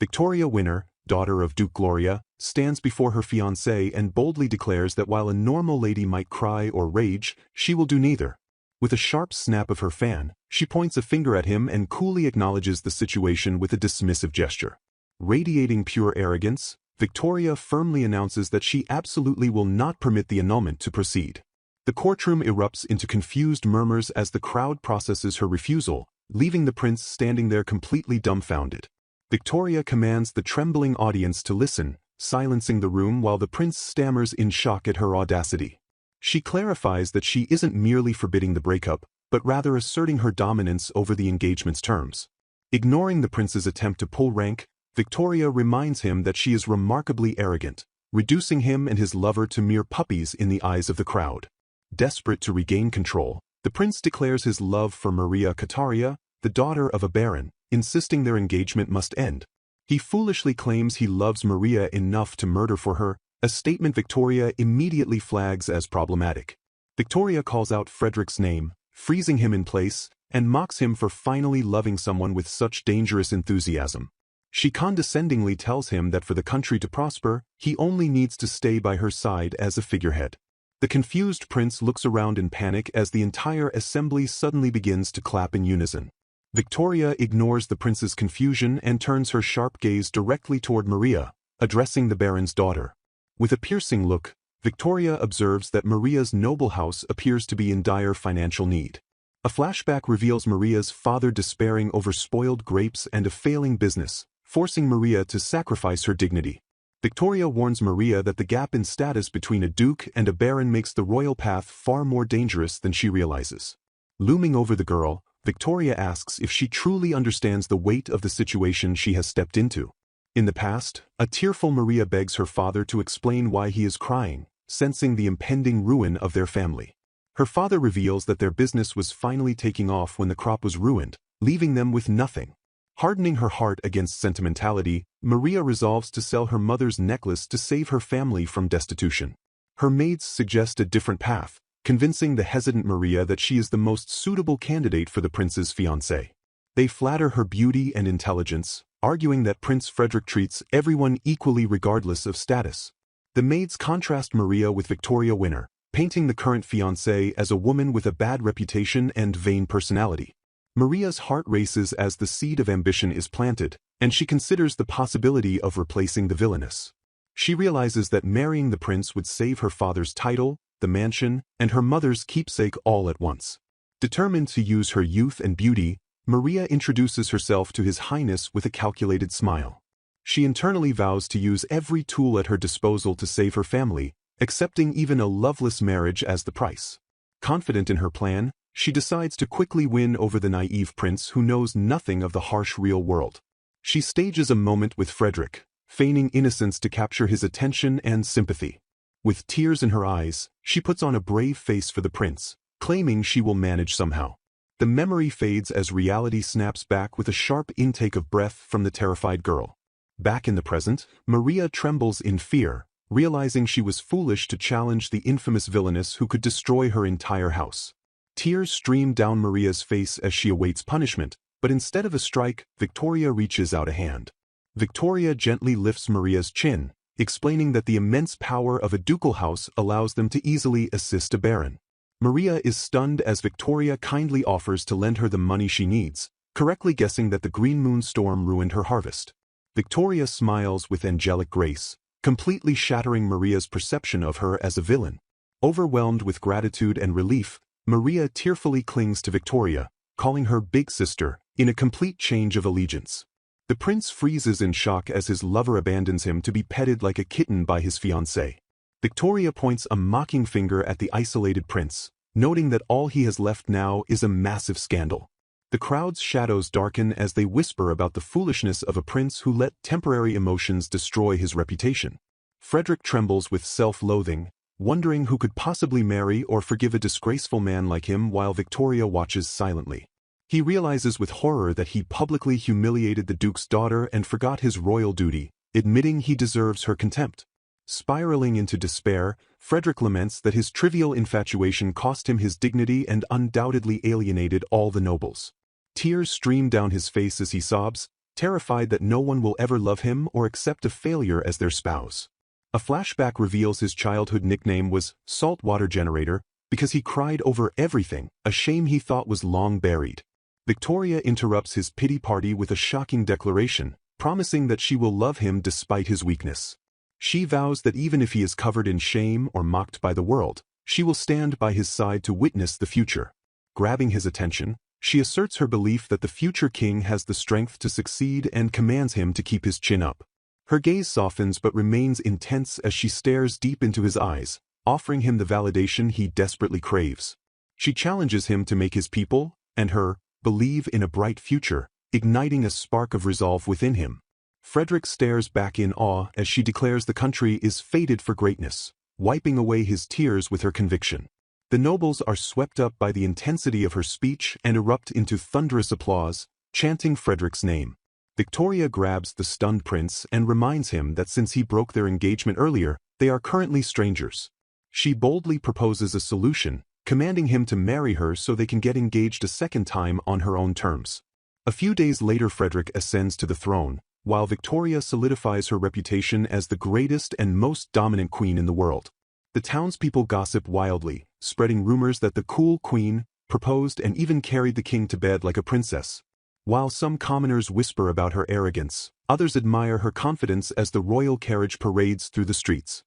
Victoria Winner, daughter of Duke Gloria, stands before her fiancé and boldly declares that while a normal lady might cry or rage, she will do neither. With a sharp snap of her fan, she points a finger at him and coolly acknowledges the situation with a dismissive gesture. Radiating pure arrogance, Victoria firmly announces that she absolutely will not permit the annulment to proceed. The courtroom erupts into confused murmurs as the crowd processes her refusal, leaving the prince standing there completely dumbfounded. Victoria commands the trembling audience to listen, silencing the room while the prince stammers in shock at her audacity. She clarifies that she isn't merely forbidding the breakup, but rather asserting her dominance over the engagement's terms. Ignoring the prince's attempt to pull rank, Victoria reminds him that she is remarkably arrogant, reducing him and his lover to mere puppies in the eyes of the crowd. Desperate to regain control, the prince declares his love for Maria Kataria, the daughter of a baron, insisting their engagement must end. He foolishly claims he loves Maria enough to murder for her, a statement Victoria immediately flags as problematic. Victoria calls out Frederick's name, freezing him in place, and mocks him for finally loving someone with such dangerous enthusiasm. She condescendingly tells him that for the country to prosper, he only needs to stay by her side as a figurehead. The confused prince looks around in panic as the entire assembly suddenly begins to clap in unison. Victoria ignores the prince's confusion and turns her sharp gaze directly toward Maria, addressing the baron's daughter. With a piercing look, Victoria observes that Maria's noble house appears to be in dire financial need. A flashback reveals Maria's father despairing over spoiled grapes and a failing business, forcing Maria to sacrifice her dignity. Victoria warns Maria that the gap in status between a duke and a baron makes the royal path far more dangerous than she realizes. Looming over the girl, Victoria asks if she truly understands the weight of the situation she has stepped into. In the past, a tearful Maria begs her father to explain why he is crying, sensing the impending ruin of their family. Her father reveals that their business was finally taking off when the crop was ruined, leaving them with nothing. Hardening her heart against sentimentality, Maria resolves to sell her mother's necklace to save her family from destitution. Her maids suggest a different path, convincing the hesitant Maria that she is the most suitable candidate for the prince's fiancé. They flatter her beauty and intelligence, arguing that Prince Frederick treats everyone equally regardless of status. The maids contrast Maria with Victoria Winner, painting the current fiancé as a woman with a bad reputation and vain personality. Maria's heart races as the seed of ambition is planted, and she considers the possibility of replacing the Villainess. She realizes that marrying the prince would save her father's title, the mansion, and her mother's keepsake all at once. Determined to use her youth and beauty, Maria introduces herself to His Highness with a calculated smile. She internally vows to use every tool at her disposal to save her family, accepting even a loveless marriage as the price. Confident in her plan, she decides to quickly win over the naive prince who knows nothing of the harsh real world. She stages a moment with Frederick, feigning innocence to capture his attention and sympathy. With tears in her eyes, she puts on a brave face for the prince, claiming she will manage somehow. The memory fades as reality snaps back with a sharp intake of breath from the terrified girl. Back in the present, Maria trembles in fear, realizing she was foolish to challenge the infamous Villainess who could destroy her entire house. Tears stream down Maria's face as she awaits punishment, but instead of a strike, Victoria reaches out a hand. Victoria gently lifts Maria's chin, explaining that the immense power of a ducal house allows them to easily assist a baron. Maria is stunned as Victoria kindly offers to lend her the money she needs, correctly guessing that the Green Moon storm ruined her harvest. Victoria smiles with angelic grace, completely shattering Maria's perception of her as a villain. Overwhelmed with gratitude and relief, Maria tearfully clings to Victoria, calling her big sister, in a complete change of allegiance. The prince freezes in shock as his lover abandons him to be petted like a kitten by his fiancée. Victoria points a mocking finger at the isolated prince, noting that all he has left now is a massive scandal. The crowd's shadows darken as they whisper about the foolishness of a prince who let temporary emotions destroy his reputation. Frederick trembles with self-loathing, wondering who could possibly marry or forgive a disgraceful man like him while Victoria watches silently. He realizes with horror that he publicly humiliated the duke's daughter and forgot his royal duty, admitting he deserves her contempt. Spiraling into despair, Frederick laments that his trivial infatuation cost him his dignity and undoubtedly alienated all the nobles. Tears stream down his face as he sobs, terrified that no one will ever love him or accept a failure as their spouse. A flashback reveals his childhood nickname was Saltwater Generator because he cried over everything, a shame he thought was long buried. Victoria interrupts his pity party with a shocking declaration, promising that she will love him despite his weakness. She vows that even if he is covered in shame or mocked by the world, she will stand by his side to witness the future. Grabbing his attention, she asserts her belief that the future king has the strength to succeed and commands him to keep his chin up. Her gaze softens but remains intense as she stares deep into his eyes, offering him the validation he desperately craves. She challenges him to make his people, and her, believe in a bright future, igniting a spark of resolve within him. Frederick stares back in awe as she declares the country is fated for greatness, wiping away his tears with her conviction. The nobles are swept up by the intensity of her speech and erupt into thunderous applause, chanting Frederick's name. Victoria grabs the stunned prince and reminds him that since he broke their engagement earlier, they are currently strangers. She boldly proposes a solution, commanding him to marry her so they can get engaged a second time on her own terms. A few days later, Frederick ascends to the throne, while Victoria solidifies her reputation as the greatest and most dominant queen in the world. The townspeople gossip wildly, spreading rumors that the cool queen proposed and even carried the king to bed like a princess. While some commoners whisper about her arrogance, others admire her confidence as the royal carriage parades through the streets.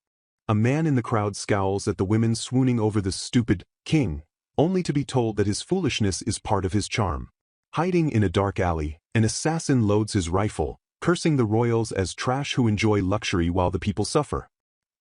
A man in the crowd scowls at the women swooning over the stupid king, only to be told that his foolishness is part of his charm. Hiding in a dark alley, an assassin loads his rifle, cursing the royals as trash who enjoy luxury while the people suffer.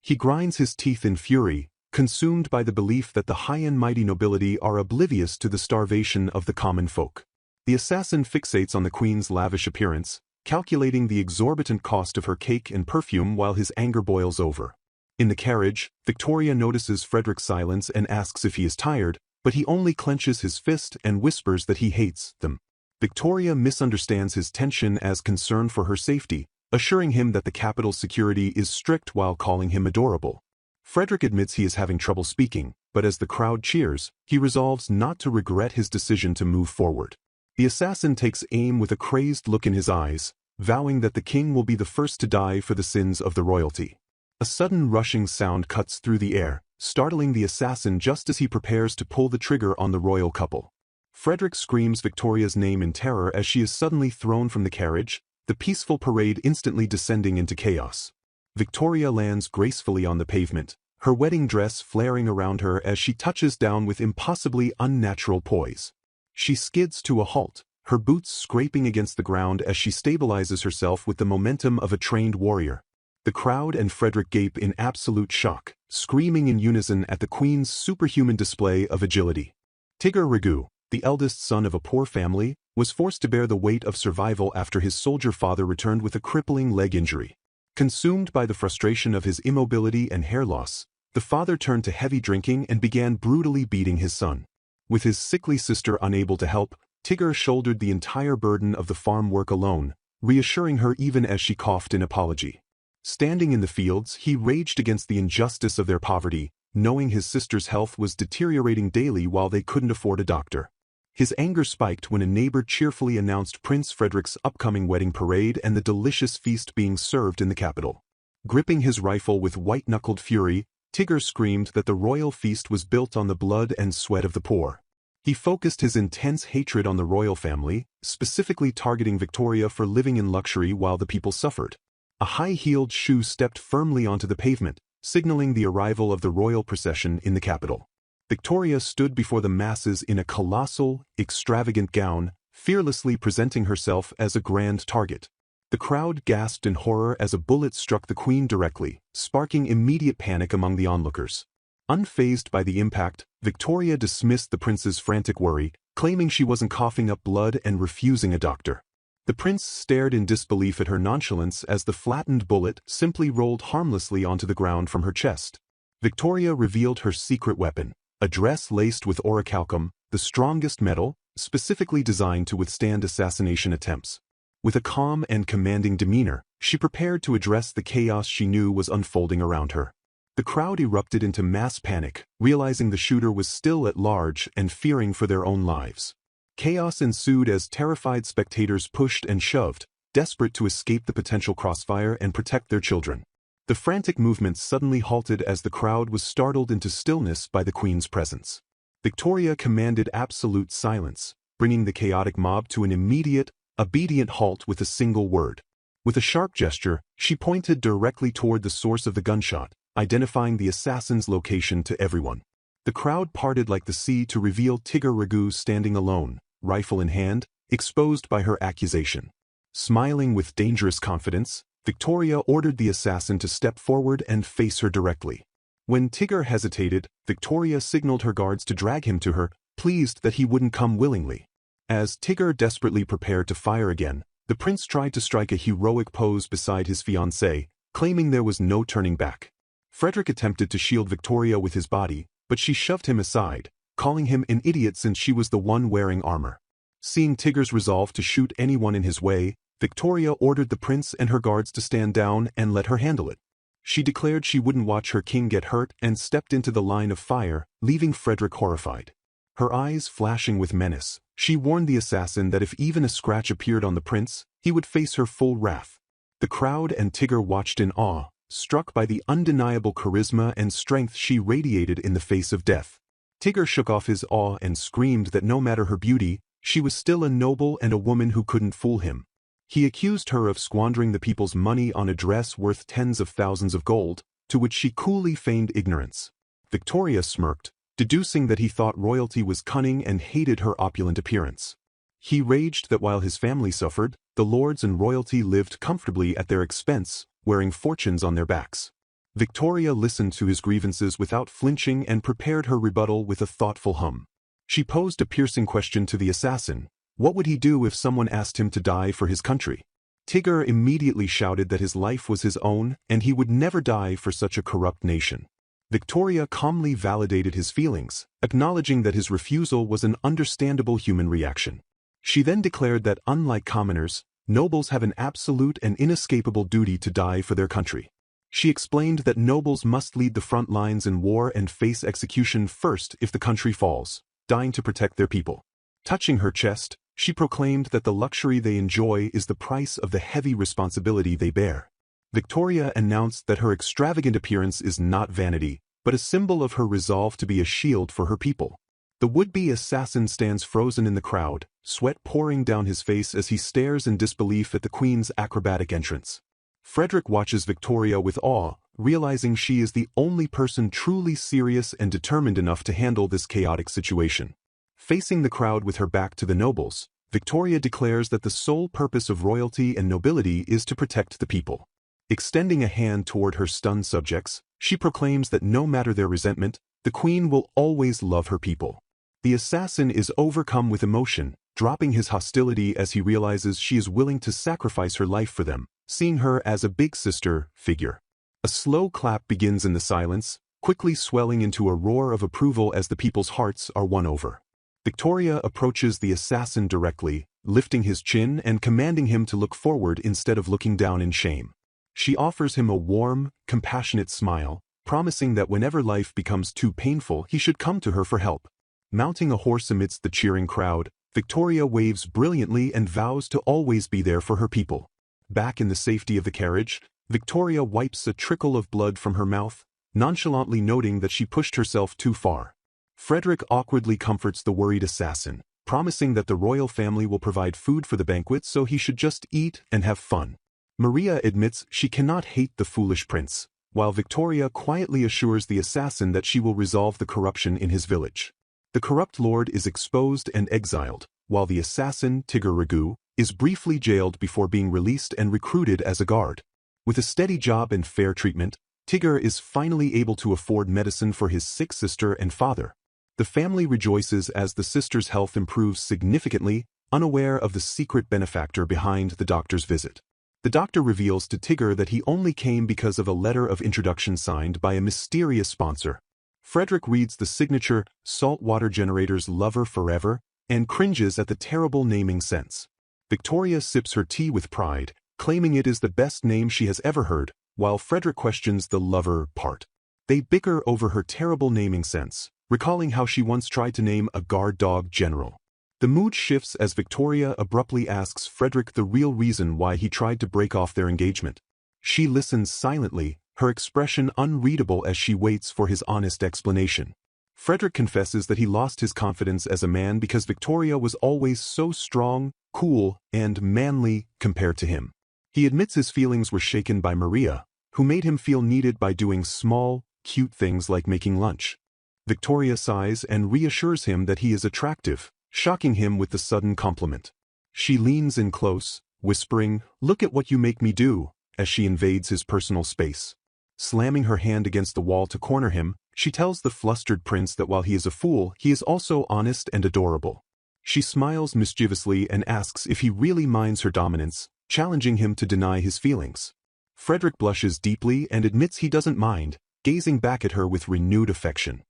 He grinds his teeth in fury, consumed by the belief that the high and mighty nobility are oblivious to the starvation of the common folk. The assassin fixates on the queen's lavish appearance, calculating the exorbitant cost of her cake and perfume while his anger boils over. In the carriage, Victoria notices Frederick's silence and asks if he is tired, but he only clenches his fist and whispers that he hates them. Victoria misunderstands his tension as concern for her safety, assuring him that the capital's security is strict while calling him adorable. Frederick admits he is having trouble speaking, but as the crowd cheers, he resolves not to regret his decision to move forward. The assassin takes aim with a crazed look in his eyes, vowing that the king will be the first to die for the sins of the royalty. A sudden rushing sound cuts through the air, startling the assassin just as he prepares to pull the trigger on the royal couple. Frederick screams Victoria's name in terror as she is suddenly thrown from the carriage, the peaceful parade instantly descending into chaos. Victoria lands gracefully on the pavement, her wedding dress flaring around her as she touches down with impossibly unnatural poise. She skids to a halt, her boots scraping against the ground as she stabilizes herself with the momentum of a trained warrior. The crowd and Frederick gape in absolute shock, screaming in unison at the queen's superhuman display of agility. Tigger Ragu, the eldest son of a poor family, was forced to bear the weight of survival after his soldier father returned with a crippling leg injury. Consumed by the frustration of his immobility and hair loss, the father turned to heavy drinking and began brutally beating his son. With his sickly sister unable to help, Tigger shouldered the entire burden of the farm work alone, reassuring her even as she coughed in apology. Standing in the fields, he raged against the injustice of their poverty, knowing his sister's health was deteriorating daily while they couldn't afford a doctor. His anger spiked when a neighbor cheerfully announced Prince Frederick's upcoming wedding parade and the delicious feast being served in the capital. Gripping his rifle with white-knuckled fury, Tigger screamed that the royal feast was built on the blood and sweat of the poor. He focused his intense hatred on the royal family, specifically targeting Victoria for living in luxury while the people suffered. A high-heeled shoe stepped firmly onto the pavement, signaling the arrival of the royal procession in the capital. Victoria stood before the masses in a colossal, extravagant gown, fearlessly presenting herself as a grand target. The crowd gasped in horror as a bullet struck the queen directly, sparking immediate panic among the onlookers. Unfazed by the impact, Victoria dismissed the prince's frantic worry, claiming she wasn't coughing up blood and refusing a doctor. The prince stared in disbelief at her nonchalance as the flattened bullet simply rolled harmlessly onto the ground from her chest. Victoria revealed her secret weapon, a dress laced with orichalcum, the strongest metal, specifically designed to withstand assassination attempts. With a calm and commanding demeanor, she prepared to address the chaos she knew was unfolding around her. The crowd erupted into mass panic, realizing the shooter was still at large and fearing for their own lives. Chaos ensued as terrified spectators pushed and shoved, desperate to escape the potential crossfire and protect their children. The frantic movements suddenly halted as the crowd was startled into stillness by the queen's presence. Victoria commanded absolute silence, bringing the chaotic mob to an immediate, obedient halt with a single word. With a sharp gesture, she pointed directly toward the source of the gunshot, identifying the assassin's location to everyone. The crowd parted like the sea to reveal Tigger Raghu standing alone, rifle in hand, exposed by her accusation. Smiling with dangerous confidence, Victoria ordered the assassin to step forward and face her directly. When Tigger hesitated, Victoria signaled her guards to drag him to her, pleased that he wouldn't come willingly. As Tigger desperately prepared to fire again, the prince tried to strike a heroic pose beside his fiancée, claiming there was no turning back. Frederick attempted to shield Victoria with his body, but she shoved him aside, calling him an idiot since she was the one wearing armor. Seeing Tigger's resolve to shoot anyone in his way, Victoria ordered the prince and her guards to stand down and let her handle it. She declared she wouldn't watch her king get hurt and stepped into the line of fire, leaving Frederick horrified. Her eyes flashing with menace, she warned the assassin that if even a scratch appeared on the prince, he would face her full wrath. The crowd and Tigger watched in awe, struck by the undeniable charisma and strength she radiated in the face of death. Tigger shook off his awe and screamed that no matter her beauty, she was still a noble and a woman who couldn't fool him. He accused her of squandering the people's money on a dress worth tens of thousands of gold, to which she coolly feigned ignorance. Victoria smirked, deducing that he thought royalty was cunning and hated her opulent appearance. He raged that while his family suffered, the lords and royalty lived comfortably at their expense, wearing fortunes on their backs. Victoria listened to his grievances without flinching and prepared her rebuttal with a thoughtful hum. She posed a piercing question to the assassin. What would he do if someone asked him to die for his country? Tigger immediately shouted that his life was his own and he would never die for such a corrupt nation. Victoria calmly validated his feelings, acknowledging that his refusal was an understandable human reaction. She then declared that unlike commoners, nobles have an absolute and inescapable duty to die for their country. She explained that nobles must lead the front lines in war and face execution first if the country falls, dying to protect their people. Touching her chest, she proclaimed that the luxury they enjoy is the price of the heavy responsibility they bear. Victoria announced that her extravagant appearance is not vanity, but a symbol of her resolve to be a shield for her people. The would-be assassin stands frozen in the crowd, sweat pouring down his face as he stares in disbelief at the queen's acrobatic entrance. Frederick watches Victoria with awe, realizing she is the only person truly serious and determined enough to handle this chaotic situation. Facing the crowd with her back to the nobles, Victoria declares that the sole purpose of royalty and nobility is to protect the people. Extending a hand toward her stunned subjects, she proclaims that no matter their resentment, the queen will always love her people. The assassin is overcome with emotion, dropping his hostility as he realizes she is willing to sacrifice her life for them, seeing her as a big sister figure. A slow clap begins in the silence, quickly swelling into a roar of approval as the people's hearts are won over. Victoria approaches the assassin directly, lifting his chin and commanding him to look forward instead of looking down in shame. She offers him a warm, compassionate smile, promising that whenever life becomes too painful he should come to her for help. Mounting a horse amidst the cheering crowd, Victoria waves brilliantly and vows to always be there for her people. Back in the safety of the carriage, Victoria wipes a trickle of blood from her mouth, nonchalantly noting that she pushed herself too far. Frederick awkwardly comforts the worried assassin, promising that the royal family will provide food for the banquet so he should just eat and have fun. Maria admits she cannot hate the foolish prince, while Victoria quietly assures the assassin that she will resolve the corruption in his village. The corrupt lord is exposed and exiled, while the assassin, Tigger Raghu, is briefly jailed before being released and recruited as a guard. With a steady job and fair treatment, Tigger is finally able to afford medicine for his sick sister and father. The family rejoices as the sister's health improves significantly, unaware of the secret benefactor behind the doctor's visit. The doctor reveals to Tigger that he only came because of a letter of introduction signed by a mysterious sponsor. Frederick reads the signature, "Saltwater Generator's Lover Forever," and cringes at the terrible naming sense. Victoria sips her tea with pride, claiming it is the best name she has ever heard, while Frederick questions the lover part. They bicker over her terrible naming sense, recalling how she once tried to name a guard dog General. The mood shifts as Victoria abruptly asks Frederick the real reason why he tried to break off their engagement. She listens silently, her expression unreadable as she waits for his honest explanation. Frederick confesses that he lost his confidence as a man because Victoria was always so strong, cool, and manly compared to him. He admits his feelings were shaken by Maria, who made him feel needed by doing small, cute things like making lunch. Victoria sighs and reassures him that he is attractive, shocking him with the sudden compliment. She leans in close, whispering, "Look at what you make me do," as she invades his personal space. Slamming her hand against the wall to corner him, she tells the flustered prince that while he is a fool, he is also honest and adorable. She smiles mischievously and asks if he really minds her dominance, challenging him to deny his feelings. Frederick blushes deeply and admits he doesn't mind, gazing back at her with renewed affection.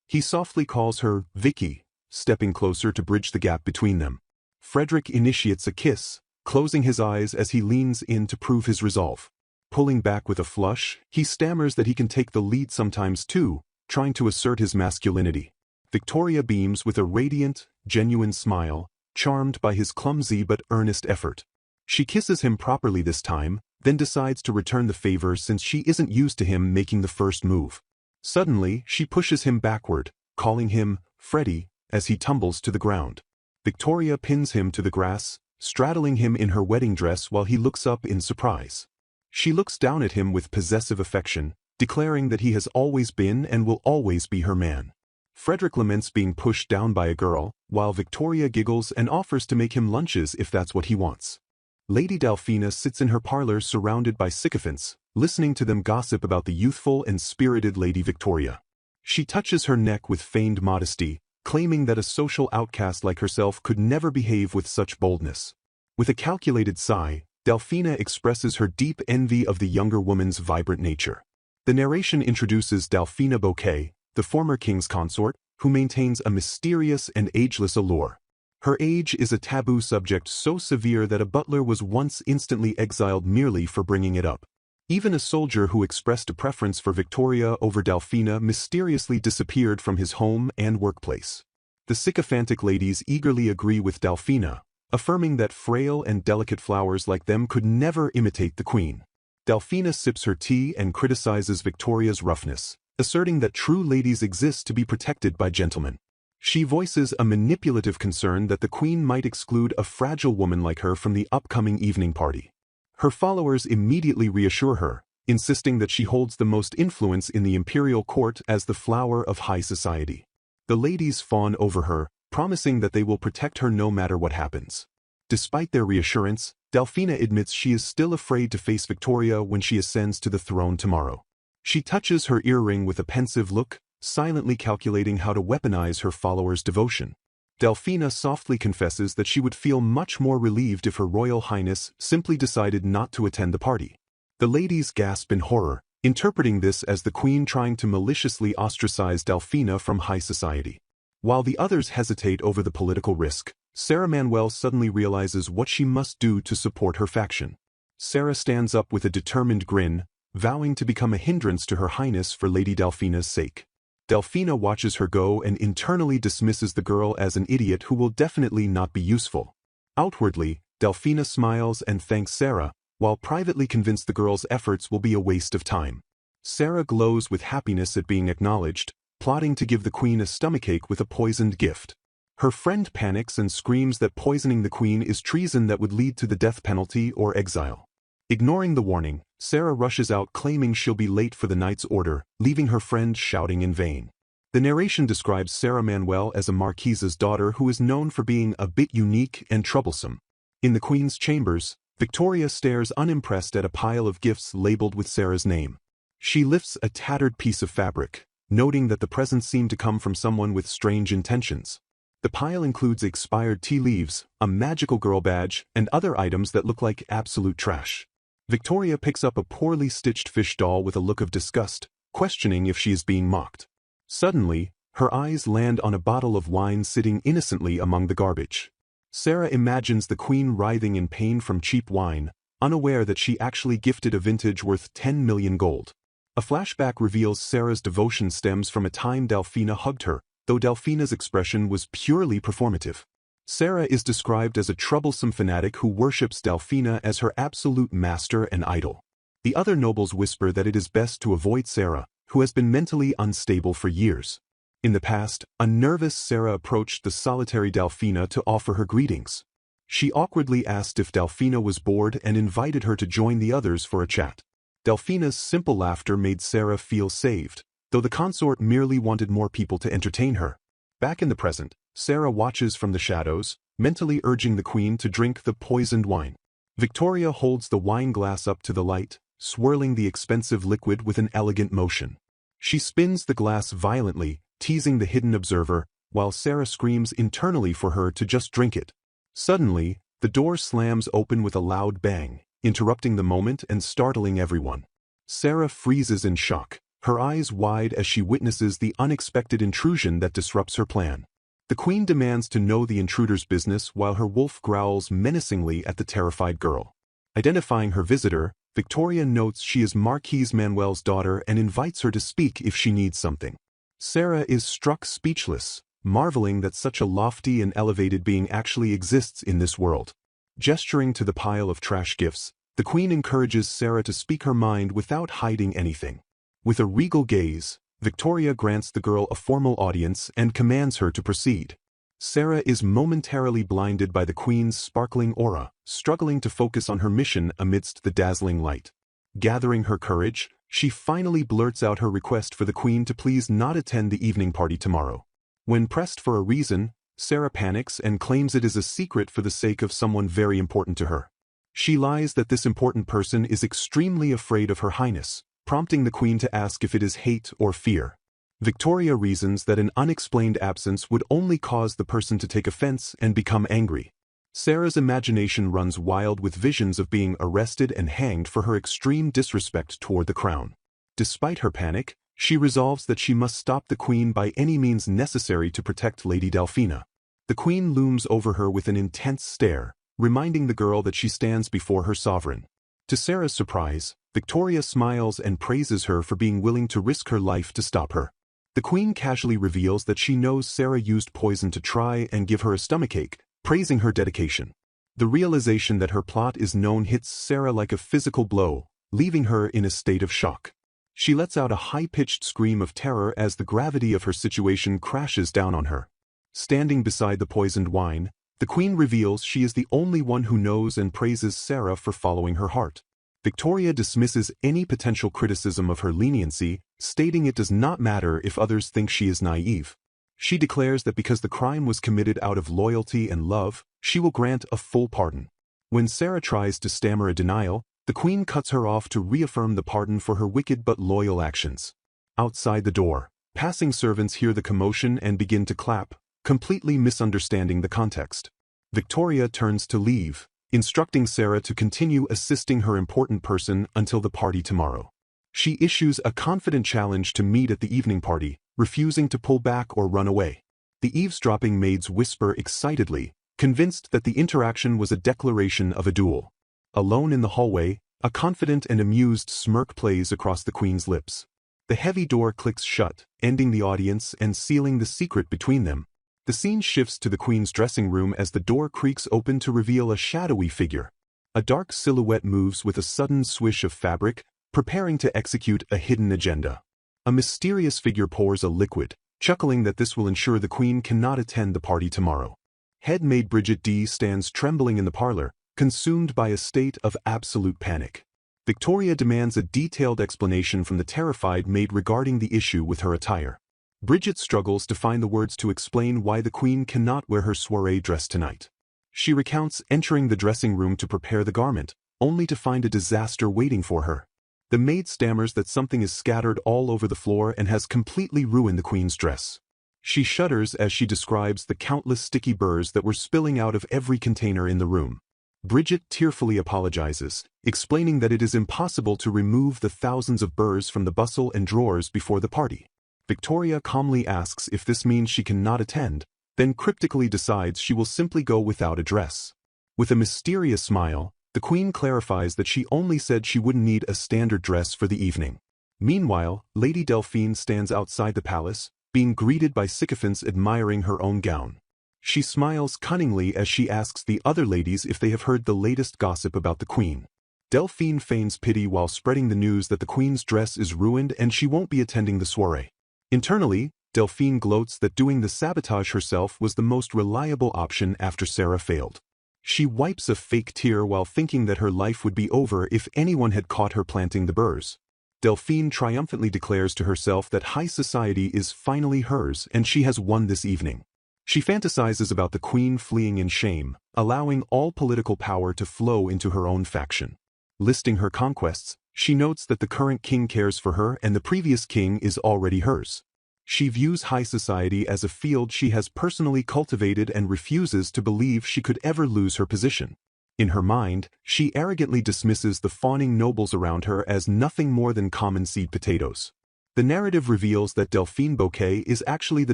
He softly calls her Vicky, stepping closer to bridge the gap between them. Frederick initiates a kiss, closing his eyes as he leans in to prove his resolve. Pulling back with a flush, he stammers that he can take the lead sometimes too, trying to assert his masculinity. Victoria beams with a radiant, genuine smile, charmed by his clumsy but earnest effort. She kisses him properly this time, then decides to return the favor since she isn't used to him making the first move. Suddenly, she pushes him backward, calling him Freddy, as he tumbles to the ground. Victoria pins him to the grass, straddling him in her wedding dress while he looks up in surprise. She looks down at him with possessive affection, declaring that he has always been and will always be her man. Frederick laments being pushed down by a girl, while Victoria giggles and offers to make him lunches if that's what he wants. Lady Delphina sits in her parlor surrounded by sycophants, listening to them gossip about the youthful and spirited Lady Victoria. She touches her neck with feigned modesty, claiming that a social outcast like herself could never behave with such boldness. With a calculated sigh, Delphina expresses her deep envy of the younger woman's vibrant nature. The narration introduces Delphina Bouquet, the former king's consort, who maintains a mysterious and ageless allure. Her age is a taboo subject so severe that a butler was once instantly exiled merely for bringing it up. Even a soldier who expressed a preference for Victoria over Delphina mysteriously disappeared from his home and workplace. The sycophantic ladies eagerly agree with Delphina, affirming that frail and delicate flowers like them could never imitate the queen. Delphina sips her tea and criticizes Victoria's roughness, asserting that true ladies exist to be protected by gentlemen. She voices a manipulative concern that the queen might exclude a fragile woman like her from the upcoming evening party. Her followers immediately reassure her, insisting that she holds the most influence in the imperial court as the flower of high society. The ladies fawn over her, promising that they will protect her no matter what happens. Despite their reassurance, Delphina admits she is still afraid to face Victoria when she ascends to the throne tomorrow. She touches her earring with a pensive look, silently calculating how to weaponize her followers' devotion. Delphina softly confesses that she would feel much more relieved if Her Royal Highness simply decided not to attend the party. The ladies gasp in horror, interpreting this as the queen trying to maliciously ostracize Delphina from high society. While the others hesitate over the political risk, Sarah Manuel suddenly realizes what she must do to support her faction. Sarah stands up with a determined grin, vowing to become a hindrance to Her Highness for Lady Delphina's sake. Delphina watches her go and internally dismisses the girl as an idiot who will definitely not be useful. Outwardly, Delphina smiles and thanks Sarah, while privately convinced the girl's efforts will be a waste of time. Sarah glows with happiness at being acknowledged, plotting to give the queen a stomachache with a poisoned gift. Her friend panics and screams that poisoning the queen is treason that would lead to the death penalty or exile. Ignoring the warning, Sarah rushes out claiming she'll be late for the knight's order, leaving her friend shouting in vain. The narration describes Sarah Manuel as a marquise's daughter who is known for being a bit unique and troublesome. In the queen's chambers, Victoria stares unimpressed at a pile of gifts labeled with Sarah's name. She lifts a tattered piece of fabric, noting that the presents seem to come from someone with strange intentions. The pile includes expired tea leaves, a magical girl badge, and other items that look like absolute trash. Victoria picks up a poorly stitched fish doll with a look of disgust, questioning if she is being mocked. Suddenly, her eyes land on a bottle of wine sitting innocently among the garbage. Sarah imagines the queen writhing in pain from cheap wine, unaware that she actually gifted a vintage worth 10 million gold. A flashback reveals Sarah's devotion stems from a time Delphina hugged her, though Delphina's expression was purely performative. Sarah is described as a troublesome fanatic who worships Delphina as her absolute master and idol. The other nobles whisper that it is best to avoid Sarah, who has been mentally unstable for years. In the past, a nervous Sarah approached the solitary Delphina to offer her greetings. She awkwardly asked if Delphina was bored and invited her to join the others for a chat. Delphina's simple laughter made Sarah feel saved, though the consort merely wanted more people to entertain her. Back in the present, Sarah watches from the shadows, mentally urging the queen to drink the poisoned wine. Victoria holds the wine glass up to the light, swirling the expensive liquid with an elegant motion. She spins the glass violently, teasing the hidden observer, while Sarah screams internally for her to just drink it. Suddenly, the door slams open with a loud bang, interrupting the moment and startling everyone. Sarah freezes in shock, her eyes wide as she witnesses the unexpected intrusion that disrupts her plan. The queen demands to know the intruder's business while her wolf growls menacingly at the terrified girl. Identifying her visitor, Victoria notes she is Marquis Manuel's daughter and invites her to speak if she needs something. Sarah is struck speechless, marveling that such a lofty and elevated being actually exists in this world. Gesturing to the pile of trash gifts, the queen encourages Sarah to speak her mind without hiding anything. With a regal gaze, Victoria grants the girl a formal audience and commands her to proceed. Sarah is momentarily blinded by the queen's sparkling aura, struggling to focus on her mission amidst the dazzling light. Gathering her courage, she finally blurts out her request for the queen to please not attend the evening party tomorrow. When pressed for a reason, Sarah panics and claims it is a secret for the sake of someone very important to her. She lies that this important person is extremely afraid of Her Highness, prompting the queen to ask if it is hate or fear. Victoria reasons that an unexplained absence would only cause the person to take offense and become angry. Sarah's imagination runs wild with visions of being arrested and hanged for her extreme disrespect toward the crown. Despite her panic, she resolves that she must stop the queen by any means necessary to protect Lady Delphina. The queen looms over her with an intense stare, reminding the girl that she stands before her sovereign. To Sarah's surprise, Victoria smiles and praises her for being willing to risk her life to stop her. The queen casually reveals that she knows Sarah used poison to try and give her a stomachache, praising her dedication. The realization that her plot is known hits Sarah like a physical blow, leaving her in a state of shock. She lets out a high-pitched scream of terror as the gravity of her situation crashes down on her. Standing beside the poisoned wine, the queen reveals she is the only one who knows and praises Sarah for following her heart. Victoria dismisses any potential criticism of her leniency, stating it does not matter if others think she is naive. She declares that because the crime was committed out of loyalty and love, she will grant a full pardon. When Sarah tries to stammer a denial, the queen cuts her off to reaffirm the pardon for her wicked but loyal actions. Outside the door, passing servants hear the commotion and begin to clap, completely misunderstanding the context. Victoria turns to leave, instructing Sarah to continue assisting her important person until the party tomorrow. She issues a confident challenge to meet at the evening party, refusing to pull back or run away. The eavesdropping maids whisper excitedly, convinced that the interaction was a declaration of a duel. Alone in the hallway, a confident and amused smirk plays across the queen's lips. The heavy door clicks shut, ending the audience and sealing the secret between them. The scene shifts to the queen's dressing room as the door creaks open to reveal a shadowy figure. A dark silhouette moves with a sudden swish of fabric, preparing to execute a hidden agenda. A mysterious figure pours a liquid, chuckling that this will ensure the queen cannot attend the party tomorrow. Head maid Bridget D stands trembling in the parlor, consumed by a state of absolute panic. Victoria demands a detailed explanation from the terrified maid regarding the issue with her attire. Bridget struggles to find the words to explain why the queen cannot wear her soirée dress tonight. She recounts entering the dressing room to prepare the garment, only to find a disaster waiting for her. The maid stammers that something is scattered all over the floor and has completely ruined the queen's dress. She shudders as she describes the countless sticky burrs that were spilling out of every container in the room. Bridget tearfully apologizes, explaining that it is impossible to remove the thousands of burrs from the bustle and drawers before the party. Victoria calmly asks if this means she cannot attend, then cryptically decides she will simply go without a dress. With a mysterious smile, the queen clarifies that she only said she wouldn't need a standard dress for the evening. Meanwhile, Lady Delphine stands outside the palace, being greeted by sycophants admiring her own gown. She smiles cunningly as she asks the other ladies if they have heard the latest gossip about the queen. Delphine feigns pity while spreading the news that the queen's dress is ruined and she won't be attending the soiree. Internally, Delphine gloats that doing the sabotage herself was the most reliable option after Sarah failed. She wipes a fake tear while thinking that her life would be over if anyone had caught her planting the burrs. Delphine triumphantly declares to herself that high society is finally hers and she has won this evening. She fantasizes about the queen fleeing in shame, allowing all political power to flow into her own faction. Listing her conquests, she notes that the current king cares for her and the previous king is already hers. She views high society as a field she has personally cultivated and refuses to believe she could ever lose her position. In her mind, she arrogantly dismisses the fawning nobles around her as nothing more than common seed potatoes. The narrative reveals that Delphine Bouquet is actually the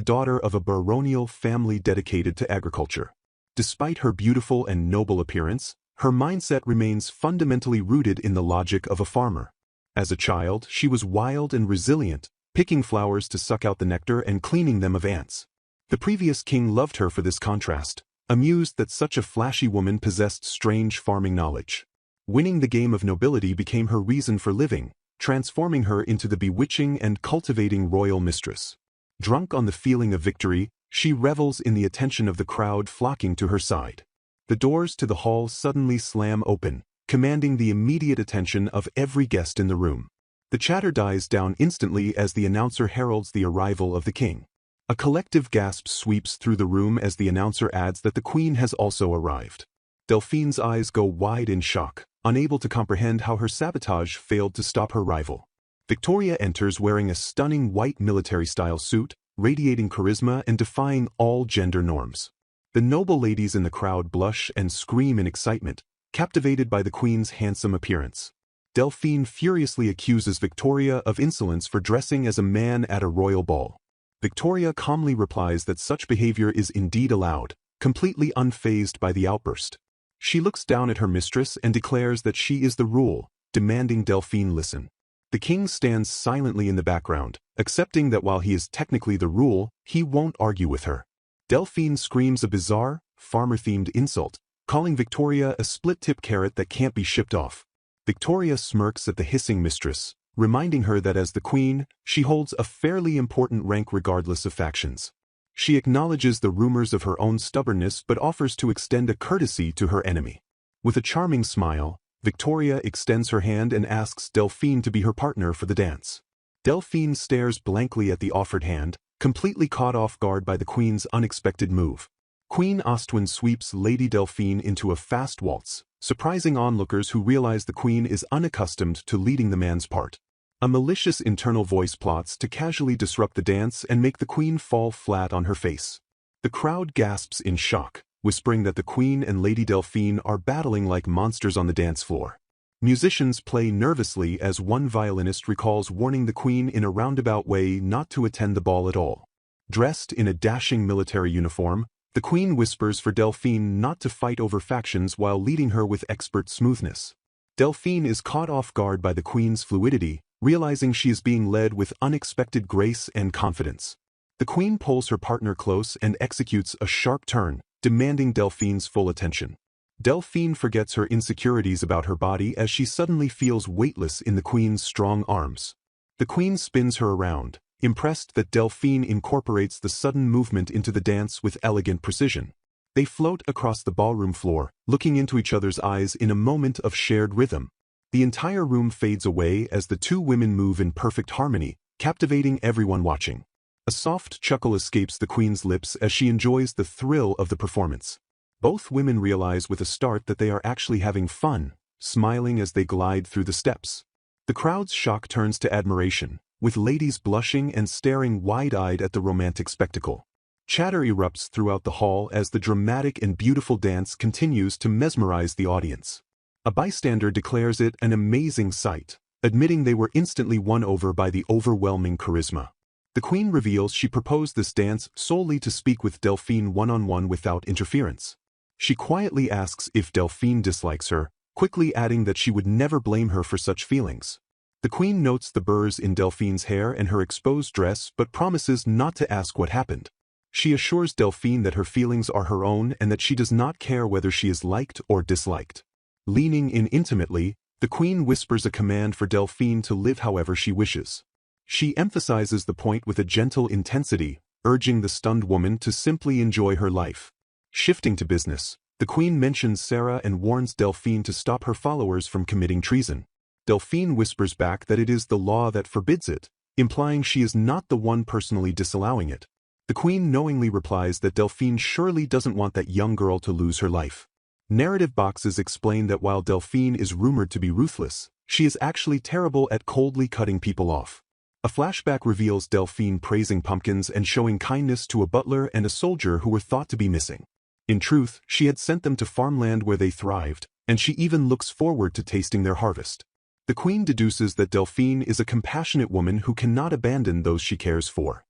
daughter of a baronial family dedicated to agriculture. Despite her beautiful and noble appearance, her mindset remains fundamentally rooted in the logic of a farmer. As a child, she was wild and resilient, picking flowers to suck out the nectar and cleaning them of ants. The previous king loved her for this contrast, amused that such a flashy woman possessed strange farming knowledge. Winning the game of nobility became her reason for living, transforming her into the bewitching and cultivating royal mistress. Drunk on the feeling of victory, she revels in the attention of the crowd flocking to her side. The doors to the hall suddenly slam open, commanding the immediate attention of every guest in the room. The chatter dies down instantly as the announcer heralds the arrival of the king. A collective gasp sweeps through the room as the announcer adds that the queen has also arrived. Delphine's eyes go wide in shock, unable to comprehend how her sabotage failed to stop her rival. Victoria enters wearing a stunning white military-style suit, radiating charisma and defying all gender norms. The noble ladies in the crowd blush and scream in excitement, captivated by the queen's handsome appearance. Delphine furiously accuses Victoria of insolence for dressing as a man at a royal ball. Victoria calmly replies that such behavior is indeed allowed, completely unfazed by the outburst. She looks down at her mistress and declares that she is the rule, demanding Delphine listen. The king stands silently in the background, accepting that while he is technically the rule, he won't argue with her. Delphine screams a bizarre, farmer-themed insult, calling Victoria a split-tip carrot that can't be shipped off. Victoria smirks at the hissing mistress, reminding her that as the queen, she holds a fairly important rank regardless of factions. She acknowledges the rumors of her own stubbornness but offers to extend a courtesy to her enemy. With a charming smile, Victoria extends her hand and asks Delphine to be her partner for the dance. Delphine stares blankly at the offered hand, completely caught off guard by the queen's unexpected move. Queen Ostwen sweeps Lady Delphine into a fast waltz, surprising onlookers who realize the queen is unaccustomed to leading the man's part. A malicious internal voice plots to casually disrupt the dance and make the queen fall flat on her face. The crowd gasps in shock, whispering that the queen and Lady Delphine are battling like monsters on the dance floor. Musicians play nervously as one violinist recalls warning the queen in a roundabout way not to attend the ball at all. Dressed in a dashing military uniform, the queen whispers for Delphine not to fight over factions while leading her with expert smoothness. Delphine is caught off guard by the queen's fluidity, realizing she is being led with unexpected grace and confidence. The queen pulls her partner close and executes a sharp turn, demanding Delphine's full attention. Delphine forgets her insecurities about her body as she suddenly feels weightless in the queen's strong arms. The queen spins her around, impressed that Delphine incorporates the sudden movement into the dance with elegant precision. They float across the ballroom floor, looking into each other's eyes in a moment of shared rhythm. The entire room fades away as the two women move in perfect harmony, captivating everyone watching. A soft chuckle escapes the queen's lips as she enjoys the thrill of the performance. Both women realize with a start that they are actually having fun, smiling as they glide through the steps. The crowd's shock turns to admiration, with ladies blushing and staring wide-eyed at the romantic spectacle. Chatter erupts throughout the hall as the dramatic and beautiful dance continues to mesmerize the audience. A bystander declares it an amazing sight, admitting they were instantly won over by the overwhelming charisma. The queen reveals she proposed this dance solely to speak with Delphine one-on-one without interference. She quietly asks if Delphine dislikes her, quickly adding that she would never blame her for such feelings. The queen notes the burrs in Delphine's hair and her exposed dress but promises not to ask what happened. She assures Delphine that her feelings are her own and that she does not care whether she is liked or disliked. Leaning in intimately, the queen whispers a command for Delphine to live however she wishes. She emphasizes the point with a gentle intensity, urging the stunned woman to simply enjoy her life. Shifting to business, the queen mentions Sarah and warns Delphine to stop her followers from committing treason. Delphine whispers back that it is the law that forbids it, implying she is not the one personally disallowing it. The queen knowingly replies that Delphine surely doesn't want that young girl to lose her life. Narrative boxes explain that while Delphine is rumored to be ruthless, she is actually terrible at coldly cutting people off. A flashback reveals Delphine praising pumpkins and showing kindness to a butler and a soldier who were thought to be missing. In truth, she had sent them to farmland where they thrived, and she even looks forward to tasting their harvest. The queen deduces that Delphine is a compassionate woman who cannot abandon those she cares for.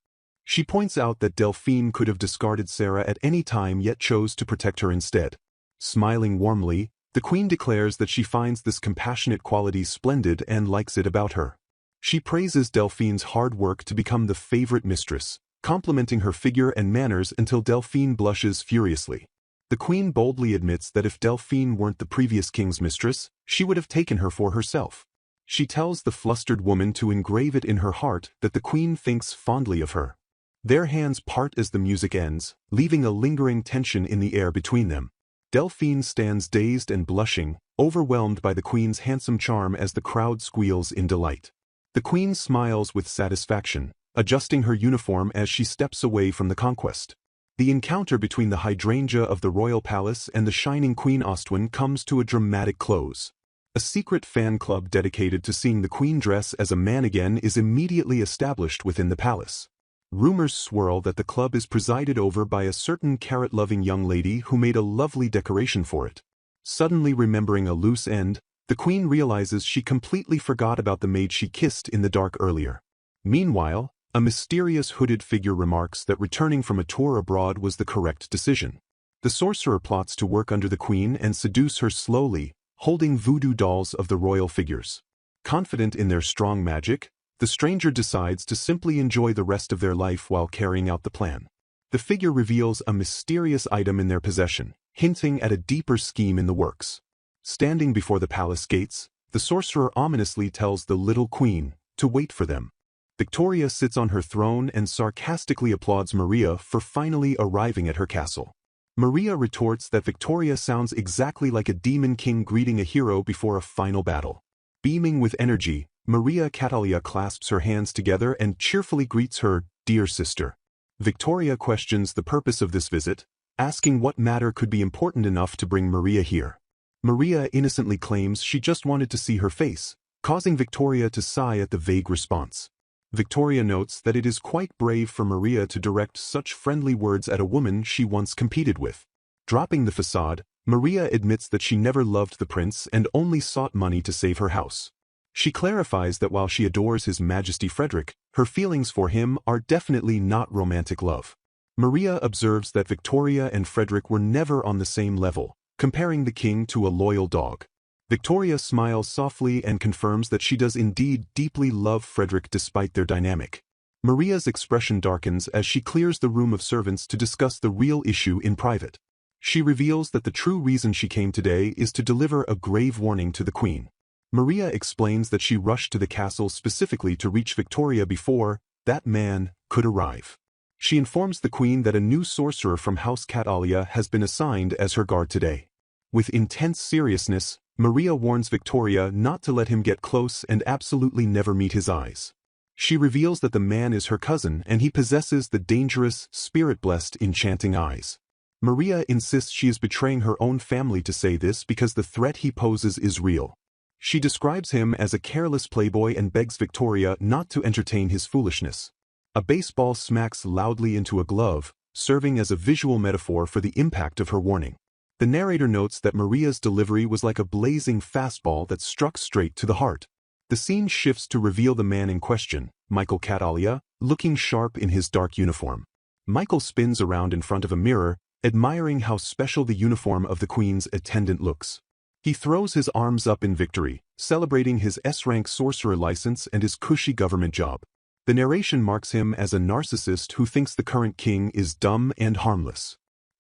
She points out that Delphine could have discarded Sarah at any time yet chose to protect her instead. Smiling warmly, the queen declares that she finds this compassionate quality splendid and likes it about her. She praises Delphine's hard work to become the favorite mistress, complimenting her figure and manners until Delphine blushes furiously. The queen boldly admits that if Delphine weren't the previous king's mistress, she would have taken her for herself. She tells the flustered woman to engrave it in her heart that the queen thinks fondly of her. Their hands part as the music ends, leaving a lingering tension in the air between them. Delphine stands dazed and blushing, overwhelmed by the queen's handsome charm as the crowd squeals in delight. The queen smiles with satisfaction, adjusting her uniform as she steps away from the conquest. The encounter between the hydrangea of the royal palace and the shining Queen Ostwen comes to a dramatic close. A secret fan club dedicated to seeing the queen dress as a man again is immediately established within the palace. Rumors swirl that the club is presided over by a certain carrot-loving young lady who made a lovely decoration for it. Suddenly remembering a loose end, the queen realizes she completely forgot about the maid she kissed in the dark earlier. Meanwhile, a mysterious hooded figure remarks that returning from a tour abroad was the correct decision. The sorcerer plots to work under the queen and seduce her slowly, holding voodoo dolls of the royal figures. Confident in their strong magic, the stranger decides to simply enjoy the rest of their life while carrying out the plan. The figure reveals a mysterious item in their possession, hinting at a deeper scheme in the works. Standing before the palace gates, the sorcerer ominously tells the little queen to wait for them. Victoria sits on her throne and sarcastically applauds Maria for finally arriving at her castle. Maria retorts that Victoria sounds exactly like a demon king greeting a hero before a final battle. Beaming with energy, Maria Catalia clasps her hands together and cheerfully greets her dear sister. Victoria questions the purpose of this visit, asking what matter could be important enough to bring Maria here. Maria innocently claims she just wanted to see her face, causing Victoria to sigh at the vague response. Victoria notes that it is quite brave for Maria to direct such friendly words at a woman she once competed with. Dropping the facade, Maria admits that she never loved the prince and only sought money to save her house. She clarifies that while she adores His Majesty Frederick, her feelings for him are definitely not romantic love. Maria observes that Victoria and Frederick were never on the same level, comparing the king to a loyal dog. Victoria smiles softly and confirms that she does indeed deeply love Frederick despite their dynamic. Maria's expression darkens as she clears the room of servants to discuss the real issue in private. She reveals that the true reason she came today is to deliver a grave warning to the queen. Maria explains that she rushed to the castle specifically to reach Victoria before that man could arrive. She informs the queen that a new sorcerer from House Catalia has been assigned as her guard today. With intense seriousness, Maria warns Victoria not to let him get close and absolutely never meet his eyes. She reveals that the man is her cousin and he possesses the dangerous, spirit-blessed, enchanting eyes. Maria insists she is betraying her own family to say this because the threat he poses is real. She describes him as a careless playboy and begs Victoria not to entertain his foolishness. A baseball smacks loudly into a glove, serving as a visual metaphor for the impact of her warning. The narrator notes that Maria's delivery was like a blazing fastball that struck straight to the heart. The scene shifts to reveal the man in question, Michael Catalia, looking sharp in his dark uniform. Michael spins around in front of a mirror, admiring how special the uniform of the queen's attendant looks. He throws his arms up in victory, celebrating his S-rank sorcerer license and his cushy government job. The narration marks him as a narcissist who thinks the current king is dumb and harmless.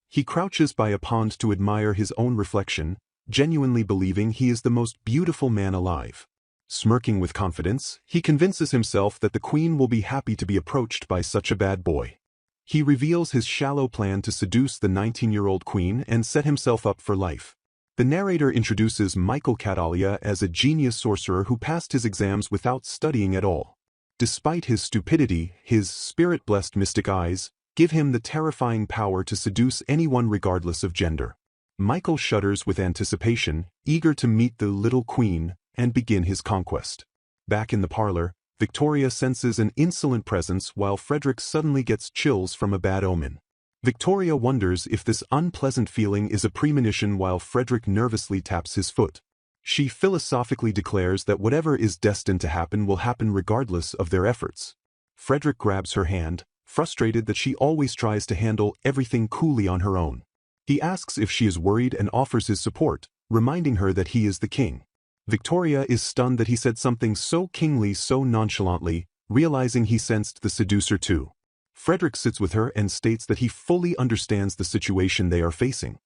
He crouches by a pond to admire his own reflection, genuinely believing he is the most beautiful man alive. Smirking with confidence, he convinces himself that the queen will be happy to be approached by such a bad boy. He reveals his shallow plan to seduce the 19-year-old queen and set himself up for life. The narrator introduces Michael Catalia as a genius sorcerer who passed his exams without studying at all. Despite his stupidity, his spirit-blessed mystic eyes give him the terrifying power to seduce anyone regardless of gender. Michael shudders with anticipation, eager to meet the little queen and begin his conquest. Back in the parlor, Victoria senses an insolent presence while Frederick suddenly gets chills from a bad omen. Victoria wonders if this unpleasant feeling is a premonition while Frederick nervously taps his foot. She philosophically declares that whatever is destined to happen will happen regardless of their efforts. Frederick grabs her hand, frustrated that she always tries to handle everything coolly on her own. He asks if she is worried and offers his support, reminding her that he is the king. Victoria is stunned that he said something so kingly so nonchalantly, realizing he sensed the seducer too. Frederick sits with her and states that he fully understands the situation they are facing.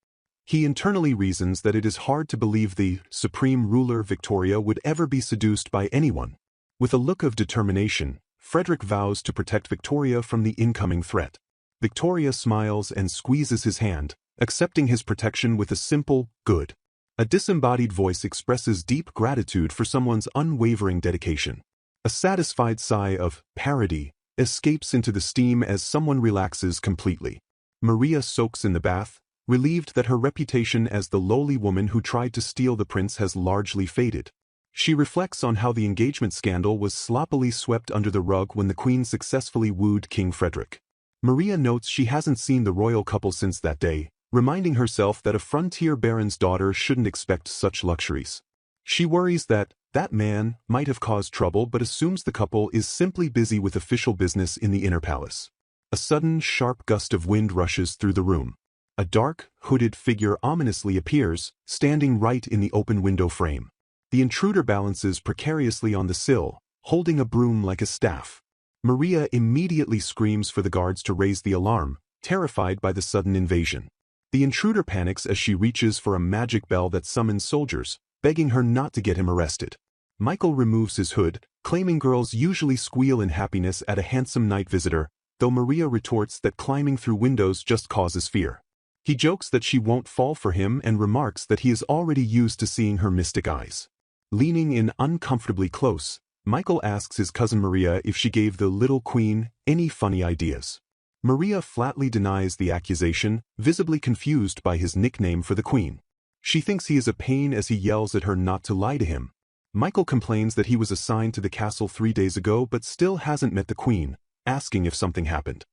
He internally reasons that it is hard to believe the supreme ruler Victoria would ever be seduced by anyone. With a look of determination, Frederick vows to protect Victoria from the incoming threat. Victoria smiles and squeezes his hand, accepting his protection with a simple, "good." A disembodied voice expresses deep gratitude for someone's unwavering dedication. A satisfied sigh of parody escapes into the steam as someone relaxes completely. Maria soaks in the bath, relieved that her reputation as the lowly woman who tried to steal the prince has largely faded. She reflects on how the engagement scandal was sloppily swept under the rug when the queen successfully wooed King Frederick. Maria notes she hasn't seen the royal couple since that day, reminding herself that a frontier baron's daughter shouldn't expect such luxuries. She worries that man might have caused trouble but assumes the couple is simply busy with official business in the inner palace. A sudden, sharp gust of wind rushes through the room. A dark, hooded figure ominously appears, standing right in the open window frame. The intruder balances precariously on the sill, holding a broom like a staff. Maria immediately screams for the guards to raise the alarm, terrified by the sudden invasion. The intruder panics as she reaches for a magic bell that summons soldiers, begging her not to get him arrested. Michael removes his hood, claiming girls usually squeal in happiness at a handsome night visitor, though Maria retorts that climbing through windows just causes fear. He jokes that she won't fall for him and remarks that he is already used to seeing her mystic eyes. Leaning in uncomfortably close, Michael asks his cousin Maria if she gave the little queen any funny ideas. Maria flatly denies the accusation, visibly confused by his nickname for the queen. She thinks he is a pain as he yells at her not to lie to him. Michael complains that he was assigned to the castle 3 days ago but still hasn't met the queen, asking if something happened.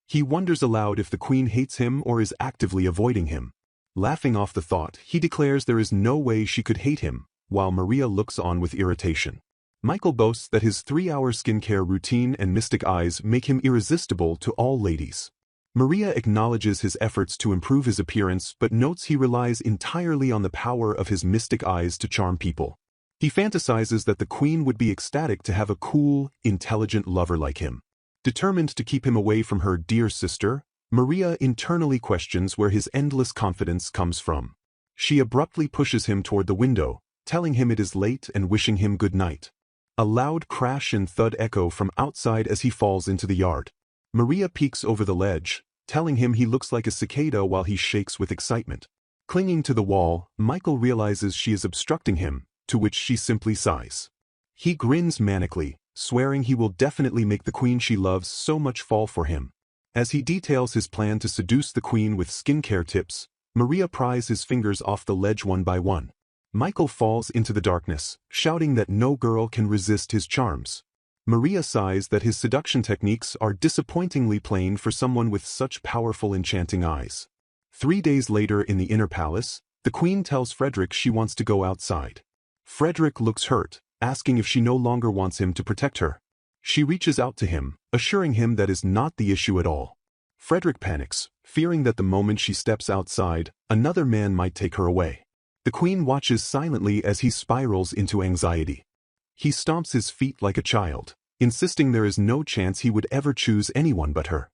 He wonders aloud if the queen hates him or is actively avoiding him. Laughing off the thought, he declares there is no way she could hate him, while Maria looks on with irritation. Michael boasts that his 3-hour skincare routine and mystic eyes make him irresistible to all ladies. Maria acknowledges his efforts to improve his appearance but notes he relies entirely on the power of his mystic eyes to charm people. He fantasizes that the queen would be ecstatic to have a cool, intelligent lover like him. Determined to keep him away from her dear sister, Maria internally questions where his endless confidence comes from. She abruptly pushes him toward the window, telling him it is late and wishing him good night. A loud crash and thud echo from outside as he falls into the yard. Maria peeks over the ledge, telling him he looks like a cicada while he shakes with excitement. Clinging to the wall, Michael realizes she is obstructing him, to which she simply sighs. He grins manically, swearing he will definitely make the queen she loves so much fall for him. As he details his plan to seduce the queen with skincare tips, Maria pries his fingers off the ledge one by one. Michael falls into the darkness, shouting that no girl can resist his charms. Maria sighs that his seduction techniques are disappointingly plain for someone with such powerful enchanting eyes. 3 days later in the inner palace, the queen tells Frederick she wants to go outside. Frederick looks hurt, asking if she no longer wants him to protect her. She reaches out to him, assuring him that is not the issue at all. Frederick panics, fearing that the moment she steps outside, another man might take her away. The queen watches silently as he spirals into anxiety. He stomps his feet like a child, insisting there is no chance he would ever choose anyone but her.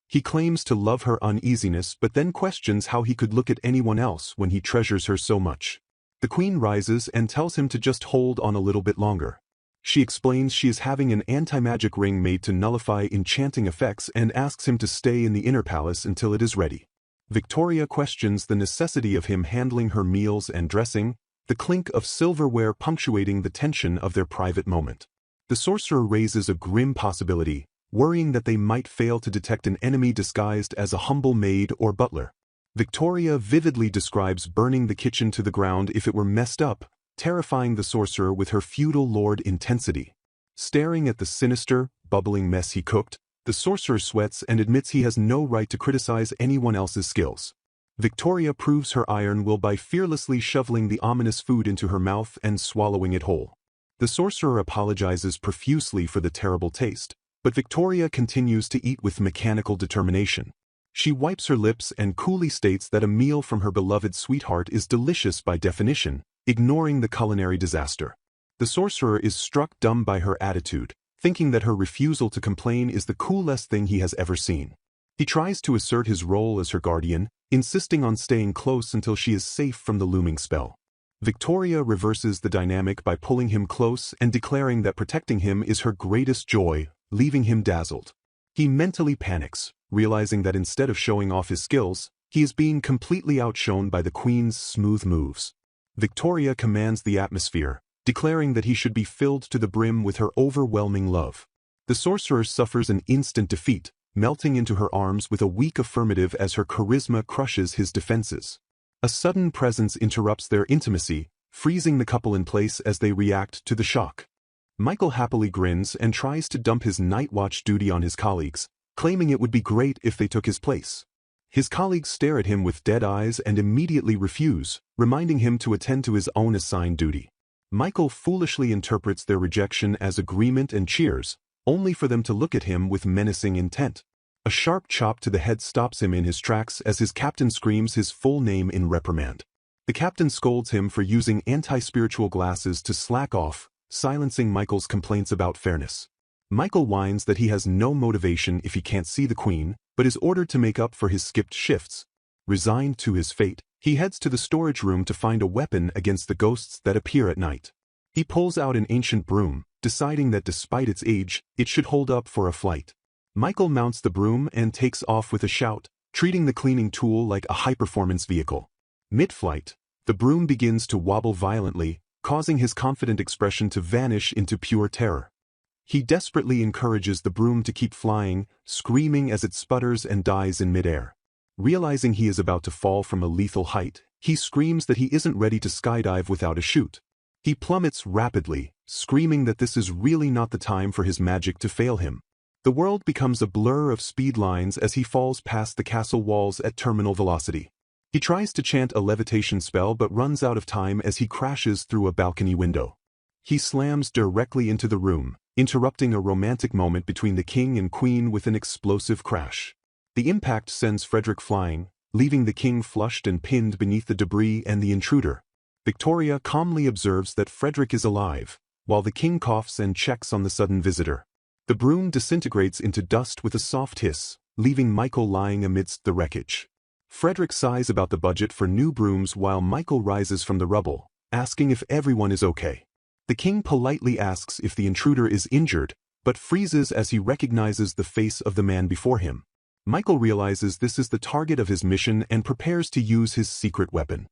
He claims to love her uneasiness but then questions how he could look at anyone else when he treasures her so much. The queen rises and tells him to just hold on a little bit longer. She explains she is having an anti-magic ring made to nullify enchanting effects and asks him to stay in the inner palace until it is ready. Victoria questions the necessity of him handling her meals and dressing, the clink of silverware punctuating the tension of their private moment. The sorcerer raises a grim possibility, worrying that they might fail to detect an enemy disguised as a humble maid or butler. Victoria vividly describes burning the kitchen to the ground if it were messed up, terrifying the sorcerer with her feudal lord intensity. Staring at the sinister, bubbling mess he cooked, the sorcerer sweats and admits he has no right to criticize anyone else's skills. Victoria proves her iron will by fearlessly shoveling the ominous food into her mouth and swallowing it whole. The sorcerer apologizes profusely for the terrible taste, but Victoria continues to eat with mechanical determination. She wipes her lips and coolly states that a meal from her beloved sweetheart is delicious by definition, ignoring the culinary disaster. The sorcerer is struck dumb by her attitude, thinking that her refusal to complain is the coolest thing he has ever seen. He tries to assert his role as her guardian, insisting on staying close until she is safe from the looming spell. Victoria reverses the dynamic by pulling him close and declaring that protecting him is her greatest joy, leaving him dazzled. He mentally panics, realizing that instead of showing off his skills, he is being completely outshone by the queen's smooth moves. Victoria commands the atmosphere, declaring that he should be filled to the brim with her overwhelming love. The sorcerer suffers an instant defeat, melting into her arms with a weak affirmative as her charisma crushes his defenses. A sudden presence interrupts their intimacy, freezing the couple in place as they react to the shock. Michael happily grins and tries to dump his night watch duty on his colleagues, claiming it would be great if they took his place. His colleagues stare at him with dead eyes and immediately refuse, reminding him to attend to his own assigned duty. Michael foolishly interprets their rejection as agreement and cheers, only for them to look at him with menacing intent. A sharp chop to the head stops him in his tracks as his captain screams his full name in reprimand. The captain scolds him for using anti-spiritual glasses to slack off, silencing Michael's complaints about fairness. Michael whines that he has no motivation if he can't see the queen, but is ordered to make up for his skipped shifts. Resigned to his fate, he heads to the storage room to find a weapon against the ghosts that appear at night. He pulls out an ancient broom, deciding that despite its age, it should hold up for a flight. Michael mounts the broom and takes off with a shout, treating the cleaning tool like a high-performance vehicle. Mid-flight, the broom begins to wobble violently, causing his confident expression to vanish into pure terror. He desperately encourages the broom to keep flying, screaming as it sputters and dies in midair. Realizing he is about to fall from a lethal height, he screams that he isn't ready to skydive without a chute. He plummets rapidly, screaming that this is really not the time for his magic to fail him. The world becomes a blur of speed lines as he falls past the castle walls at terminal velocity. He tries to chant a levitation spell but runs out of time as he crashes through a balcony window. He slams directly into the room, interrupting a romantic moment between the king and queen with an explosive crash. The impact sends Frederick flying, leaving the king flushed and pinned beneath the debris and the intruder. Victoria calmly observes that Frederick is alive, while the king coughs and checks on the sudden visitor. The broom disintegrates into dust with a soft hiss, leaving Michael lying amidst the wreckage. Frederick sighs about the budget for new brooms while Michael rises from the rubble, asking if everyone is okay. The king politely asks if the intruder is injured, but freezes as he recognizes the face of the man before him. Michael realizes this is the target of his mission and prepares to use his secret weapon.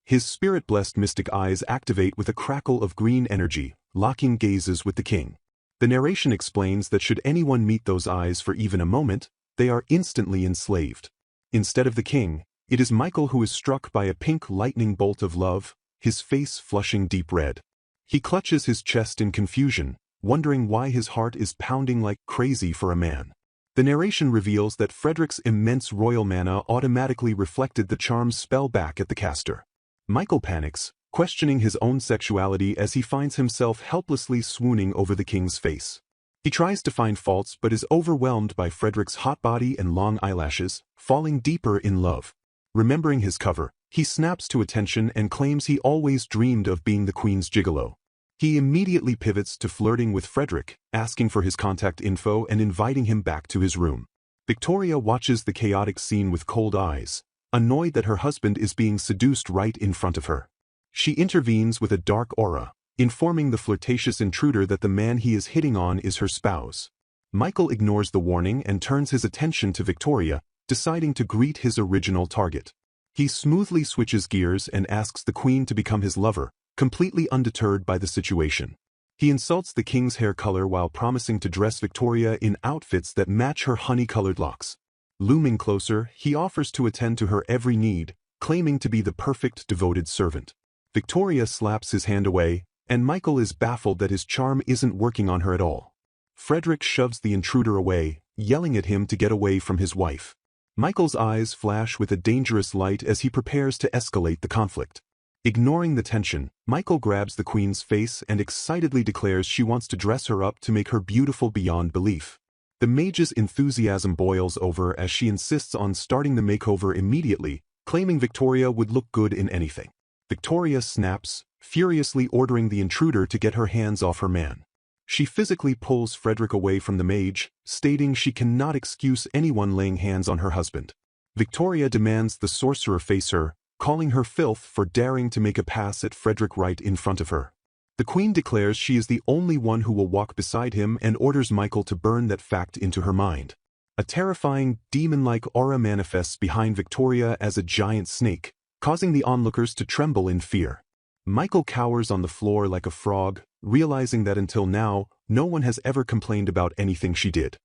His spirit-blessed mystic eyes activate with a crackle of green energy, locking gazes with the king. The narration explains that should anyone meet those eyes for even a moment, they are instantly enslaved. Instead of the king, it is Michael who is struck by a pink lightning bolt of love, his face flushing deep red. He clutches his chest in confusion, wondering why his heart is pounding like crazy for a man. The narration reveals that Frederick's immense royal mana automatically reflected the charm's spell back at the caster. Michael panics, questioning his own sexuality as he finds himself helplessly swooning over the king's face. He tries to find faults but is overwhelmed by Frederick's hot body and long eyelashes, falling deeper in love. Remembering his cover, he snaps to attention and claims he always dreamed of being the queen's gigolo. He immediately pivots to flirting with Frederick, asking for his contact info and inviting him back to his room. Victoria watches the chaotic scene with cold eyes, annoyed that her husband is being seduced right in front of her. She intervenes with a dark aura, informing the flirtatious intruder that the man he is hitting on is her spouse. Michael ignores the warning and turns his attention to Victoria, deciding to greet his original target. He smoothly switches gears and asks the queen to become his lover, completely undeterred by the situation. He insults the king's hair color while promising to dress Victoria in outfits that match her honey-colored locks. Looming closer, he offers to attend to her every need, claiming to be the perfect devoted servant. Victoria slaps his hand away, and Michael is baffled that his charm isn't working on her at all. Frederick shoves the intruder away, yelling at him to get away from his wife. Michael's eyes flash with a dangerous light as he prepares to escalate the conflict. Ignoring the tension, Michael grabs the queen's face and excitedly declares she wants to dress her up to make her beautiful beyond belief. The mage's enthusiasm boils over as she insists on starting the makeover immediately, claiming Victoria would look good in anything. Victoria snaps, furiously ordering the intruder to get her hands off her man. She physically pulls Frederick away from the mage, stating she cannot excuse anyone laying hands on her husband. Victoria demands the sorcerer face her, calling her filth for daring to make a pass at Frederick right in front of her. The queen declares she is the only one who will walk beside him and orders Michael to burn that fact into her mind. A terrifying, demon-like aura manifests behind Victoria as a giant snake, causing the onlookers to tremble in fear. Michael cowers on the floor like a frog, realizing that until now, no one has ever complained about anything she did.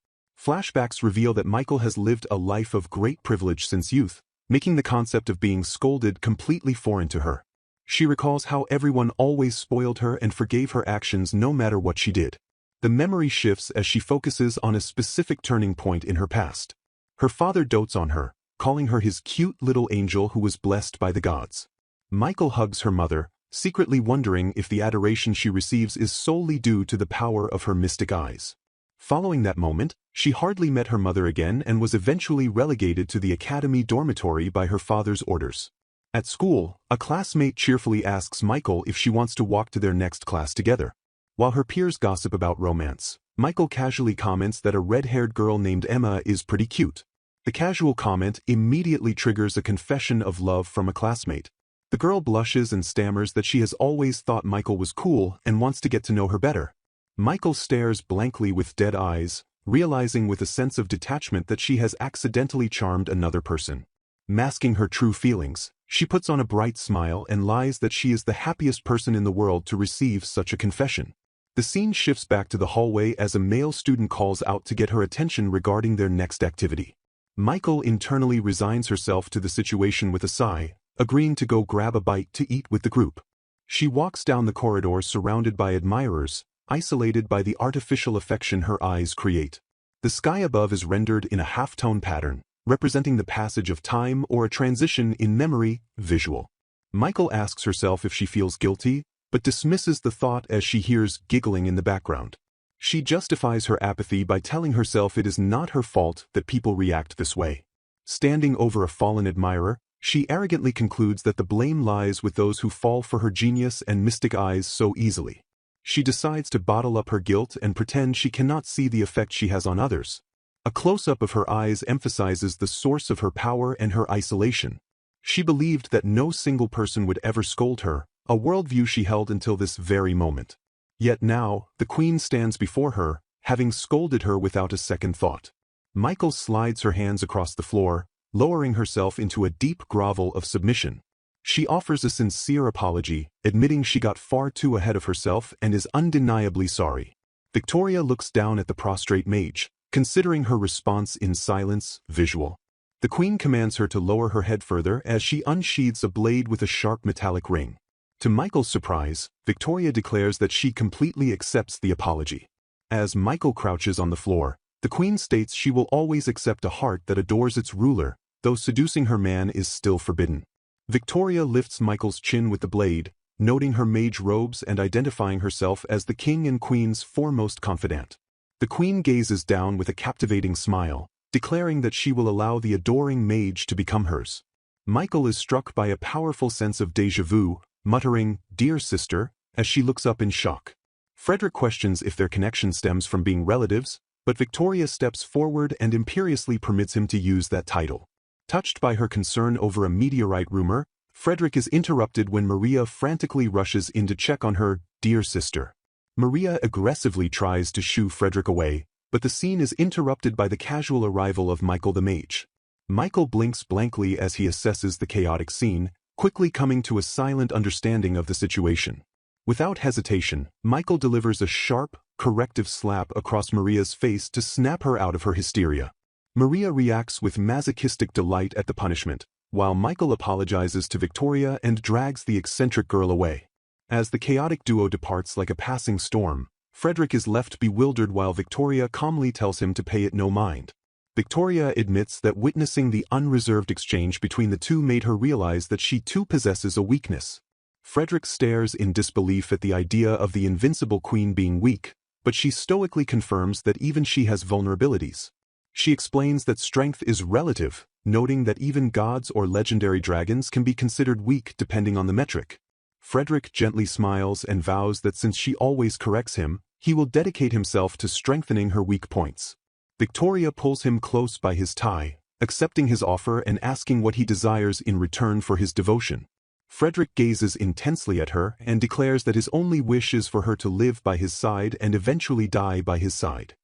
Flashbacks reveal that Michael has lived a life of great privilege since youth, making the concept of being scolded completely foreign to her. She recalls how everyone always spoiled her and forgave her actions no matter what she did. The memory shifts as she focuses on a specific turning point in her past. Her father dotes on her, calling her his cute little angel who was blessed by the gods. Michael hugs her mother, secretly wondering if the adoration she receives is solely due to the power of her mystic eyes. Following that moment, she hardly met her mother again and was eventually relegated to the academy dormitory by her father's orders. At school, a classmate cheerfully asks Michael if she wants to walk to their next class together. While her peers gossip about romance, Michael casually comments that a red-haired girl named Emma is pretty cute. The casual comment immediately triggers a confession of love from a classmate. The girl blushes and stammers that she has always thought Michael was cool and wants to get to know her better. Michael stares blankly with dead eyes, realizing with a sense of detachment that she has accidentally charmed another person. Masking her true feelings, she puts on a bright smile and lies that she is the happiest person in the world to receive such a confession. The scene shifts back to the hallway as a male student calls out to get her attention regarding their next activity. Michael internally resigns herself to the situation with a sigh, agreeing to go grab a bite to eat with the group. She walks down the corridor surrounded by admirers, isolated by the artificial affection her eyes create. The sky above is rendered in a half-tone pattern, representing the passage of time or a transition in memory, visual. Michael asks herself if she feels guilty, but dismisses the thought as she hears giggling in the background. She justifies her apathy by telling herself it is not her fault that people react this way. Standing over a fallen admirer, she arrogantly concludes that the blame lies with those who fall for her genius and mystic eyes so easily. She decides to bottle up her guilt and pretend she cannot see the effect she has on others. A close-up of her eyes emphasizes the source of her power and her isolation. She believed that no single person would ever scold her, a worldview she held until this very moment. Yet now, the queen stands before her, having scolded her without a second thought. Michael slides her hands across the floor, lowering herself into a deep grovel of submission. She offers a sincere apology, admitting she got far too ahead of herself and is undeniably sorry. Victoria looks down at the prostrate mage, considering her response in silence, visual. The queen commands her to lower her head further as she unsheathes a blade with a sharp metallic ring. To Michael's surprise, Victoria declares that she completely accepts the apology. As Michael crouches on the floor, the queen states she will always accept a heart that adores its ruler, though seducing her man is still forbidden. Victoria lifts Michael's chin with the blade, noting her mage robes and identifying herself as the king and queen's foremost confidant. The queen gazes down with a captivating smile, declaring that she will allow the adoring mage to become hers. Michael is struck by a powerful sense of déjà vu, muttering, "Dear sister," as she looks up in shock. Frederick questions if their connection stems from being relatives, but Victoria steps forward and imperiously permits him to use that title. Touched by her concern over a meteorite rumor, Frederick is interrupted when Maria frantically rushes in to check on her dear sister. Maria aggressively tries to shoo Frederick away, but the scene is interrupted by the casual arrival of Michael the mage. Michael blinks blankly as he assesses the chaotic scene, quickly coming to a silent understanding of the situation. Without hesitation, Michael delivers a sharp, corrective slap across Maria's face to snap her out of her hysteria. Maria reacts with masochistic delight at the punishment, while Michael apologizes to Victoria and drags the eccentric girl away. As the chaotic duo departs like a passing storm, Frederick is left bewildered while Victoria calmly tells him to pay it no mind. Victoria admits that witnessing the unreserved exchange between the two made her realize that she too possesses a weakness. Frederick stares in disbelief at the idea of the invincible queen being weak, but she stoically confirms that even she has vulnerabilities. She explains that strength is relative, noting that even gods or legendary dragons can be considered weak depending on the metric. Frederick gently smiles and vows that since she always corrects him, he will dedicate himself to strengthening her weak points. Victoria pulls him close by his tie, accepting his offer and asking what he desires in return for his devotion. Frederick gazes intensely at her and declares that his only wish is for her to live by his side and eventually die by his side.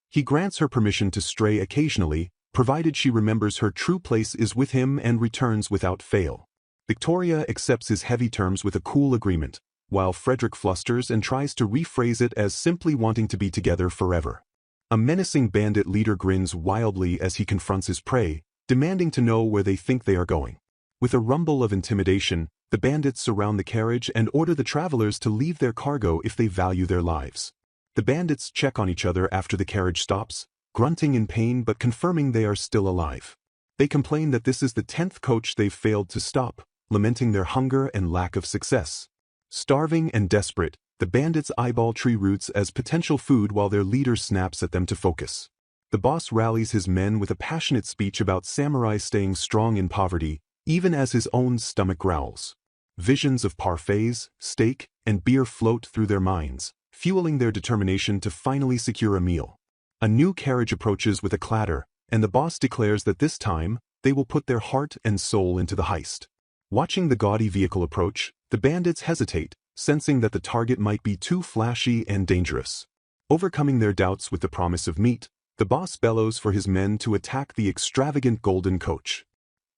He grants her permission to stray occasionally, provided she remembers her true place is with him and returns without fail. Victoria accepts his heavy terms with a cool agreement, while Frederick flusters and tries to rephrase it as simply wanting to be together forever. A menacing bandit leader grins wildly as he confronts his prey, demanding to know where they think they are going. With a rumble of intimidation, the bandits surround the carriage and order the travelers to leave their cargo if they value their lives. The bandits check on each other after the carriage stops, grunting in pain but confirming they are still alive. They complain that this is the 10th coach they've failed to stop, lamenting their hunger and lack of success. Starving and desperate, the bandits eyeball tree roots as potential food while their leader snaps at them to focus. The boss rallies his men with a passionate speech about samurai staying strong in poverty, even as his own stomach growls. Visions of parfaits, steak, and beer float through their minds, fueling their determination to finally secure a meal. A new carriage approaches with a clatter, and the boss declares that this time, they will put their heart and soul into the heist. Watching the gaudy vehicle approach, the bandits hesitate, sensing that the target might be too flashy and dangerous. Overcoming their doubts with the promise of meat, the boss bellows for his men to attack the extravagant golden coach.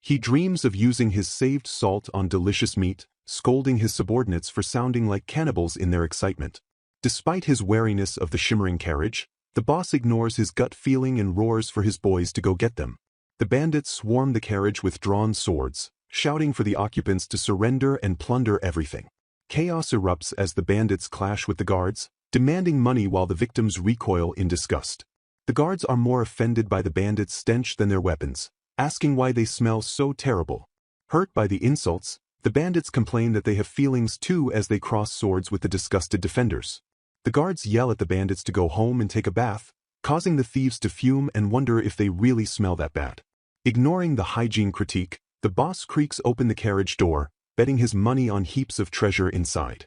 He dreams of using his saved salt on delicious meat, scolding his subordinates for sounding like cannibals in their excitement. Despite his wariness of the shimmering carriage, the boss ignores his gut feeling and roars for his boys to go get them. The bandits swarm the carriage with drawn swords, shouting for the occupants to surrender and plunder everything. Chaos erupts as the bandits clash with the guards, demanding money while the victims recoil in disgust. The guards are more offended by the bandits' stench than their weapons, asking why they smell so terrible. Hurt by the insults, the bandits complain that they have feelings too as they cross swords with the disgusted defenders. The guards yell at the bandits to go home and take a bath, causing the thieves to fume and wonder if they really smell that bad. Ignoring the hygiene critique, the boss creaks open the carriage door, betting his money on heaps of treasure inside.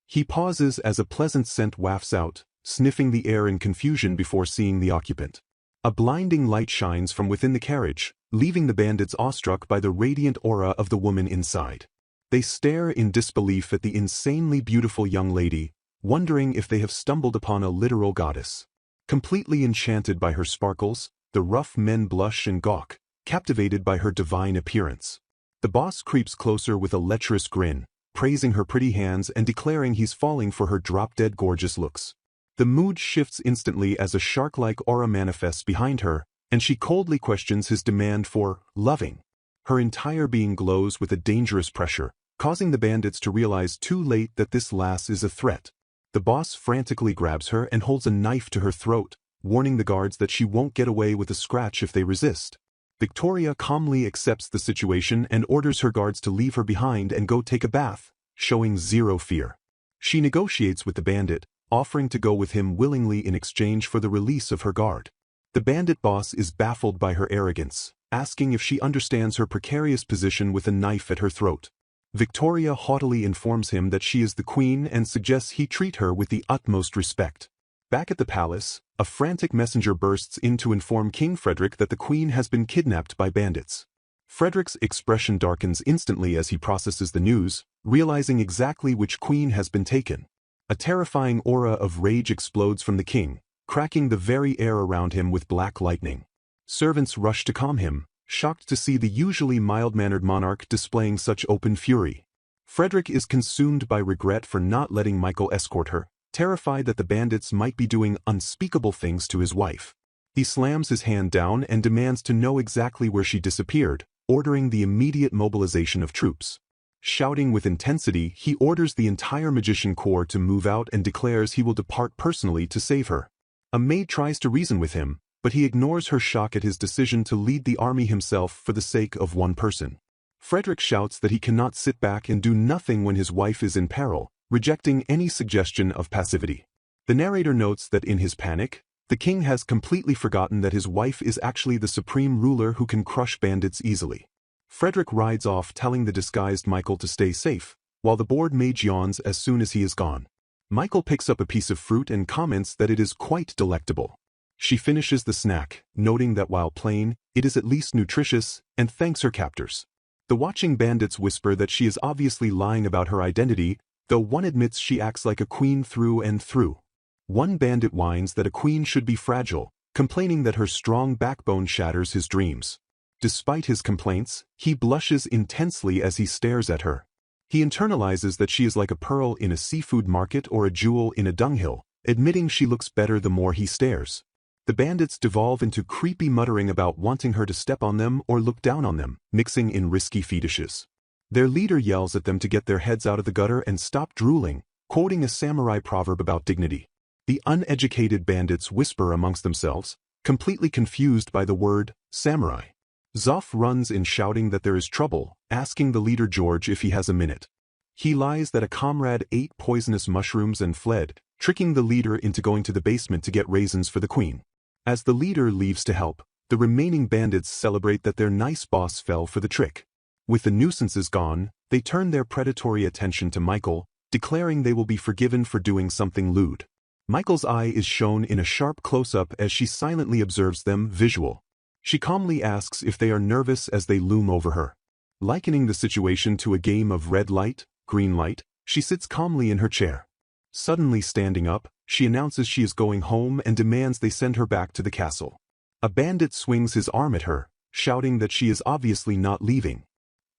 He pauses as a pleasant scent wafts out, sniffing the air in confusion before seeing the occupant. A blinding light shines from within the carriage, leaving the bandits awestruck by the radiant aura of the woman inside. They stare in disbelief at the insanely beautiful young lady, wondering if they have stumbled upon a literal goddess. Completely enchanted by her sparkles, the rough men blush and gawk, captivated by her divine appearance. The boss creeps closer with a lecherous grin, praising her pretty hands and declaring he's falling for her drop-dead gorgeous looks. The mood shifts instantly as a shark-like aura manifests behind her, and she coldly questions his demand for loving. Her entire being glows with a dangerous pressure, causing the bandits to realize too late that this lass is a threat. The boss frantically grabs her and holds a knife to her throat, warning the guards that she won't get away with a scratch if they resist. Victoria calmly accepts the situation and orders her guards to leave her behind and go take a bath, showing zero fear. She negotiates with the bandit, offering to go with him willingly in exchange for the release of her guard. The bandit boss is baffled by her arrogance, asking if she understands her precarious position with a knife at her throat. Victoria haughtily informs him that she is the queen and suggests he treat her with the utmost respect. Back at the palace, a frantic messenger bursts in to inform King Frederick that the queen has been kidnapped by bandits. Frederick's expression darkens instantly as he processes the news, realizing exactly which queen has been taken. A terrifying aura of rage explodes from the king, cracking the very air around him with black lightning. Servants rush to calm him, shocked to see the usually mild-mannered monarch displaying such open fury. Frederick is consumed by regret for not letting Michael escort her, terrified that the bandits might be doing unspeakable things to his wife. He slams his hand down and demands to know exactly where she disappeared, ordering the immediate mobilization of troops. Shouting with intensity, he orders the entire magician corps to move out and declares he will depart personally to save her. A maid tries to reason with him, but he ignores her shock at his decision to lead the army himself for the sake of one person. Frederick shouts that he cannot sit back and do nothing when his wife is in peril, rejecting any suggestion of passivity. The narrator notes that in his panic, the king has completely forgotten that his wife is actually the supreme ruler who can crush bandits easily. Frederick rides off telling the disguised Michael to stay safe, while the bored mage yawns as soon as he is gone. Michael picks up a piece of fruit and comments that it is quite delectable. She finishes the snack, noting that while plain, it is at least nutritious, and thanks her captors. The watching bandits whisper that she is obviously lying about her identity, though one admits she acts like a queen through and through. One bandit whines that a queen should be fragile, complaining that her strong backbone shatters his dreams. Despite his complaints, he blushes intensely as he stares at her. He internalizes that she is like a pearl in a seafood market or a jewel in a dunghill, admitting she looks better the more he stares. The bandits devolve into creepy muttering about wanting her to step on them or look down on them, mixing in risky fetishes. Their leader yells at them to get their heads out of the gutter and stop drooling, quoting a samurai proverb about dignity. The uneducated bandits whisper amongst themselves, completely confused by the word samurai. Zoff runs in shouting that there is trouble, asking the leader George if he has a minute. He lies that a comrade ate poisonous mushrooms and fled, tricking the leader into going to the basement to get raisins for the queen. As the leader leaves to help, the remaining bandits celebrate that their nice boss fell for the trick. With the nuisances gone, they turn their predatory attention to Michael, declaring they will be forgiven for doing something lewd. Michael's eye is shown in a sharp close-up as she silently observes them visual. She calmly asks if they are nervous as they loom over her. Likening the situation to a game of red light, green light, she sits calmly in her chair. Suddenly standing up, she announces she is going home and demands they send her back to the castle. A bandit swings his arm at her, shouting that she is obviously not leaving.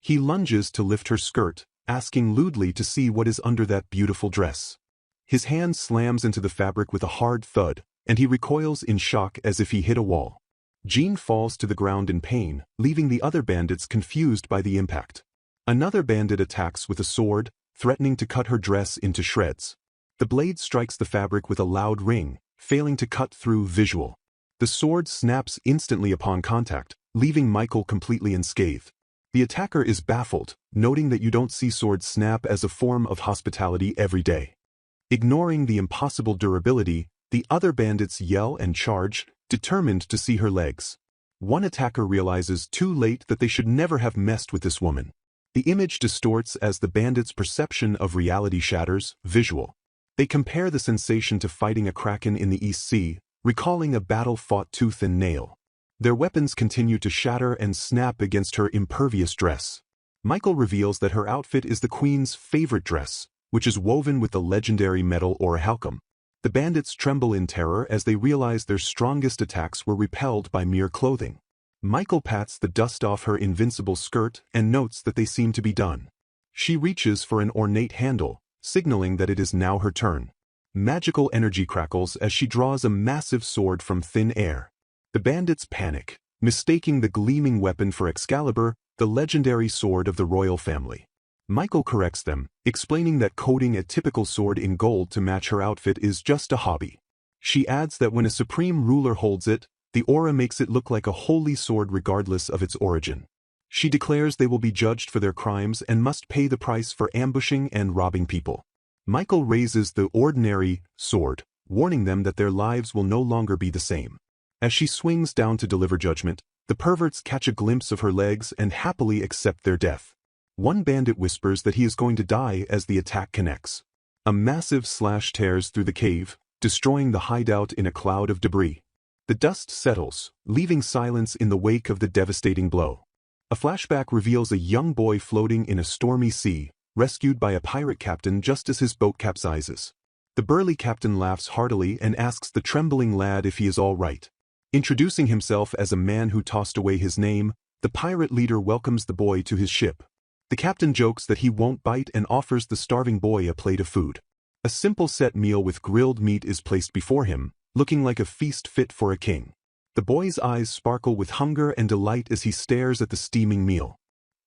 He lunges to lift her skirt, asking lewdly to see what is under that beautiful dress. His hand slams into the fabric with a hard thud, and he recoils in shock as if he hit a wall. Jean falls to the ground in pain, leaving the other bandits confused by the impact. Another bandit attacks with a sword, threatening to cut her dress into shreds. The blade strikes the fabric with a loud ring, failing to cut through visual. The sword snaps instantly upon contact, leaving Michael completely unscathed. The attacker is baffled, noting that you don't see swords snap as a form of hospitality every day. Ignoring the impossible durability, the other bandits yell and charge, determined to see her legs. One attacker realizes too late that they should never have messed with this woman. The image distorts as the bandits' perception of reality shatters, visual. They compare the sensation to fighting a kraken in the East Sea, recalling a battle fought tooth and nail. Their weapons continue to shatter and snap against her impervious dress. Michael reveals that her outfit is the queen's favorite dress, which is woven with the legendary metal orichalcum. The bandits tremble in terror as they realize their strongest attacks were repelled by mere clothing. Michael pats the dust off her invincible skirt and notes that they seem to be done. She reaches for an ornate handle, signaling that it is now her turn. Magical energy crackles as she draws a massive sword from thin air. The bandits panic, mistaking the gleaming weapon for Excalibur, the legendary sword of the royal family. Michael corrects them, explaining that coating a typical sword in gold to match her outfit is just a hobby. She adds that when a supreme ruler holds it, the aura makes it look like a holy sword regardless of its origin. She declares they will be judged for their crimes and must pay the price for ambushing and robbing people. Michael raises the ordinary sword, warning them that their lives will no longer be the same. As she swings down to deliver judgment, the perverts catch a glimpse of her legs and happily accept their death. One bandit whispers that he is going to die as the attack connects. A massive slash tears through the cave, destroying the hideout in a cloud of debris. The dust settles, leaving silence in the wake of the devastating blow. A flashback reveals a young boy floating in a stormy sea, rescued by a pirate captain just as his boat capsizes. The burly captain laughs heartily and asks the trembling lad if he is all right. Introducing himself as a man who tossed away his name, the pirate leader welcomes the boy to his ship. The captain jokes that he won't bite and offers the starving boy a plate of food. A simple set meal with grilled meat is placed before him, looking like a feast fit for a king. The boy's eyes sparkle with hunger and delight as he stares at the steaming meal.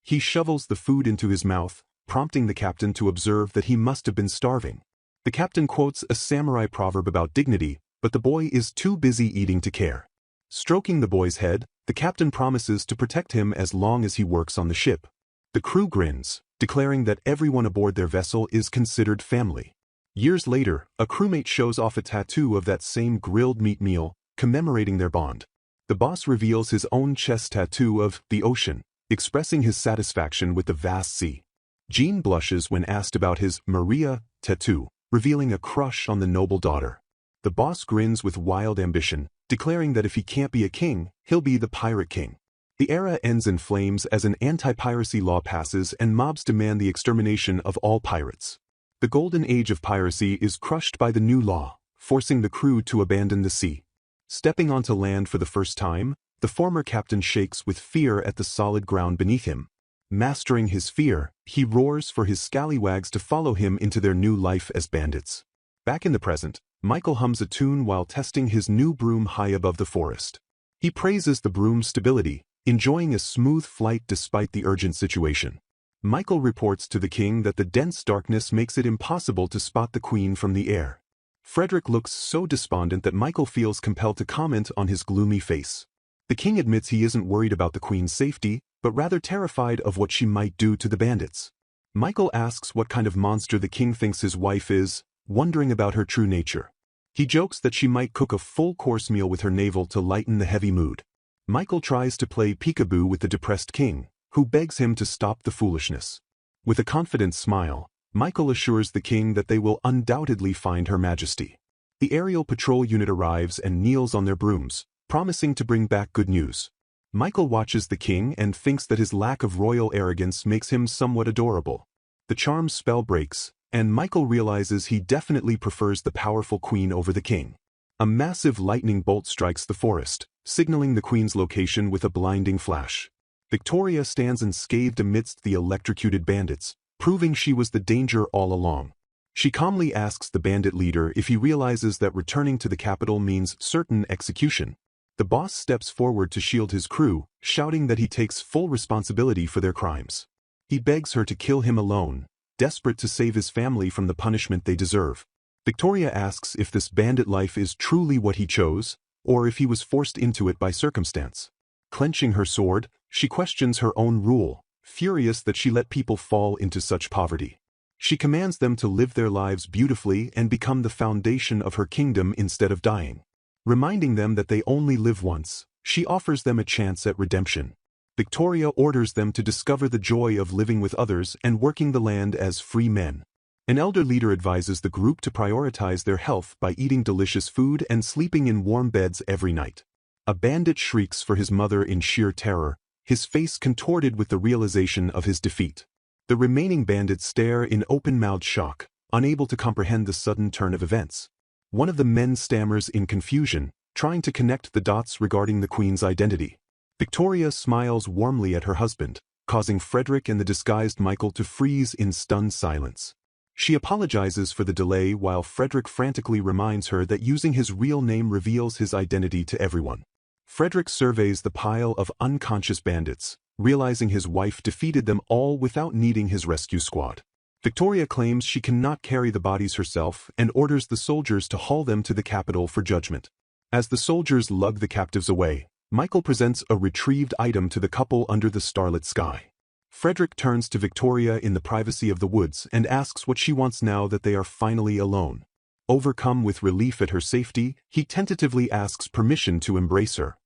He shovels the food into his mouth, prompting the captain to observe that he must have been starving. The captain quotes a samurai proverb about dignity, but the boy is too busy eating to care. Stroking the boy's head, the captain promises to protect him as long as he works on the ship. The crew grins, declaring that everyone aboard their vessel is considered family. Years later, a crewmate shows off a tattoo of that same grilled meat meal, commemorating their bond. The boss reveals his own chest tattoo of the ocean, expressing his satisfaction with the vast sea. Jean blushes when asked about his Maria tattoo, revealing a crush on the noble daughter. The boss grins with wild ambition, declaring that if he can't be a king, he'll be the pirate king. The era ends in flames as an anti-piracy law passes and mobs demand the extermination of all pirates. The golden age of piracy is crushed by the new law, forcing the crew to abandon the sea. Stepping onto land for the first time, the former captain shakes with fear at the solid ground beneath him. Mastering his fear, he roars for his scallywags to follow him into their new life as bandits. Back in the present, Michael hums a tune while testing his new broom high above the forest. He praises the broom's stability, enjoying a smooth flight despite the urgent situation. Michael reports to the king that the dense darkness makes it impossible to spot the queen from the air. Frederick looks so despondent that Michael feels compelled to comment on his gloomy face. The king admits he isn't worried about the queen's safety, but rather terrified of what she might do to the bandits. Michael asks what kind of monster the king thinks his wife is, wondering about her true nature. He jokes that she might cook a full-course meal with her navel to lighten the heavy mood. Michael tries to play peekaboo with the depressed king, who begs him to stop the foolishness. With a confident smile, Michael assures the king that they will undoubtedly find Her Majesty. The aerial patrol unit arrives and kneels on their brooms, promising to bring back good news. Michael watches the king and thinks that his lack of royal arrogance makes him somewhat adorable. The charm spell breaks, and Michael realizes he definitely prefers the powerful queen over the king. A massive lightning bolt strikes the forest, signaling the queen's location with a blinding flash. Victoria stands unscathed amidst the electrocuted bandits, proving she was the danger all along. She calmly asks the bandit leader if he realizes that returning to the capital means certain execution. The boss steps forward to shield his crew, shouting that he takes full responsibility for their crimes. He begs her to kill him alone, desperate to save his family from the punishment they deserve. Victoria asks if this bandit life is truly what he chose, or if he was forced into it by circumstance. Clenching her sword, she questions her own rule, furious that she let people fall into such poverty. She commands them to live their lives beautifully and become the foundation of her kingdom instead of dying. Reminding them that they only live once, she offers them a chance at redemption. Victoria orders them to discover the joy of living with others and working the land as free men. An elder leader advises the group to prioritize their health by eating delicious food and sleeping in warm beds every night. A bandit shrieks for his mother in sheer terror, his face contorted with the realization of his defeat. The remaining bandits stare in open-mouthed shock, unable to comprehend the sudden turn of events. One of the men stammers in confusion, trying to connect the dots regarding the queen's identity. Victoria smiles warmly at her husband, causing Frederick and the disguised Michael to freeze in stunned silence. She apologizes for the delay while Frederick frantically reminds her that using his real name reveals his identity to everyone. Frederick surveys the pile of unconscious bandits, realizing his wife defeated them all without needing his rescue squad. Victoria claims she cannot carry the bodies herself and orders the soldiers to haul them to the capital for judgment. As the soldiers lug the captives away, Michael presents a retrieved item to the couple under the starlit sky. Frederick turns to Victoria in the privacy of the woods and asks what she wants now that they are finally alone. Overcome with relief at her safety, he tentatively asks permission to embrace her.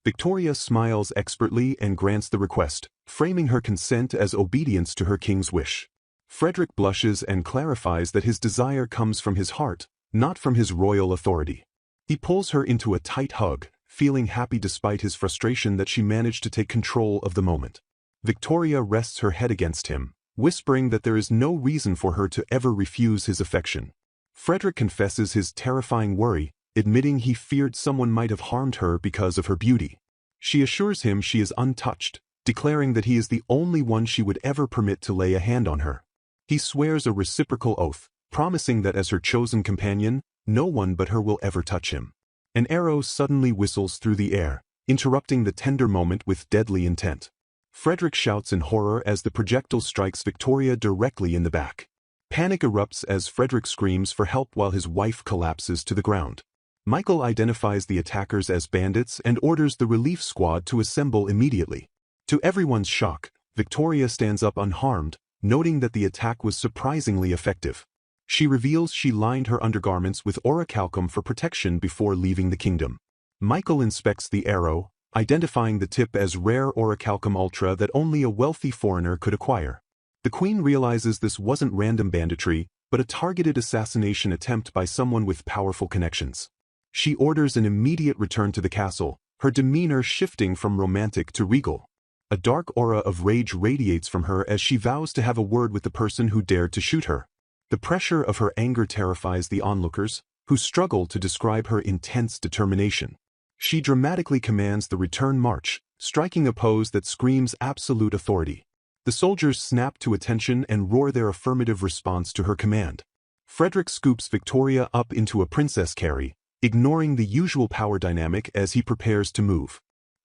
Victoria smiles expertly and grants the request, framing her consent as obedience to her king's wish. Frederick blushes and clarifies that his desire comes from his heart, not from his royal authority. He pulls her into a tight hug, feeling happy despite his frustration that she managed to take control of the moment. Victoria rests her head against him, whispering that there is no reason for her to ever refuse his affection. Frederick confesses his terrifying worry, admitting he feared someone might have harmed her because of her beauty. She assures him she is untouched, declaring that he is the only one she would ever permit to lay a hand on her. He swears a reciprocal oath, promising that as her chosen companion, no one but her will ever touch him. An arrow suddenly whistles through the air, interrupting the tender moment with deadly intent. Frederick shouts in horror as the projectile strikes Victoria directly in the back. Panic erupts as Frederick screams for help while his wife collapses to the ground. Michael identifies the attackers as bandits and orders the relief squad to assemble immediately. To everyone's shock, Victoria stands up unharmed, noting that the attack was surprisingly effective. She reveals she lined her undergarments with orichalcum for protection before leaving the kingdom. Michael inspects the arrow, identifying the tip as rare orichalcum ultra that only a wealthy foreigner could acquire. The queen realizes this wasn't random banditry, but a targeted assassination attempt by someone with powerful connections. She orders an immediate return to the castle, her demeanor shifting from romantic to regal. A dark aura of rage radiates from her as she vows to have a word with the person who dared to shoot her. The pressure of her anger terrifies the onlookers, who struggle to describe her intense determination. She dramatically commands the return march, striking a pose that screams absolute authority. The soldiers snap to attention and roar their affirmative response to her command. Frederick scoops Victoria up into a princess carry, ignoring the usual power dynamic as he prepares to move.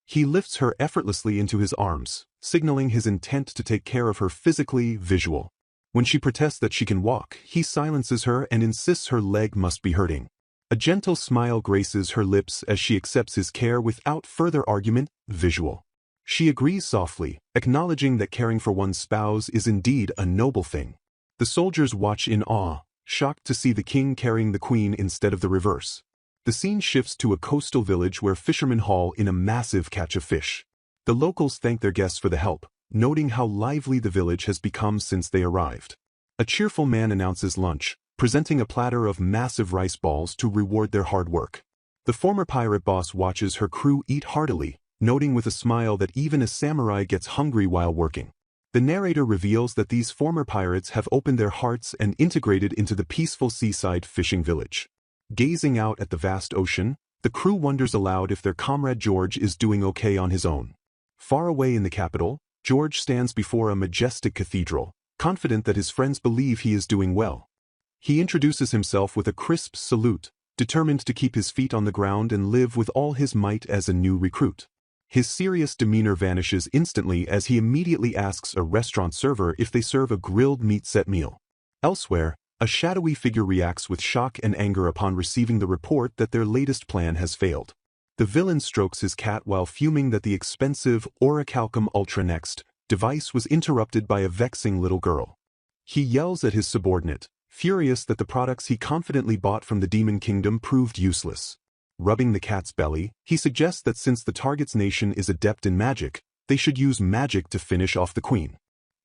He lifts her effortlessly into his arms, signaling his intent to take care of her physically, visual. When she protests that she can walk, he silences her and insists her leg must be hurting. A gentle smile graces her lips as she accepts his care without further argument, visual. She agrees softly, acknowledging that caring for one's spouse is indeed a noble thing. The soldiers watch in awe, shocked to see the king carrying the queen instead of the reverse. The scene shifts to a coastal village where fishermen haul in a massive catch of fish. The locals thank their guests for the help, noting how lively the village has become since they arrived. A cheerful man announces lunch, presenting a platter of massive rice balls to reward their hard work. The former pirate boss watches her crew eat heartily, noting with a smile that even a samurai gets hungry while working. The narrator reveals that these former pirates have opened their hearts and integrated into the peaceful seaside fishing village. Gazing out at the vast ocean, the crew wonders aloud if their comrade George is doing okay on his own. Far away in the capital, George stands before a majestic cathedral, confident that his friends believe he is doing well. He introduces himself with a crisp salute, determined to keep his feet on the ground and live with all his might as a new recruit. His serious demeanor vanishes instantly as he immediately asks a restaurant server if they serve a grilled meat set meal. Elsewhere, a shadowy figure reacts with shock and anger upon receiving the report that their latest plan has failed. The villain strokes his cat while fuming that the expensive orichalcum Ultra Next device was interrupted by a vexing little girl. He yells at his subordinate, furious that the products he confidently bought from the Demon Kingdom proved useless. Rubbing the cat's belly, he suggests that since the target's nation is adept in magic, they should use magic to finish off the queen.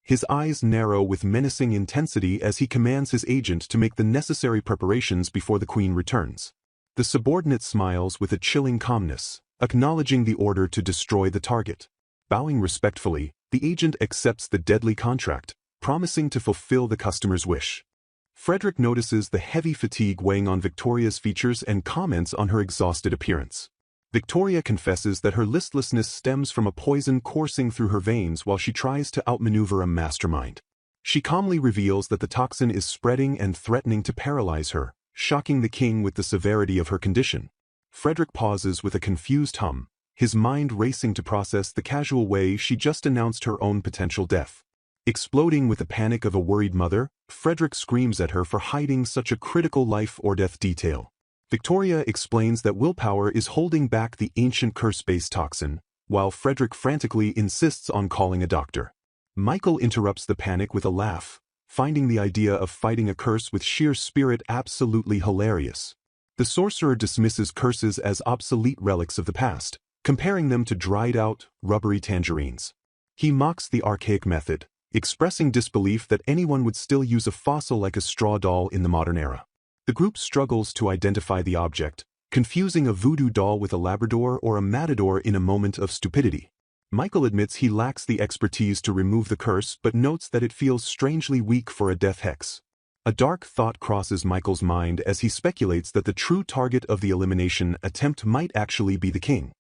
His eyes narrow with menacing intensity as he commands his agent to make the necessary preparations before the queen returns. The subordinate smiles with a chilling calmness, acknowledging the order to destroy the target. Bowing respectfully, the agent accepts the deadly contract, promising to fulfill the customer's wish. Frederick notices the heavy fatigue weighing on Victoria's features and comments on her exhausted appearance. Victoria confesses that her listlessness stems from a poison coursing through her veins while she tries to outmaneuver a mastermind. She calmly reveals that the toxin is spreading and threatening to paralyze her, shocking the king with the severity of her condition. Frederick pauses with a confused hum, his mind racing to process the casual way she just announced her own potential death. Exploding with the panic of a worried mother, Frederick screams at her for hiding such a critical life-or-death detail. Victoria explains that willpower is holding back the ancient curse-based toxin, while Frederick frantically insists on calling a doctor. Michael interrupts the panic with a laugh, finding the idea of fighting a curse with sheer spirit absolutely hilarious. The sorcerer dismisses curses as obsolete relics of the past, comparing them to dried-out, rubbery tangerines. He mocks the archaic method, expressing disbelief that anyone would still use a fossil like a straw doll in the modern era. The group struggles to identify the object, confusing a voodoo doll with a Labrador or a matador in a moment of stupidity. Michael admits he lacks the expertise to remove the curse but notes that it feels strangely weak for a death hex. A dark thought crosses Michael's mind as he speculates that the true target of the elimination attempt might actually be the king.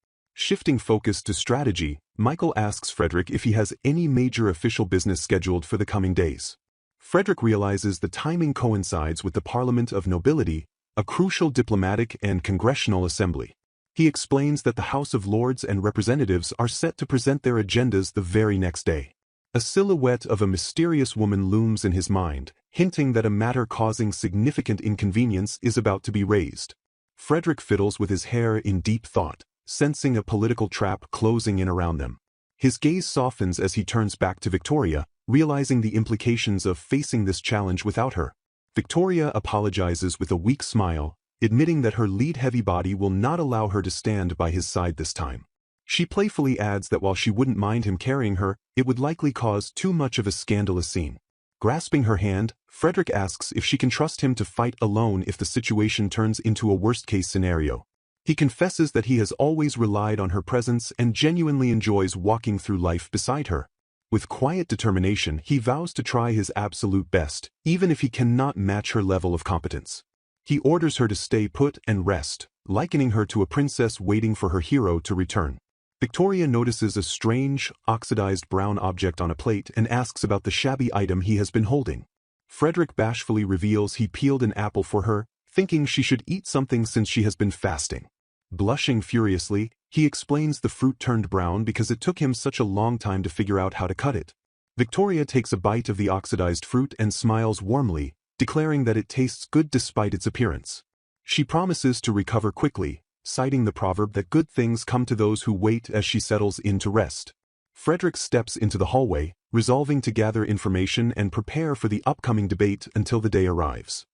Shifting focus to strategy, Michael asks Frederick if he has any major official business scheduled for the coming days. Frederick realizes the timing coincides with the Parliament of Nobility, a crucial diplomatic and congressional assembly. He explains that the House of Lords and Representatives are set to present their agendas the very next day. A silhouette of a mysterious woman looms in his mind, hinting that a matter causing significant inconvenience is about to be raised. Frederick fiddles with his hair in deep thought, sensing a political trap closing in around them. His gaze softens as he turns back to Victoria, realizing the implications of facing this challenge without her. Victoria apologizes with a weak smile, admitting that her lead-heavy body will not allow her to stand by his side this time. She playfully adds that while she wouldn't mind him carrying her, it would likely cause too much of a scandalous scene. Grasping her hand, Frederick asks if she can trust him to fight alone if the situation turns into a worst-case scenario. He confesses that he has always relied on her presence and genuinely enjoys walking through life beside her. With quiet determination, he vows to try his absolute best, even if he cannot match her level of competence. He orders her to stay put and rest, likening her to a princess waiting for her hero to return. Victoria notices a strange, oxidized brown object on a plate and asks about the shabby item he has been holding. Frederick bashfully reveals he peeled an apple for her, thinking she should eat something since she has been fasting. Blushing furiously, he explains the fruit turned brown because it took him such a long time to figure out how to cut it. Victoria takes a bite of the oxidized fruit and smiles warmly, declaring that it tastes good despite its appearance. She promises to recover quickly, citing the proverb that good things come to those who wait as she settles in to rest. Frederick steps into the hallway, resolving to gather information and prepare for the upcoming debate until the day arrives.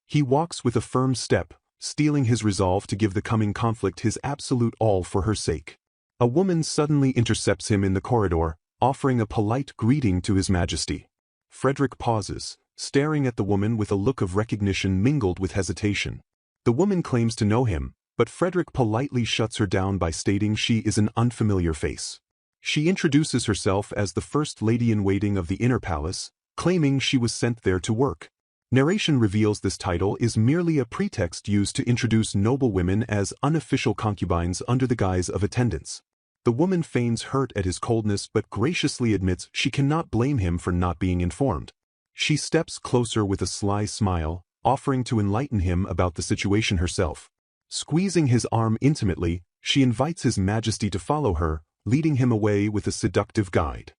He walks with a firm step, steeling his resolve to give the coming conflict his absolute all for her sake. A woman suddenly intercepts him in the corridor, offering a polite greeting to His Majesty. Frederick pauses, staring at the woman with a look of recognition mingled with hesitation. The woman claims to know him, but Frederick politely shuts her down by stating she is an unfamiliar face. She introduces herself as the First Lady-in-Waiting of the Inner Palace, claiming she was sent there to work. Narration reveals this title is merely a pretext used to introduce noble women as unofficial concubines under the guise of attendants. The woman feigns hurt at his coldness but graciously admits she cannot blame him for not being informed. She steps closer with a sly smile, offering to enlighten him about the situation herself. Squeezing his arm intimately, she invites His Majesty to follow her, leading him away with a seductive guide.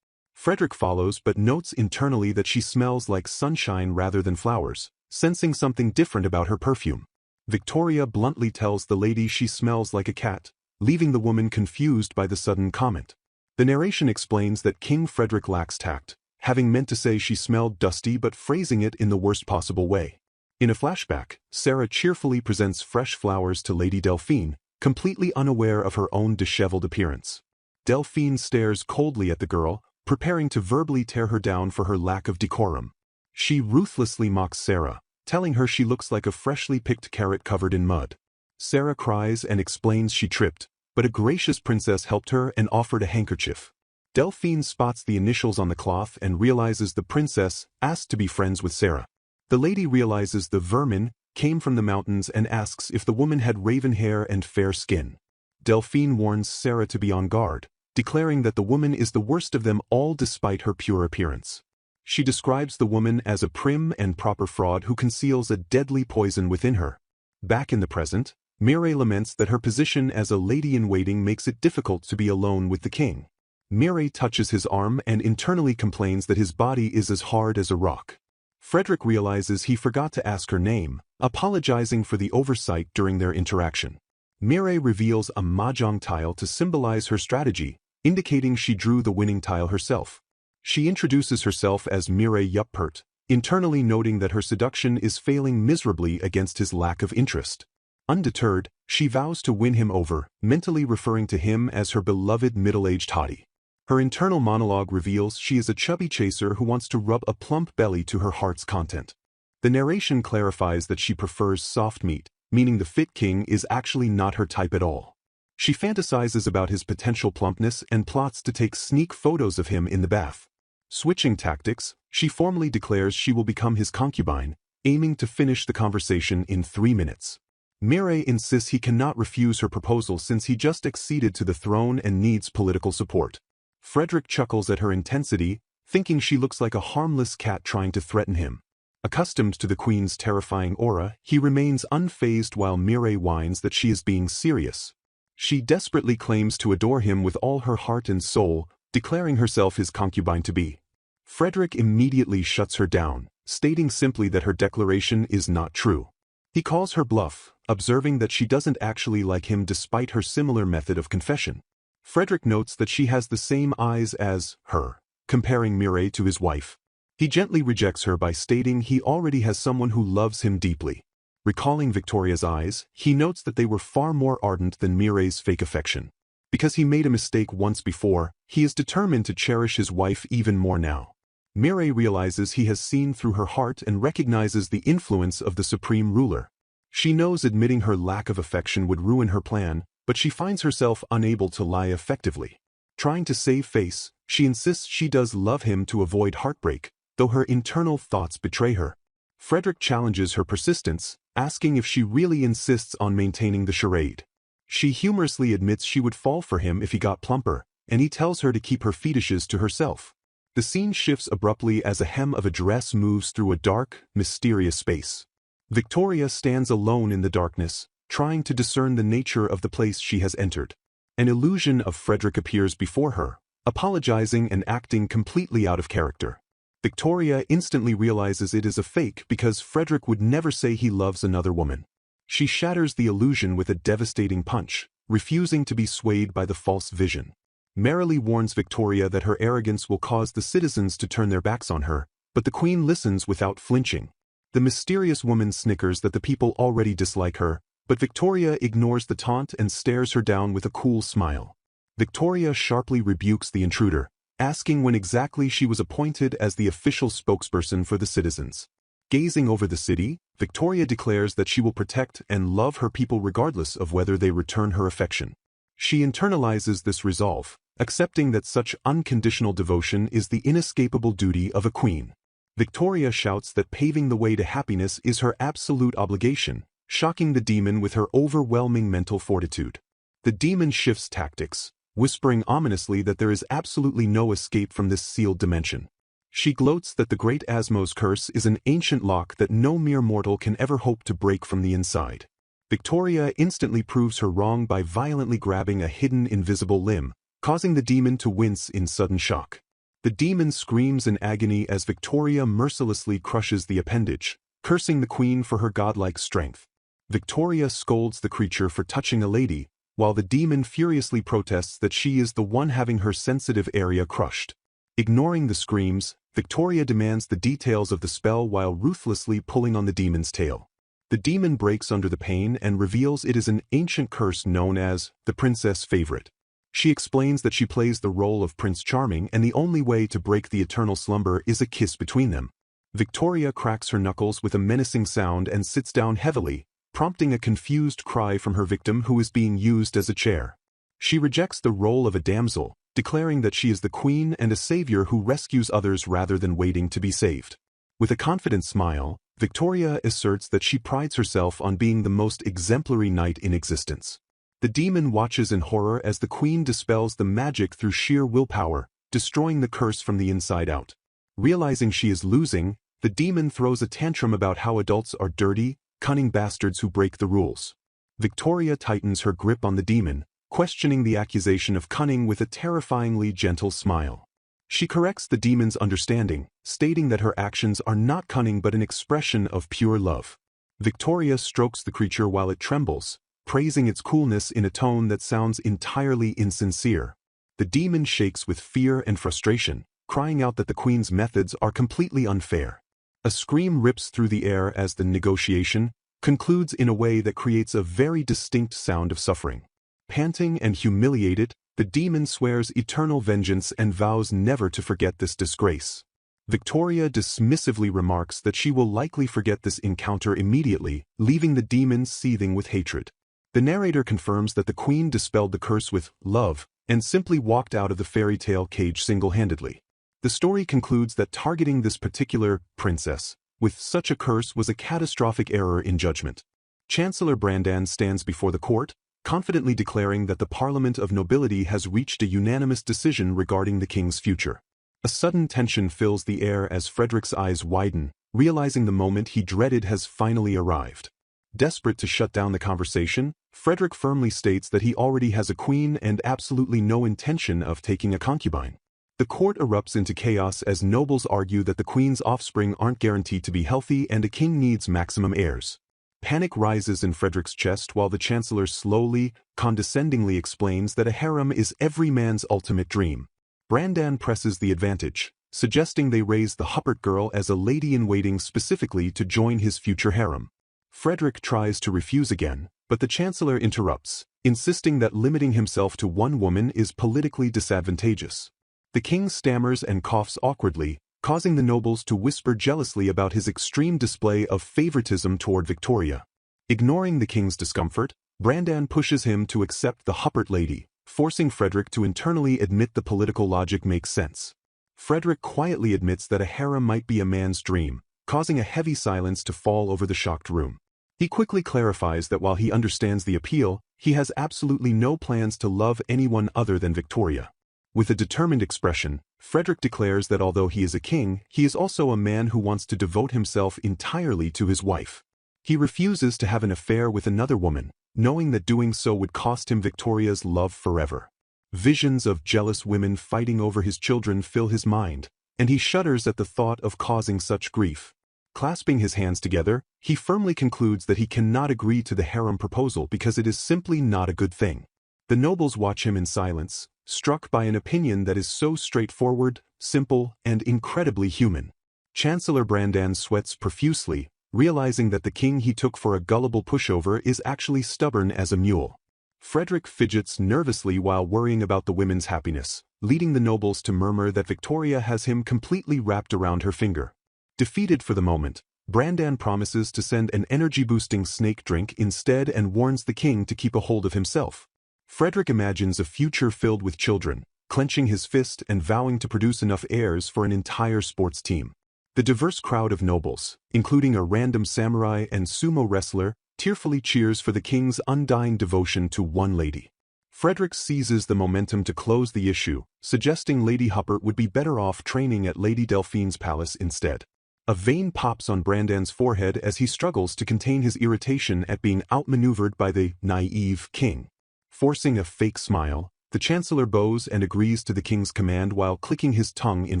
Frederick follows but notes internally that she smells like sunshine rather than flowers, sensing something different about her perfume. Victoria bluntly tells the lady she smells like a cat, leaving the woman confused by the sudden comment. The narration explains that King Frederick lacks tact, having meant to say she smelled dusty but phrasing it in the worst possible way. In a flashback, Sarah cheerfully presents fresh flowers to Lady Delphine, completely unaware of her own disheveled appearance. Delphine stares coldly at the girl, preparing to verbally tear her down for her lack of decorum. She ruthlessly mocks Sarah, telling her she looks like a freshly picked carrot covered in mud. Sarah cries and explains she tripped, but a gracious princess helped her and offered a handkerchief. Delphine spots the initials on the cloth and realizes the princess asked to be friends with Sarah. The lady realizes the vermin came from the mountains and asks if the woman had raven hair and fair skin. Delphine warns Sarah to be on guard, declaring that the woman is the worst of them all despite her pure appearance. She describes the woman as a prim and proper fraud who conceals a deadly poison within her. Back in the present, Mireille laments that her position as a lady-in-waiting makes it difficult to be alone with the king. Mireille touches his arm and internally complains that his body is as hard as a rock. Frederick realizes he forgot to ask her name, apologizing for the oversight during their interaction. Mireille reveals a mahjong tile to symbolize her strategy, indicating she drew the winning tile herself. She introduces herself as Mireille Yuppert, internally noting that her seduction is failing miserably against his lack of interest. Undeterred, She vows to win him over, mentally referring to him as her beloved middle-aged hottie. Her internal monologue reveals she is a chubby chaser who wants to rub a plump belly to her heart's content. The narration clarifies that she prefers soft meat, meaning the fit king is actually not her type at all. She fantasizes about his potential plumpness and plots to take sneak photos of him in the bath. Switching tactics, she formally declares she will become his concubine, aiming to finish the conversation in 3 minutes. Mirai insists he cannot refuse her proposal since he just acceded to the throne and needs political support. Frederick chuckles at her intensity, thinking she looks like a harmless cat trying to threaten him. Accustomed to the queen's terrifying aura, he remains unfazed while Mirai whines that she is being serious. She desperately claims to adore him with all her heart and soul, declaring herself his concubine-to-be. Frederick immediately shuts her down, stating simply that her declaration is not true. He calls her bluff, observing that she doesn't actually like him despite her similar method of confession. Frederick notes that she has the same eyes as her, comparing Mirai to his wife. He gently rejects her by stating he already has someone who loves him deeply. Recalling Victoria's eyes, he notes that they were far more ardent than Mirai's fake affection. Because he made a mistake once before, he is determined to cherish his wife even more now. Mirai realizes he has seen through her heart and recognizes the influence of the supreme ruler. She knows admitting her lack of affection would ruin her plan, but she finds herself unable to lie effectively. Trying to save face, she insists she does love him to avoid heartbreak, though her internal thoughts betray her. Frederick challenges her persistence, asking if she really insists on maintaining the charade. She humorously admits she would fall for him if he got plumper, and he tells her to keep her fetishes to herself. The scene shifts abruptly as a hem of a dress moves through a dark, mysterious space. Victoria stands alone in the darkness, trying to discern the nature of the place she has entered. An illusion of Frederick appears before her, apologizing and acting completely out of character. Victoria instantly realizes it is a fake because Frederick would never say he loves another woman. She shatters the illusion with a devastating punch, refusing to be swayed by the false vision. Merrily warns Victoria that her arrogance will cause the citizens to turn their backs on her, but the queen listens without flinching. The mysterious woman snickers that the people already dislike her, but Victoria ignores the taunt and stares her down with a cool smile. Victoria sharply rebukes the intruder, asking when exactly she was appointed as the official spokesperson for the citizens. Gazing over the city, Victoria declares that she will protect and love her people regardless of whether they return her affection. She internalizes this resolve, accepting that such unconditional devotion is the inescapable duty of a queen. Victoria shouts that paving the way to happiness is her absolute obligation, shocking the demon with her overwhelming mental fortitude. The demon shifts tactics, whispering ominously that there is absolutely no escape from this sealed dimension. She gloats that the Great Asmo's curse is an ancient lock that no mere mortal can ever hope to break from the inside. Victoria instantly proves her wrong by violently grabbing a hidden invisible limb, causing the demon to wince in sudden shock. The demon screams in agony as Victoria mercilessly crushes the appendage, cursing the queen for her godlike strength. Victoria scolds the creature for touching a lady, while the demon furiously protests that she is the one having her sensitive area crushed. Ignoring the screams, Victoria demands the details of the spell while ruthlessly pulling on the demon's tail. The demon breaks under the pain and reveals it is an ancient curse known as the Princess Favorite. She explains that she plays the role of Prince Charming and the only way to break the eternal slumber is a kiss between them. Victoria cracks her knuckles with a menacing sound and sits down heavily, prompting a confused cry from her victim who is being used as a chair. She rejects the role of a damsel, declaring that she is the queen and a savior who rescues others rather than waiting to be saved. With a confident smile, Victoria asserts that she prides herself on being the most exemplary knight in existence. The demon watches in horror as the queen dispels the magic through sheer willpower, destroying the curse from the inside out. Realizing she is losing, the demon throws a tantrum about how adults are dirty, cunning bastards who break the rules. Victoria tightens her grip on the demon, questioning the accusation of cunning with a terrifyingly gentle smile. She corrects the demon's understanding, stating that her actions are not cunning but an expression of pure love. Victoria strokes the creature while it trembles, praising its coolness in a tone that sounds entirely insincere. The demon shakes with fear and frustration, crying out that the queen's methods are completely unfair. A scream rips through the air as the negotiation, concludes in a way that creates a very distinct sound of suffering. Panting and humiliated, the demon swears eternal vengeance and vows never to forget this disgrace. Victoria dismissively remarks that she will likely forget this encounter immediately, leaving the demon seething with hatred. The narrator confirms that the queen dispelled the curse with love and simply walked out of the fairy tale cage single-handedly. The story concludes that targeting this particular princess with such a curse was a catastrophic error in judgment. Chancellor Brandan stands before the court, confidently declaring that the Parliament of Nobility has reached a unanimous decision regarding the king's future. A sudden tension fills the air as Frederick's eyes widen, realizing the moment he dreaded has finally arrived. Desperate to shut down the conversation, Frederick firmly states that he already has a queen and absolutely no intention of taking a concubine. The court erupts into chaos as nobles argue that the queen's offspring aren't guaranteed to be healthy and a king needs maximum heirs. Panic rises in Frederick's chest while the chancellor slowly, condescendingly explains that a harem is every man's ultimate dream. Brandan presses the advantage, suggesting they raise the Huppert girl as a lady-in-waiting specifically to join his future harem. Frederick tries to refuse again, but the chancellor interrupts, insisting that limiting himself to one woman is politically disadvantageous. The king stammers and coughs awkwardly, causing the nobles to whisper jealously about his extreme display of favoritism toward Victoria. Ignoring the king's discomfort, Brandan pushes him to accept the Huppert lady, forcing Frederick to internally admit the political logic makes sense. Frederick quietly admits that a harem might be a man's dream, causing a heavy silence to fall over the shocked room. He quickly clarifies that while he understands the appeal, he has absolutely no plans to love anyone other than Victoria. With a determined expression, Frederick declares that although he is a king, he is also a man who wants to devote himself entirely to his wife. He refuses to have an affair with another woman, knowing that doing so would cost him Victoria's love forever. Visions of jealous women fighting over his children fill his mind, and he shudders at the thought of causing such grief. Clasping his hands together, he firmly concludes that he cannot agree to the harem proposal because it is simply not a good thing. The nobles watch him in silence, struck by an opinion that is so straightforward, simple, and incredibly human. Chancellor Brandan sweats profusely, realizing that the king he took for a gullible pushover is actually stubborn as a mule. Frederick fidgets nervously while worrying about the women's happiness, leading the nobles to murmur that Victoria has him completely wrapped around her finger. Defeated for the moment, Brandan promises to send an energy-boosting snake drink instead and warns the king to keep a hold of himself. Frederick imagines a future filled with children, clenching his fist and vowing to produce enough heirs for an entire sports team. The diverse crowd of nobles, including a random samurai and sumo wrestler, tearfully cheers for the king's undying devotion to one lady. Frederick seizes the momentum to close the issue, suggesting Lady Huppert would be better off training at Lady Delphine's palace instead. A vein pops on Brandan's forehead as he struggles to contain his irritation at being outmaneuvered by the naive king. Forcing a fake smile, the chancellor bows and agrees to the king's command while clicking his tongue in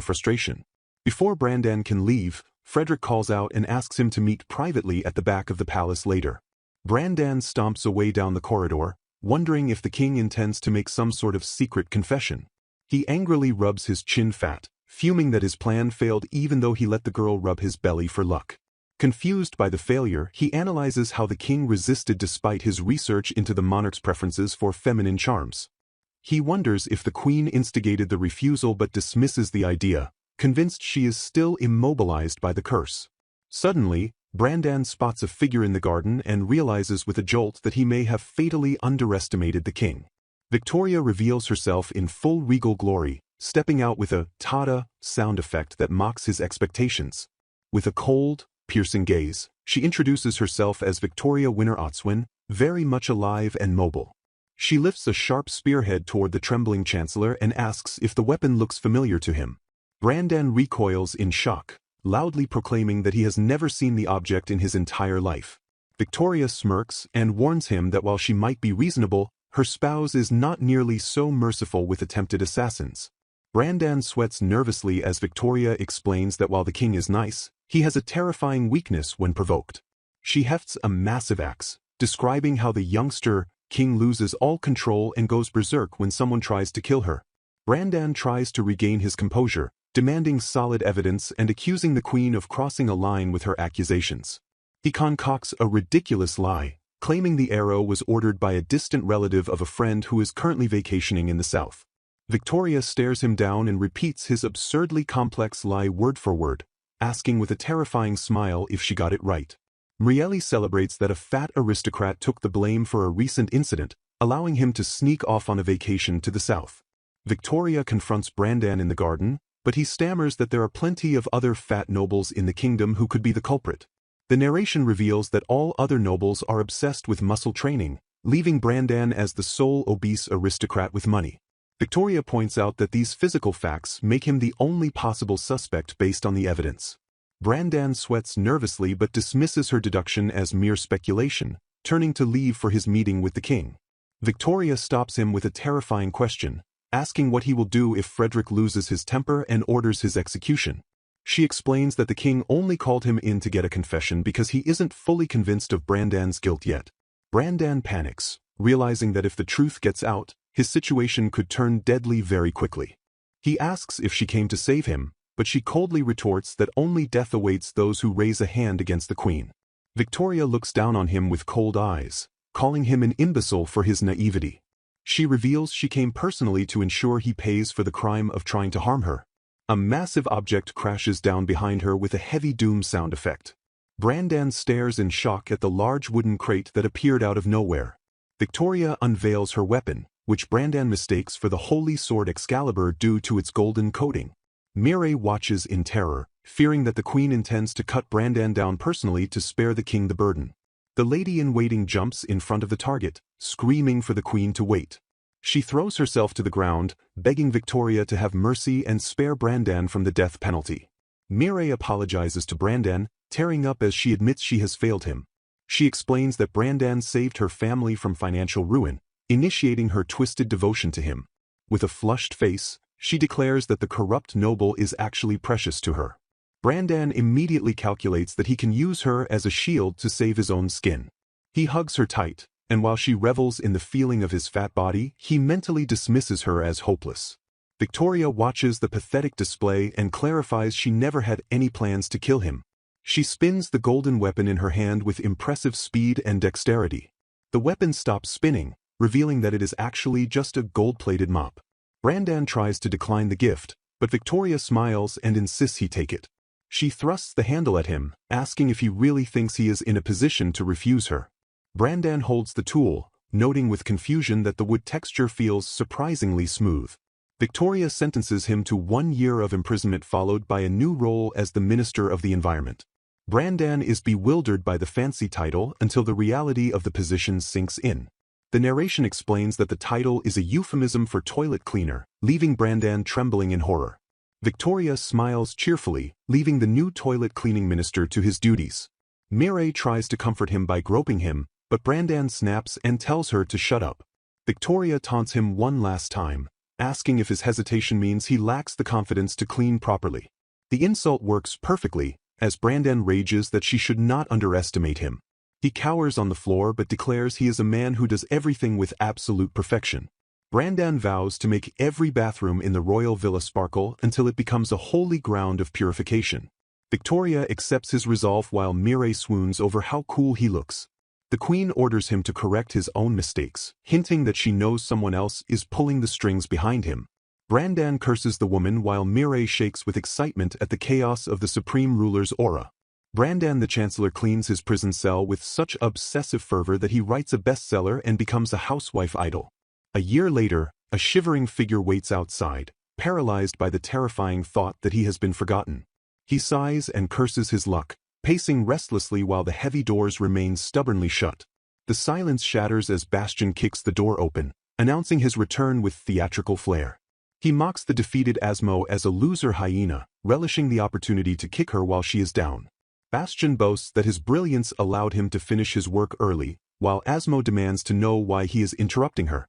frustration. Before Brandan can leave, Frederick calls out and asks him to meet privately at the back of the palace later. Brandan stomps away down the corridor, wondering if the king intends to make some sort of secret confession. He angrily rubs his chin fat, fuming that his plan failed even though he let the girl rub his belly for luck. Confused by the failure, he analyzes how the king resisted despite his research into the monarch's preferences for feminine charms. He wonders if the queen instigated the refusal but dismisses the idea, convinced she is still immobilized by the curse. Suddenly, Brandan spots a figure in the garden and realizes with a jolt that he may have fatally underestimated the king. Victoria reveals herself in full regal glory, stepping out with a "tada" sound effect that mocks his expectations. With a cold, piercing gaze, she introduces herself as Victoria Winter Ostwen, very much alive and mobile. She lifts a sharp spearhead toward the trembling chancellor and asks if the weapon looks familiar to him. Brandan recoils in shock, loudly proclaiming that he has never seen the object in his entire life. Victoria smirks and warns him that while she might be reasonable, her spouse is not nearly so merciful with attempted assassins. Brandan sweats nervously as Victoria explains that while the king is nice, he has a terrifying weakness when provoked. She hefts a massive axe, describing how the youngster king loses all control and goes berserk when someone tries to kill her. Brandan tries to regain his composure, demanding solid evidence and accusing the queen of crossing a line with her accusations. He concocts a ridiculous lie, claiming the arrow was ordered by a distant relative of a friend who is currently vacationing in the south. Victoria stares him down and repeats his absurdly complex lie word for word, asking with a terrifying smile if she got it right. Mireille celebrates that a fat aristocrat took the blame for a recent incident, allowing him to sneak off on a vacation to the south. Victoria confronts Brandan in the garden, but he stammers that there are plenty of other fat nobles in the kingdom who could be the culprit. The narration reveals that all other nobles are obsessed with muscle training, leaving Brandan as the sole obese aristocrat with money. Victoria points out that these physical facts make him the only possible suspect based on the evidence. Brandan sweats nervously but dismisses her deduction as mere speculation, turning to leave for his meeting with the king. Victoria stops him with a terrifying question, asking what he will do if Frederick loses his temper and orders his execution. She explains that the king only called him in to get a confession because he isn't fully convinced of Brandan's guilt yet. Brandan panics, realizing that if the truth gets out, his situation could turn deadly very quickly. He asks if she came to save him, but she coldly retorts that only death awaits those who raise a hand against the queen. Victoria looks down on him with cold eyes, calling him an imbecile for his naivety. She reveals she came personally to ensure he pays for the crime of trying to harm her. A massive object crashes down behind her with a heavy doom sound effect. Brandan stares in shock at the large wooden crate that appeared out of nowhere. Victoria unveils her weapon, which Brandan mistakes for the holy sword Excalibur due to its golden coating. Mireille watches in terror, fearing that the queen intends to cut Brandan down personally to spare the king the burden. The lady-in-waiting jumps in front of the target, screaming for the queen to wait. She throws herself to the ground, begging Victoria to have mercy and spare Brandan from the death penalty. Mireille apologizes to Brandan, tearing up as she admits she has failed him. She explains that Brandan saved her family from financial ruin, initiating her twisted devotion to him. With a flushed face, she declares that the corrupt noble is actually precious to her. Brandan immediately calculates that he can use her as a shield to save his own skin. He hugs her tight, and while she revels in the feeling of his fat body, he mentally dismisses her as hopeless. Victoria watches the pathetic display and clarifies she never had any plans to kill him. She spins the golden weapon in her hand with impressive speed and dexterity. The weapon stops spinning, revealing that it is actually just a gold-plated mop. Brandan tries to decline the gift, but Victoria smiles and insists he take it. She thrusts the handle at him, asking if he really thinks he is in a position to refuse her. Brandan holds the tool, noting with confusion that the wood texture feels surprisingly smooth. Victoria sentences him to 1 year of imprisonment followed by a new role as the Minister of the Environment. Brandan is bewildered by the fancy title until the reality of the position sinks in. The narration explains that the title is a euphemism for toilet cleaner, leaving Brandan trembling in horror. Victoria smiles cheerfully, leaving the new toilet cleaning minister to his duties. Mireille tries to comfort him by groping him, but Brandan snaps and tells her to shut up. Victoria taunts him one last time, asking if his hesitation means he lacks the confidence to clean properly. The insult works perfectly, as Brandan rages that she should not underestimate him. He cowers on the floor but declares he is a man who does everything with absolute perfection. Brandan vows to make every bathroom in the royal villa sparkle until it becomes a holy ground of purification. Victoria accepts his resolve while Mireille swoons over how cool he looks. The queen orders him to correct his own mistakes, hinting that she knows someone else is pulling the strings behind him. Brandan curses the woman while Mireille shakes with excitement at the chaos of the supreme ruler's aura. Brandan the Chancellor cleans his prison cell with such obsessive fervor that he writes a bestseller and becomes a housewife idol. A year later, a shivering figure waits outside, paralyzed by the terrifying thought that he has been forgotten. He sighs and curses his luck, pacing restlessly while the heavy doors remain stubbornly shut. The silence shatters as Bastian kicks the door open, announcing his return with theatrical flair. He mocks the defeated Asmo as a loser hyena, relishing the opportunity to kick her while she is down. Bastian boasts that his brilliance allowed him to finish his work early, while Asmo demands to know why he is interrupting her.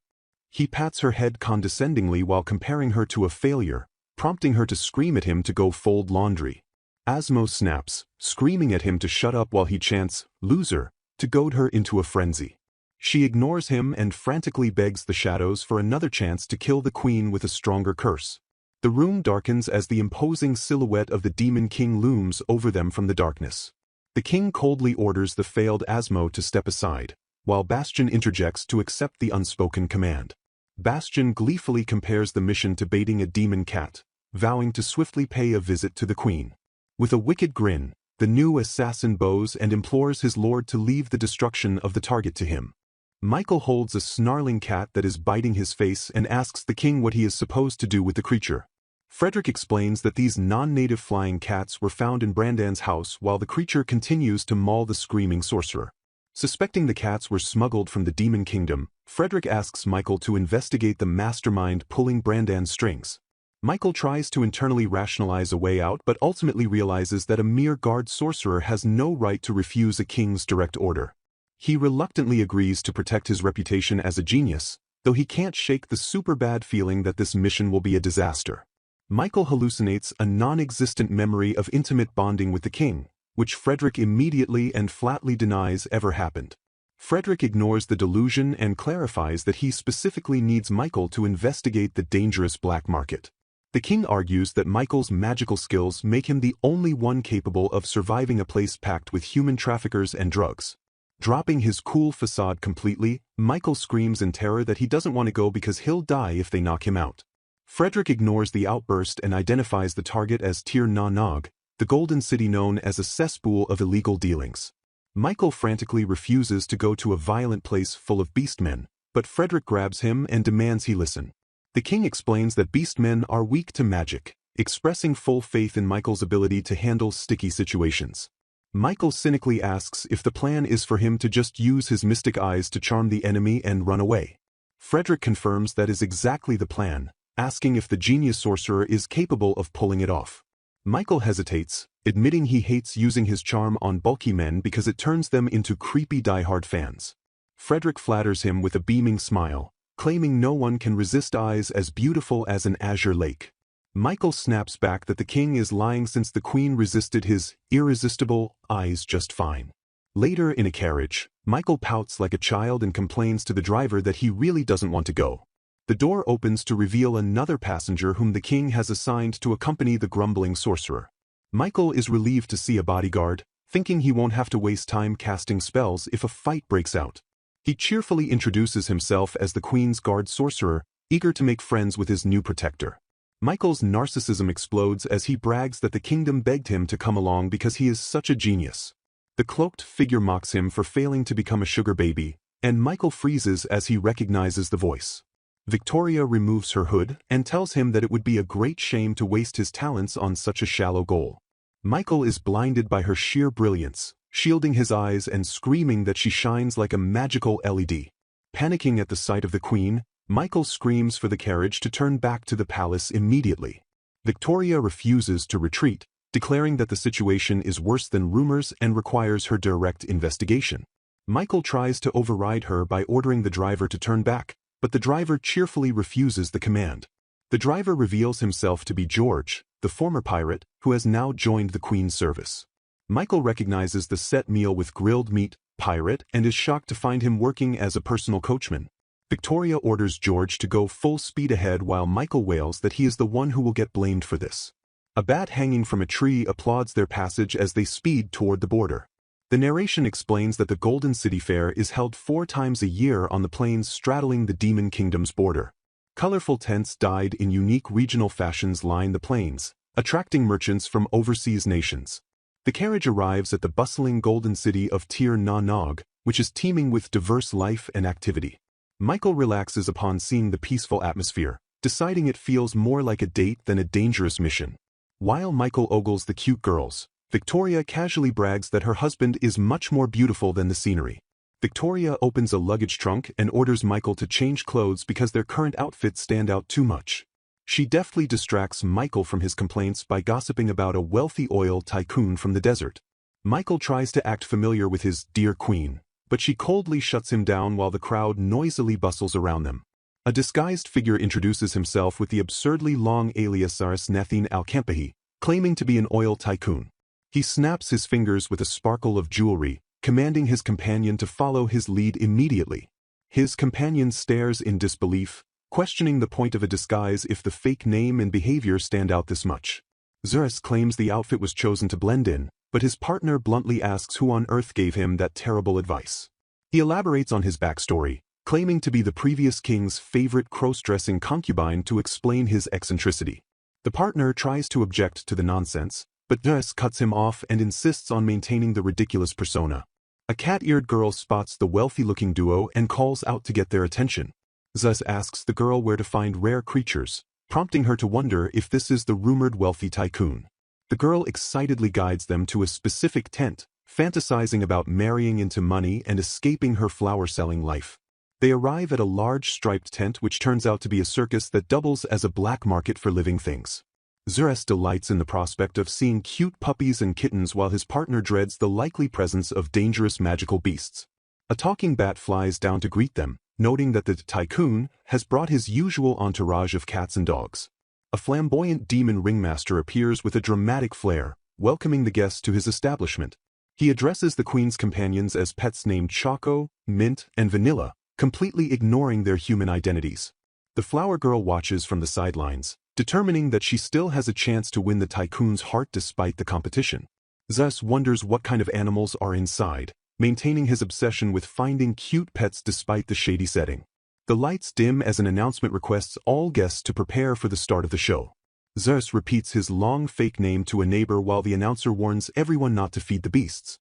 He pats her head condescendingly while comparing her to a failure, prompting her to scream at him to go fold laundry. Asmo snaps, screaming at him to shut up while he chants, "Loser," to goad her into a frenzy. She ignores him and frantically begs the shadows for another chance to kill the queen with a stronger curse. The room darkens as the imposing silhouette of the Demon King looms over them from the darkness. The king coldly orders the failed Asmo to step aside, while Bastion interjects to accept the unspoken command. Bastion gleefully compares the mission to baiting a demon cat, vowing to swiftly pay a visit to the queen. With a wicked grin, the new assassin bows and implores his lord to leave the destruction of the target to him. Michael holds a snarling cat that is biting his face and asks the king what he is supposed to do with the creature. Frederick explains that these non-native flying cats were found in Brandan's house while the creature continues to maul the screaming sorcerer. Suspecting the cats were smuggled from the demon kingdom, Frederick asks Michael to investigate the mastermind pulling Brandan's strings. Michael tries to internally rationalize a way out but ultimately realizes that a mere guard sorcerer has no right to refuse a king's direct order. He reluctantly agrees to protect his reputation as a genius, though he can't shake the super bad feeling that this mission will be a disaster. Michael hallucinates a non-existent memory of intimate bonding with the king, which Frederick immediately and flatly denies ever happened. Frederick ignores the delusion and clarifies that he specifically needs Michael to investigate the dangerous black market. The king argues that Michael's magical skills make him the only one capable of surviving a place packed with human traffickers and drugs. Dropping his cool facade completely, Michael screams in terror that he doesn't want to go because he'll die if they knock him out. Frederick ignores the outburst and identifies the target as Tir Na Nog, the Golden City known as a cesspool of illegal dealings. Michael frantically refuses to go to a violent place full of beastmen, but Frederick grabs him and demands he listen. The king explains that beastmen are weak to magic, expressing full faith in Michael's ability to handle sticky situations. Michael cynically asks if the plan is for him to just use his mystic eyes to charm the enemy and run away. Frederick confirms that is exactly the plan, asking if the genius sorcerer is capable of pulling it off. Michael hesitates, admitting he hates using his charm on bulky men because it turns them into creepy diehard fans. Frederick flatters him with a beaming smile, claiming no one can resist eyes as beautiful as an azure lake. Michael snaps back that the king is lying since the queen resisted his irresistible eyes just fine. Later in a carriage, Michael pouts like a child and complains to the driver that he really doesn't want to go. The door opens to reveal another passenger whom the king has assigned to accompany the grumbling sorcerer. Michael is relieved to see a bodyguard, thinking he won't have to waste time casting spells if a fight breaks out. He cheerfully introduces himself as the queen's guard sorcerer, eager to make friends with his new protector. Michael's narcissism explodes as he brags that the kingdom begged him to come along because he is such a genius. The cloaked figure mocks him for failing to become a sugar baby, and Michael freezes as he recognizes the voice. Victoria removes her hood and tells him that it would be a great shame to waste his talents on such a shallow goal. Michael is blinded by her sheer brilliance, shielding his eyes and screaming that she shines like a magical LED. Panicking at the sight of the queen, Michael screams for the carriage to turn back to the palace immediately. Victoria refuses to retreat, declaring that the situation is worse than rumors and requires her direct investigation. Michael tries to override her by ordering the driver to turn back, but the driver cheerfully refuses the command. The driver reveals himself to be George, the former pirate, who has now joined the Queen's service. Michael recognizes the set meal with grilled meat, pirate, and is shocked to find him working as a personal coachman. Victoria orders George to go full speed ahead while Michael wails that he is the one who will get blamed for this. A bat hanging from a tree applauds their passage as they speed toward the border. The narration explains that the Golden City Fair is held 4 times a year on the plains straddling the Demon Kingdom's border. Colorful tents dyed in unique regional fashions line the plains, attracting merchants from overseas nations. The carriage arrives at the bustling golden city of Tir Na Nog, which is teeming with diverse life and activity. Michael relaxes upon seeing the peaceful atmosphere, deciding it feels more like a date than a dangerous mission. While Michael ogles the cute girls, Victoria casually brags that her husband is much more beautiful than the scenery. Victoria opens a luggage trunk and orders Michael to change clothes because their current outfits stand out too much. She deftly distracts Michael from his complaints by gossiping about a wealthy oil tycoon from the desert. Michael tries to act familiar with his dear queen, but she coldly shuts him down while the crowd noisily bustles around them. A disguised figure introduces himself with the absurdly long alias Nathin Al-Kempahi, claiming to be an oil tycoon. He snaps his fingers with a sparkle of jewelry, commanding his companion to follow his lead immediately. His companion stares in disbelief, questioning the point of a disguise if the fake name and behavior stand out this much. Zuras claims the outfit was chosen to blend in, but his partner bluntly asks who on earth gave him that terrible advice. He elaborates on his backstory, claiming to be the previous king's favorite cross-dressing concubine to explain his eccentricity. The partner tries to object to the nonsense, but Zeus cuts him off and insists on maintaining the ridiculous persona. A cat-eared girl spots the wealthy-looking duo and calls out to get their attention. Zeus asks the girl where to find rare creatures, prompting her to wonder if this is the rumored wealthy tycoon. The girl excitedly guides them to a specific tent, fantasizing about marrying into money and escaping her flower-selling life. They arrive at a large striped tent which turns out to be a circus that doubles as a black market for living things. Zeus delights in the prospect of seeing cute puppies and kittens while his partner dreads the likely presence of dangerous magical beasts. A talking bat flies down to greet them, noting that the tycoon has brought his usual entourage of cats and dogs. A flamboyant demon ringmaster appears with a dramatic flair, welcoming the guests to his establishment. He addresses the queen's companions as pets named Choco, Mint, and Vanilla, completely ignoring their human identities. The flower girl watches from the sidelines, determining that she still has a chance to win the tycoon's heart despite the competition. Zeus wonders what kind of animals are inside, maintaining his obsession with finding cute pets despite the shady setting. The lights dim as an announcement requests all guests to prepare for the start of the show. Zeus repeats his long fake name to a neighbor while the announcer warns everyone not to feed the beasts.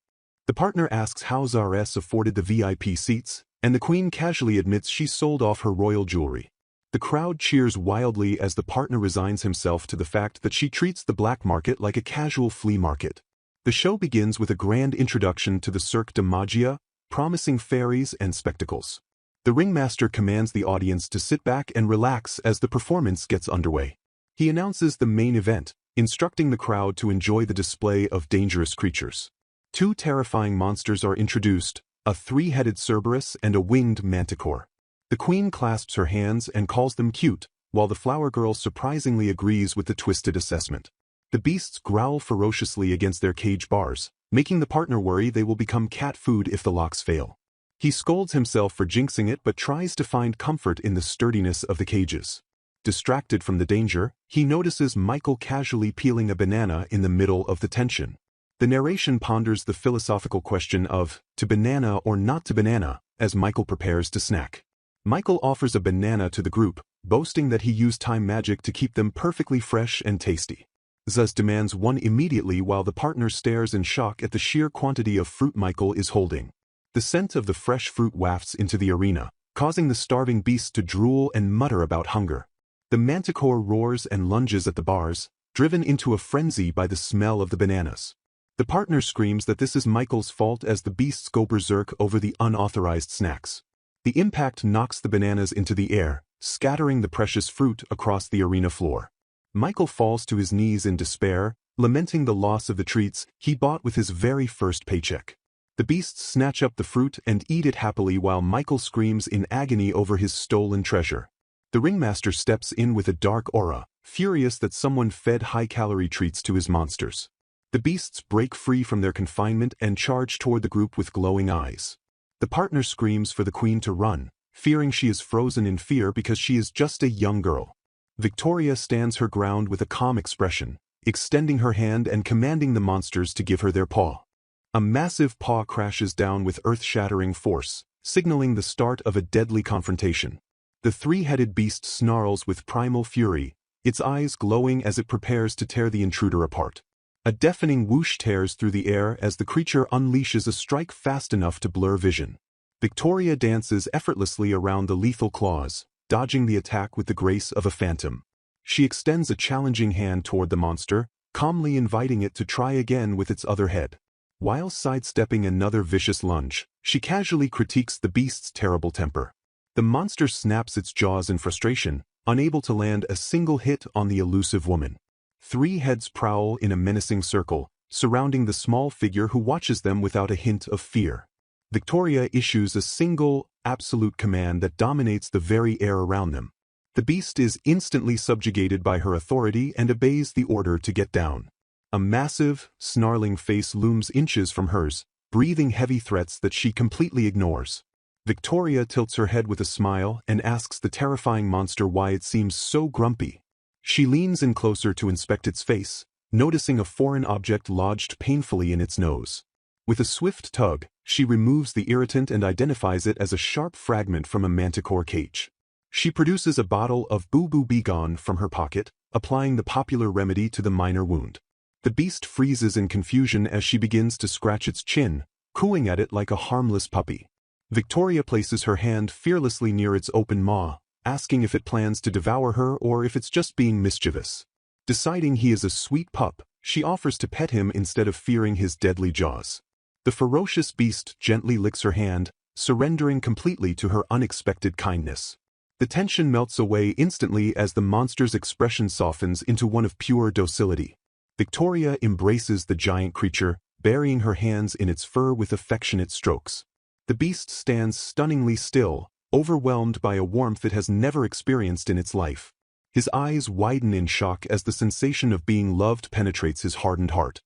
The partner asks how Zeus afforded the VIP seats, and the queen casually admits she sold off her royal jewelry. The crowd cheers wildly as the partner resigns himself to the fact that she treats the black market like a casual flea market. The show begins with a grand introduction to the Cirque de Magia, promising fairies and spectacles. The ringmaster commands the audience to sit back and relax as the performance gets underway. He announces the main event, instructing the crowd to enjoy the display of dangerous creatures. Two terrifying monsters are introduced, a three-headed Cerberus and a winged manticore. The queen clasps her hands and calls them cute, while the flower girl surprisingly agrees with the twisted assessment. The beasts growl ferociously against their cage bars, making the partner worry they will become cat food if the locks fail. He scolds himself for jinxing it but tries to find comfort in the sturdiness of the cages. Distracted from the danger, he notices Michael casually peeling a banana in the middle of the tension. The narration ponders the philosophical question of, to banana or not to banana, as Michael prepares to snack. Michael offers a banana to the group, boasting that he used time magic to keep them perfectly fresh and tasty. Zeus demands one immediately while the partner stares in shock at the sheer quantity of fruit Michael is holding. The scent of the fresh fruit wafts into the arena, causing the starving beasts to drool and mutter about hunger. The manticore roars and lunges at the bars, driven into a frenzy by the smell of the bananas. The partner screams that this is Michael's fault as the beasts go berserk over the unauthorized snacks. The impact knocks the bananas into the air, scattering the precious fruit across the arena floor. Michael falls to his knees in despair, lamenting the loss of the treats he bought with his very first paycheck. The beasts snatch up the fruit and eat it happily while Michael screams in agony over his stolen treasure. The ringmaster steps in with a dark aura, furious that someone fed high-calorie treats to his monsters. The beasts break free from their confinement and charge toward the group with glowing eyes. The partner screams for the queen to run, fearing she is frozen in fear because she is just a young girl. Victoria stands her ground with a calm expression, extending her hand and commanding the monsters to give her their paw. A massive paw crashes down with earth-shattering force, signaling the start of a deadly confrontation. The three-headed beast snarls with primal fury, its eyes glowing as it prepares to tear the intruder apart. A deafening whoosh tears through the air as the creature unleashes a strike fast enough to blur vision. Victoria dances effortlessly around the lethal claws, dodging the attack with the grace of a phantom. She extends a challenging hand toward the monster, calmly inviting it to try again with its other head. While sidestepping another vicious lunge, she casually critiques the beast's terrible temper. The monster snaps its jaws in frustration, unable to land a single hit on the elusive woman. Three heads prowl in a menacing circle, surrounding the small figure who watches them without a hint of fear. Victoria issues a single, absolute command that dominates the very air around them. The beast is instantly subjugated by her authority and obeys the order to get down. A massive, snarling face looms inches from hers, breathing heavy threats that she completely ignores. Victoria tilts her head with a smile and asks the terrifying monster why it seems so grumpy. She leans in closer to inspect its face, noticing a foreign object lodged painfully in its nose. With a swift tug, she removes the irritant and identifies it as a sharp fragment from a manticore cage. She produces a bottle of Boo Boo Begone from her pocket, applying the popular remedy to the minor wound. The beast freezes in confusion as she begins to scratch its chin, cooing at it like a harmless puppy. Victoria places her hand fearlessly near its open maw, asking if it plans to devour her or if it's just being mischievous. Deciding he is a sweet pup, she offers to pet him instead of fearing his deadly jaws. The ferocious beast gently licks her hand, surrendering completely to her unexpected kindness. The tension melts away instantly as the monster's expression softens into one of pure docility. Victoria embraces the giant creature, burying her hands in its fur with affectionate strokes. The beast stands stunningly still, overwhelmed by a warmth it has never experienced in its life. His eyes widen in shock as the sensation of being loved penetrates his hardened heart.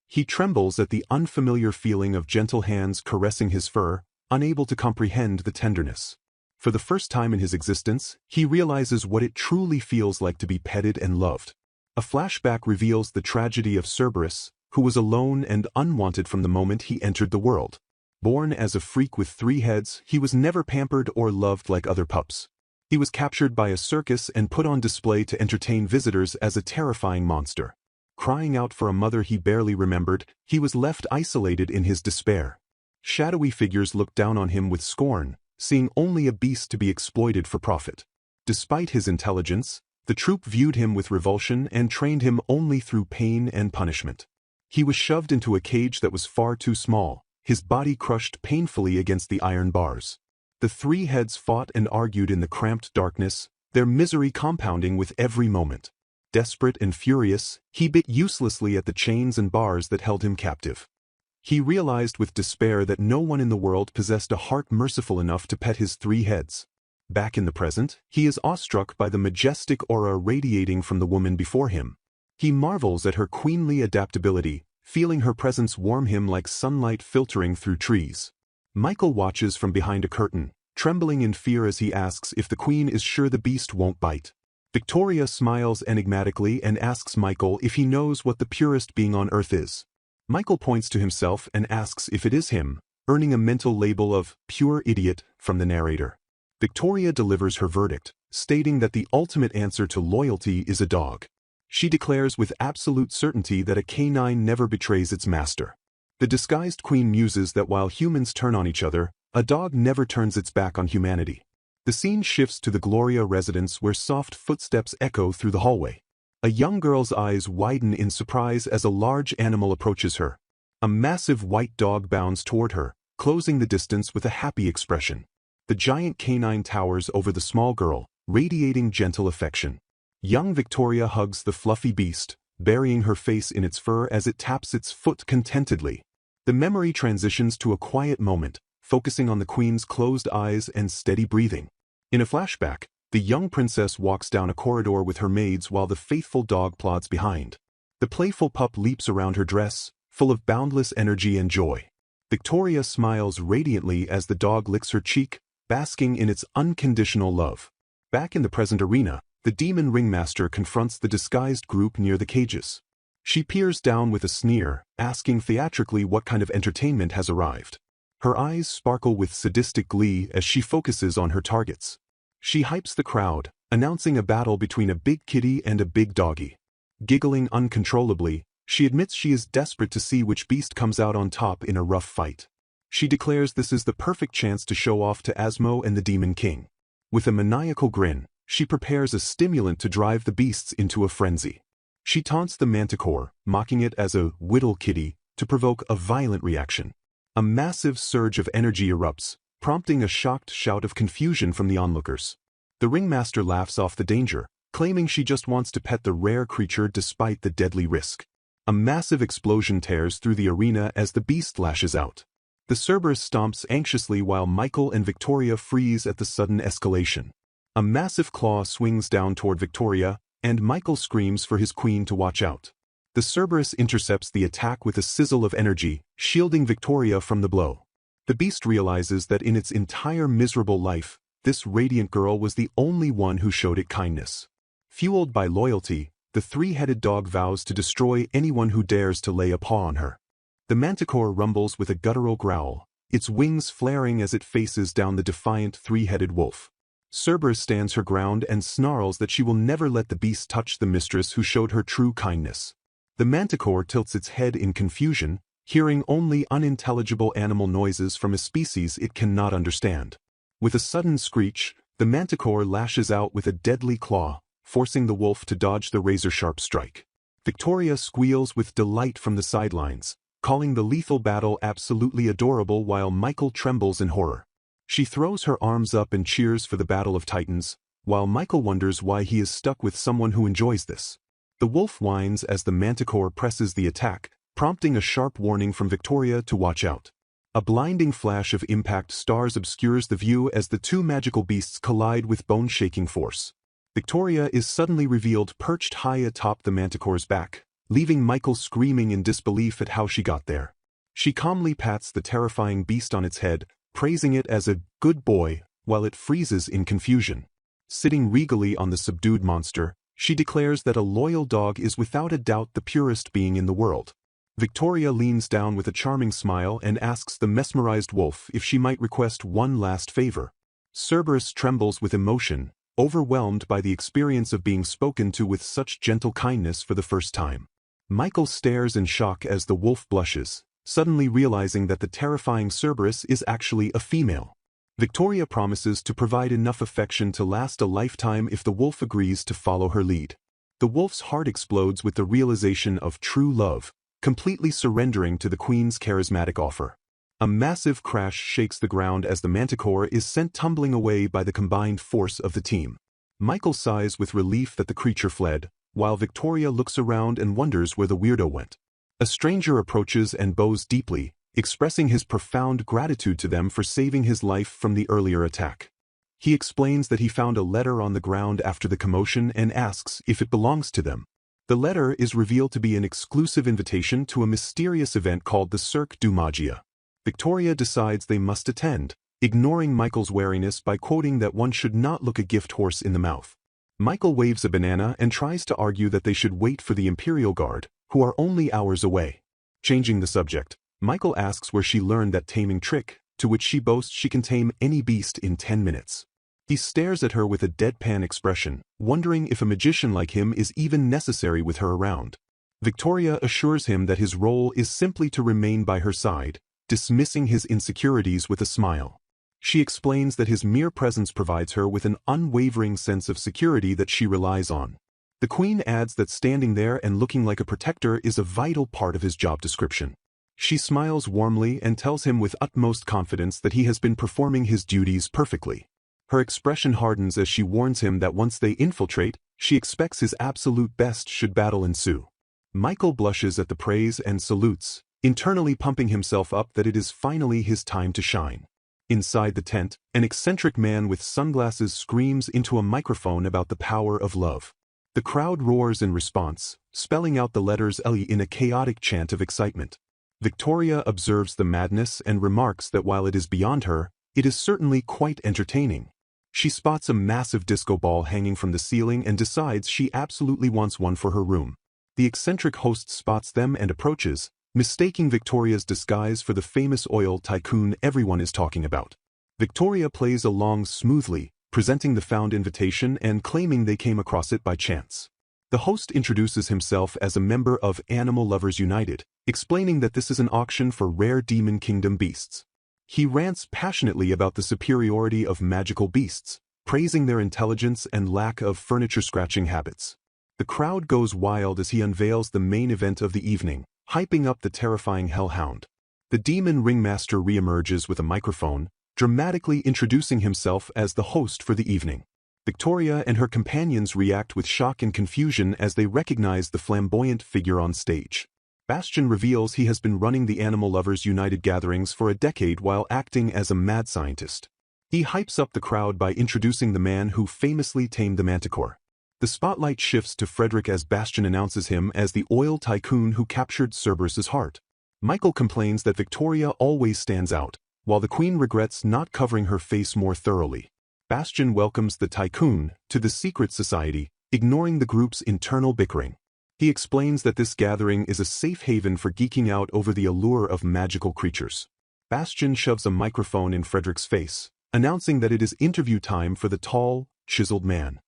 He trembles at the unfamiliar feeling of gentle hands caressing his fur, unable to comprehend the tenderness. For the first time in his existence, he realizes what it truly feels like to be petted and loved. A flashback reveals the tragedy of Cerberus, who was alone and unwanted from the moment he entered the world. Born as a freak with 3 heads, he was never pampered or loved like other pups. He was captured by a circus and put on display to entertain visitors as a terrifying monster. Crying out for a mother he barely remembered, he was left isolated in his despair. Shadowy figures looked down on him with scorn, seeing only a beast to be exploited for profit. Despite his intelligence, the troupe viewed him with revulsion and trained him only through pain and punishment. He was shoved into a cage that was far too small, his body crushed painfully against the iron bars. The 3 heads fought and argued in the cramped darkness, their misery compounding with every moment. Desperate and furious, he bit uselessly at the chains and bars that held him captive. He realized with despair that no one in the world possessed a heart merciful enough to pet his 3 heads. Back in the present, he is awestruck by the majestic aura radiating from the woman before him. He marvels at her queenly adaptability, feeling her presence warm him like sunlight filtering through trees. Michael watches from behind a curtain, trembling in fear as he asks if the queen is sure the beast won't bite. Victoria smiles enigmatically and asks Michael if he knows what the purest being on earth is. Michael points to himself and asks if it is him, earning a mental label of pure idiot from the narrator. Victoria delivers her verdict, stating that the ultimate answer to loyalty is a dog. She declares with absolute certainty that a canine never betrays its master. The disguised queen muses that while humans turn on each other, a dog never turns its back on humanity. The scene shifts to the Gloria residence where soft footsteps echo through the hallway. A young girl's eyes widen in surprise as a large animal approaches her. A massive white dog bounds toward her, closing the distance with a happy expression. The giant canine towers over the small girl, radiating gentle affection. Young Victoria hugs the fluffy beast, burying her face in its fur as it taps its foot contentedly. The memory transitions to a quiet moment, focusing on the queen's closed eyes and steady breathing. In a flashback, the young princess walks down a corridor with her maids while the faithful dog plods behind. The playful pup leaps around her dress, full of boundless energy and joy. Victoria smiles radiantly as the dog licks her cheek, basking in its unconditional love. Back in the present arena, the demon ringmaster confronts the disguised group near the cages. She peers down with a sneer, asking theatrically what kind of entertainment has arrived. Her eyes sparkle with sadistic glee as she focuses on her targets. She hypes the crowd, announcing a battle between a big kitty and a big doggy. Giggling uncontrollably, she admits she is desperate to see which beast comes out on top in a rough fight. She declares this is the perfect chance to show off to Asmo and the Demon King. With a maniacal grin, she prepares a stimulant to drive the beasts into a frenzy. She taunts the manticore, mocking it as a whittle kitty, to provoke a violent reaction. A massive surge of energy erupts, prompting a shocked shout of confusion from the onlookers. The ringmaster laughs off the danger, claiming she just wants to pet the rare creature despite the deadly risk. A massive explosion tears through the arena as the beast lashes out. The Cerberus stomps anxiously while Michael and Victoria freeze at the sudden escalation. A massive claw swings down toward Victoria, and Michael screams for his queen to watch out. The Cerberus intercepts the attack with a sizzle of energy, shielding Victoria from the blow. The beast realizes that in its entire miserable life, this radiant girl was the only one who showed it kindness. Fueled by loyalty, the three-headed dog vows to destroy anyone who dares to lay a paw on her. The manticore rumbles with a guttural growl, its wings flaring as it faces down the defiant three-headed wolf. Cerberus stands her ground and snarls that she will never let the beast touch the mistress who showed her true kindness. The manticore tilts its head in confusion, hearing only unintelligible animal noises from a species it cannot understand. With a sudden screech, the manticore lashes out with a deadly claw, forcing the wolf to dodge the razor-sharp strike. Victoria squeals with delight from the sidelines, calling the lethal battle absolutely adorable while Michael trembles in horror. She throws her arms up and cheers for the Battle of Titans, while Michael wonders why he is stuck with someone who enjoys this. The wolf whines as the manticore presses the attack, prompting a sharp warning from Victoria to watch out. A blinding flash of impact stars obscures the view as the two magical beasts collide with bone-shaking force. Victoria is suddenly revealed perched high atop the manticore's back, leaving Michael screaming in disbelief at how she got there. She calmly pats the terrifying beast on its head, praising it as a good boy, while it freezes in confusion. Sitting regally on the subdued monster, she declares that a loyal dog is without a doubt the purest being in the world. Victoria leans down with a charming smile and asks the mesmerized wolf if she might request one last favor. Cerberus trembles with emotion, overwhelmed by the experience of being spoken to with such gentle kindness for the first time. Michael stares in shock as the wolf blushes, suddenly realizing that the terrifying Cerberus is actually a female. Victoria promises to provide enough affection to last a lifetime if the wolf agrees to follow her lead. The wolf's heart explodes with the realization of true love, completely surrendering to the queen's charismatic offer. A massive crash shakes the ground as the manticore is sent tumbling away by the combined force of the team. Michael sighs with relief that the creature fled, while Victoria looks around and wonders where the weirdo went. A stranger approaches and bows deeply, expressing his profound gratitude to them for saving his life from the earlier attack. He explains that he found a letter on the ground after the commotion and asks if it belongs to them. The letter is revealed to be an exclusive invitation to a mysterious event called the Cirque du Magia. Victoria decides they must attend, ignoring Michael's wariness by quoting that one should not look a gift horse in the mouth. Michael waves a banana and tries to argue that they should wait for the Imperial Guard, who are only hours away. Changing the subject, Michael asks where she learned that taming trick, to which she boasts she can tame any beast in 10 minutes. He stares at her with a deadpan expression, wondering if a magician like him is even necessary with her around. Victoria assures him that his role is simply to remain by her side, dismissing his insecurities with a smile. She explains that his mere presence provides her with an unwavering sense of security that she relies on. The Queen adds that standing there and looking like a protector is a vital part of his job description. She smiles warmly and tells him with utmost confidence that he has been performing his duties perfectly. Her expression hardens as she warns him that once they infiltrate, she expects his absolute best should battle ensue. Michael blushes at the praise and salutes, internally pumping himself up that it is finally his time to shine. Inside the tent, an eccentric man with sunglasses screams into a microphone about the power of love. The crowd roars in response, spelling out the letters L in a chaotic chant of excitement. Victoria observes the madness and remarks that while it is beyond her, it is certainly quite entertaining. She spots a massive disco ball hanging from the ceiling and decides she absolutely wants one for her room. The eccentric host spots them and approaches, mistaking Victoria's disguise for the famous oil tycoon everyone is talking about. Victoria plays along smoothly, presenting the found invitation and claiming they came across it by chance. The host introduces himself as a member of Animal Lovers United, explaining that this is an auction for rare Demon Kingdom beasts. He rants passionately about the superiority of magical beasts, praising their intelligence and lack of furniture-scratching habits. The crowd goes wild as he unveils the main event of the evening, hyping up the terrifying hellhound. The demon ringmaster reemerges with a microphone, dramatically introducing himself as the host for the evening. Victoria and her companions react with shock and confusion as they recognize the flamboyant figure on stage. Bastion reveals he has been running the Animal Lovers United gatherings for a decade while acting as a mad scientist. He hypes up the crowd by introducing the man who famously tamed the manticore. The spotlight shifts to Frederick as Bastion announces him as the oil tycoon who captured Cerberus's heart. Michael complains that Victoria always stands out, while the Queen regrets not covering her face more thoroughly. Bastion welcomes the tycoon to the secret society, ignoring the group's internal bickering. He explains that this gathering is a safe haven for geeking out over the allure of magical creatures. Bastian shoves a microphone in Frederick's face, announcing that it is interview time for the tall, chiseled man.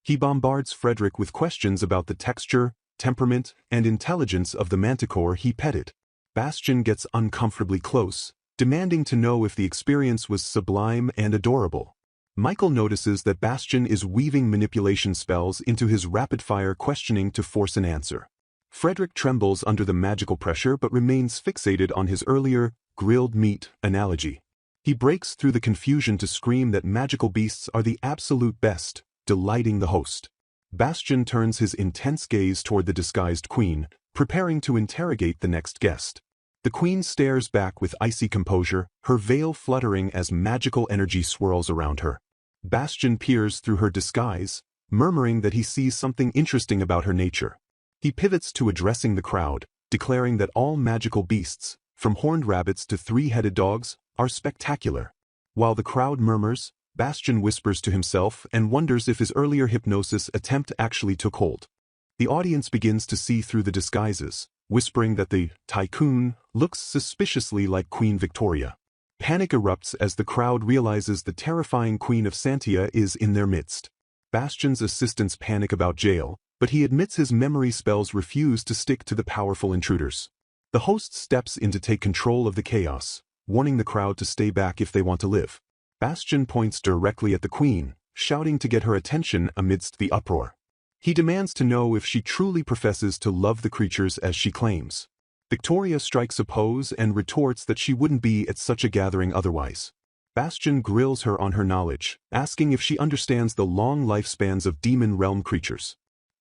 He bombards Frederick with questions about the texture, temperament, and intelligence of the manticore he petted. Bastian gets uncomfortably close, demanding to know if the experience was sublime and adorable. Michael notices that Bastian is weaving manipulation spells into his rapid-fire questioning to force an answer. Frederick trembles under the magical pressure but remains fixated on his earlier, grilled meat analogy. He breaks through the confusion to scream that magical beasts are the absolute best, delighting the host. Bastian turns his intense gaze toward the disguised queen, preparing to interrogate the next guest. The queen stares back with icy composure, her veil fluttering as magical energy swirls around her. Bastian peers through her disguise, murmuring that he sees something interesting about her nature. He pivots to addressing the crowd, declaring that all magical beasts, from horned rabbits to three-headed dogs, are spectacular. While the crowd murmurs, Bastian whispers to himself and wonders if his earlier hypnosis attempt actually took hold. The audience begins to see through the disguises, whispering that the tycoon looks suspiciously like Queen Victoria. Panic erupts as the crowd realizes the terrifying Queen of Santia is in their midst. Bastian's assistants panic about jail, but he admits his memory spells refuse to stick to the powerful intruders. The host steps in to take control of the chaos, warning the crowd to stay back if they want to live. Bastian points directly at the Queen, shouting to get her attention amidst the uproar. He demands to know if she truly professes to love the creatures as she claims. Victoria strikes a pose and retorts that she wouldn't be at such a gathering otherwise. Bastian grills her on her knowledge, asking if she understands the long lifespans of demon realm creatures.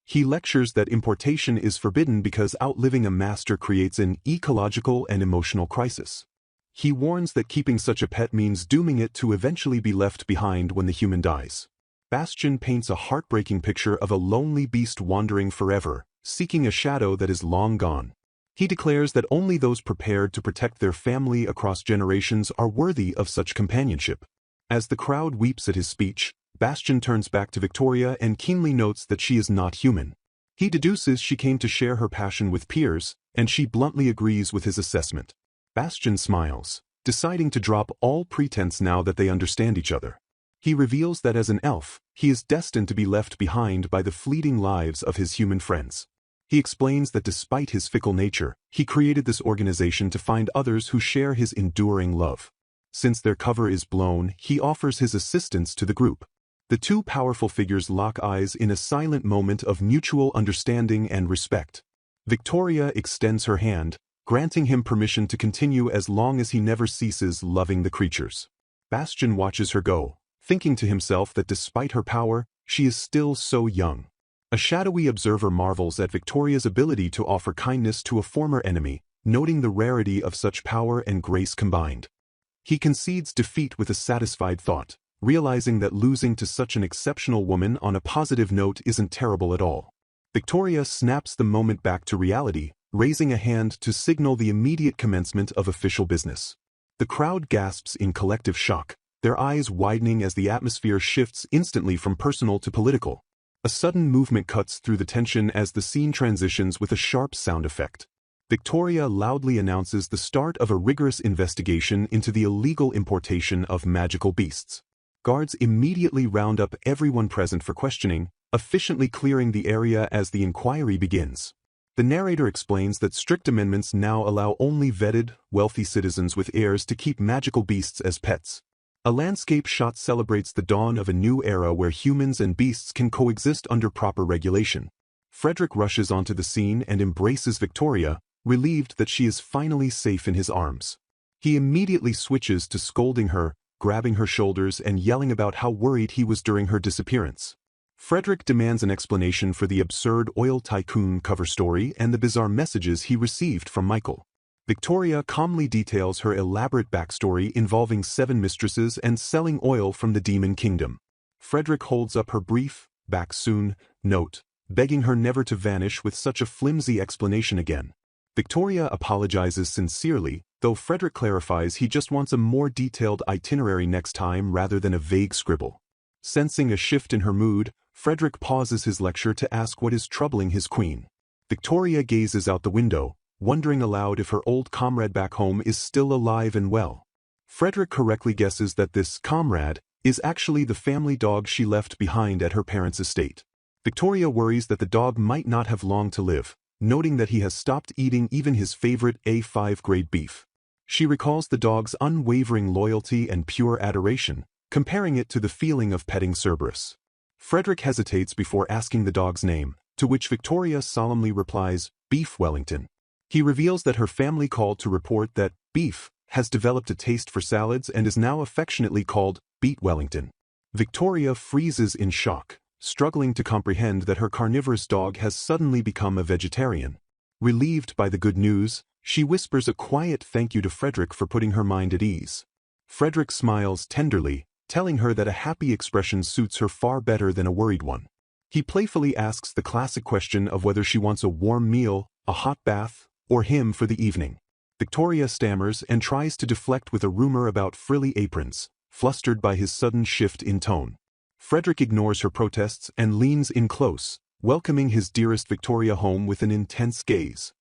He lectures that importation is forbidden because outliving a master creates an ecological and emotional crisis. He warns that keeping such a pet means dooming it to eventually be left behind when the human dies. Bastian paints a heartbreaking picture of a lonely beast wandering forever, seeking a shadow that is long gone. He declares that only those prepared to protect their family across generations are worthy of such companionship. As the crowd weeps at his speech, Bastian turns back to Victoria and keenly notes that she is not human. He deduces she came to share her passion with peers, and she bluntly agrees with his assessment. Bastian smiles, deciding to drop all pretense now that they understand each other. He reveals that as an elf, he is destined to be left behind by the fleeting lives of his human friends. He explains that despite his fickle nature, he created this organization to find others who share his enduring love. Since their cover is blown, he offers his assistance to the group. The two powerful figures lock eyes in a silent moment of mutual understanding and respect. Victoria extends her hand, granting him permission to continue as long as he never ceases loving the creatures. Bastian watches her go, thinking to himself that despite her power, she is still so young. A shadowy observer marvels at Victoria's ability to offer kindness to a former enemy, noting the rarity of such power and grace combined. He concedes defeat with a satisfied thought, realizing that losing to such an exceptional woman on a positive note isn't terrible at all. Victoria snaps the moment back to reality, raising a hand to signal the immediate commencement of official business. The crowd gasps in collective shock, their eyes widening as the atmosphere shifts instantly from personal to political. A sudden movement cuts through the tension as the scene transitions with a sharp sound effect. Victoria loudly announces the start of a rigorous investigation into the illegal importation of magical beasts. Guards immediately round up everyone present for questioning, efficiently clearing the area as the inquiry begins. The narrator explains that strict amendments now allow only vetted, wealthy citizens with heirs to keep magical beasts as pets. A landscape shot celebrates the dawn of a new era where humans and beasts can coexist under proper regulation. Frederick rushes onto the scene and embraces Victoria, relieved that she is finally safe in his arms. He immediately switches to scolding her, grabbing her shoulders and yelling about how worried he was during her disappearance. Frederick demands an explanation for the absurd oil tycoon cover story and the bizarre messages he received from Michael. Victoria calmly details her elaborate backstory involving 7 mistresses and selling oil from the demon kingdom. Frederick holds up her brief, "back soon" note, begging her never to vanish with such a flimsy explanation again. Victoria apologizes sincerely, though Frederick clarifies he just wants a more detailed itinerary next time rather than a vague scribble. Sensing a shift in her mood, Frederick pauses his lecture to ask what is troubling his queen. Victoria gazes out the window, wondering aloud if her old comrade back home is still alive and well. Frederick correctly guesses that this comrade is actually the family dog she left behind at her parents' estate. Victoria worries that the dog might not have long to live, noting that he has stopped eating even his favorite A5 grade beef. She recalls the dog's unwavering loyalty and pure adoration, comparing it to the feeling of petting Cerberus. Frederick hesitates before asking the dog's name, to which Victoria solemnly replies, Beef Wellington. He reveals that her family called to report that Beef has developed a taste for salads and is now affectionately called Beet Wellington. Victoria freezes in shock, struggling to comprehend that her carnivorous dog has suddenly become a vegetarian. Relieved by the good news, she whispers a quiet thank you to Frederick for putting her mind at ease. Frederick smiles tenderly, telling her that a happy expression suits her far better than a worried one. He playfully asks the classic question of whether she wants a warm meal, a hot bath, or him for the evening. Victoria stammers and tries to deflect with a rumor about frilly aprons, flustered by his sudden shift in tone. Frederick ignores her protests and leans in close, welcoming his dearest Victoria home with an intense gaze.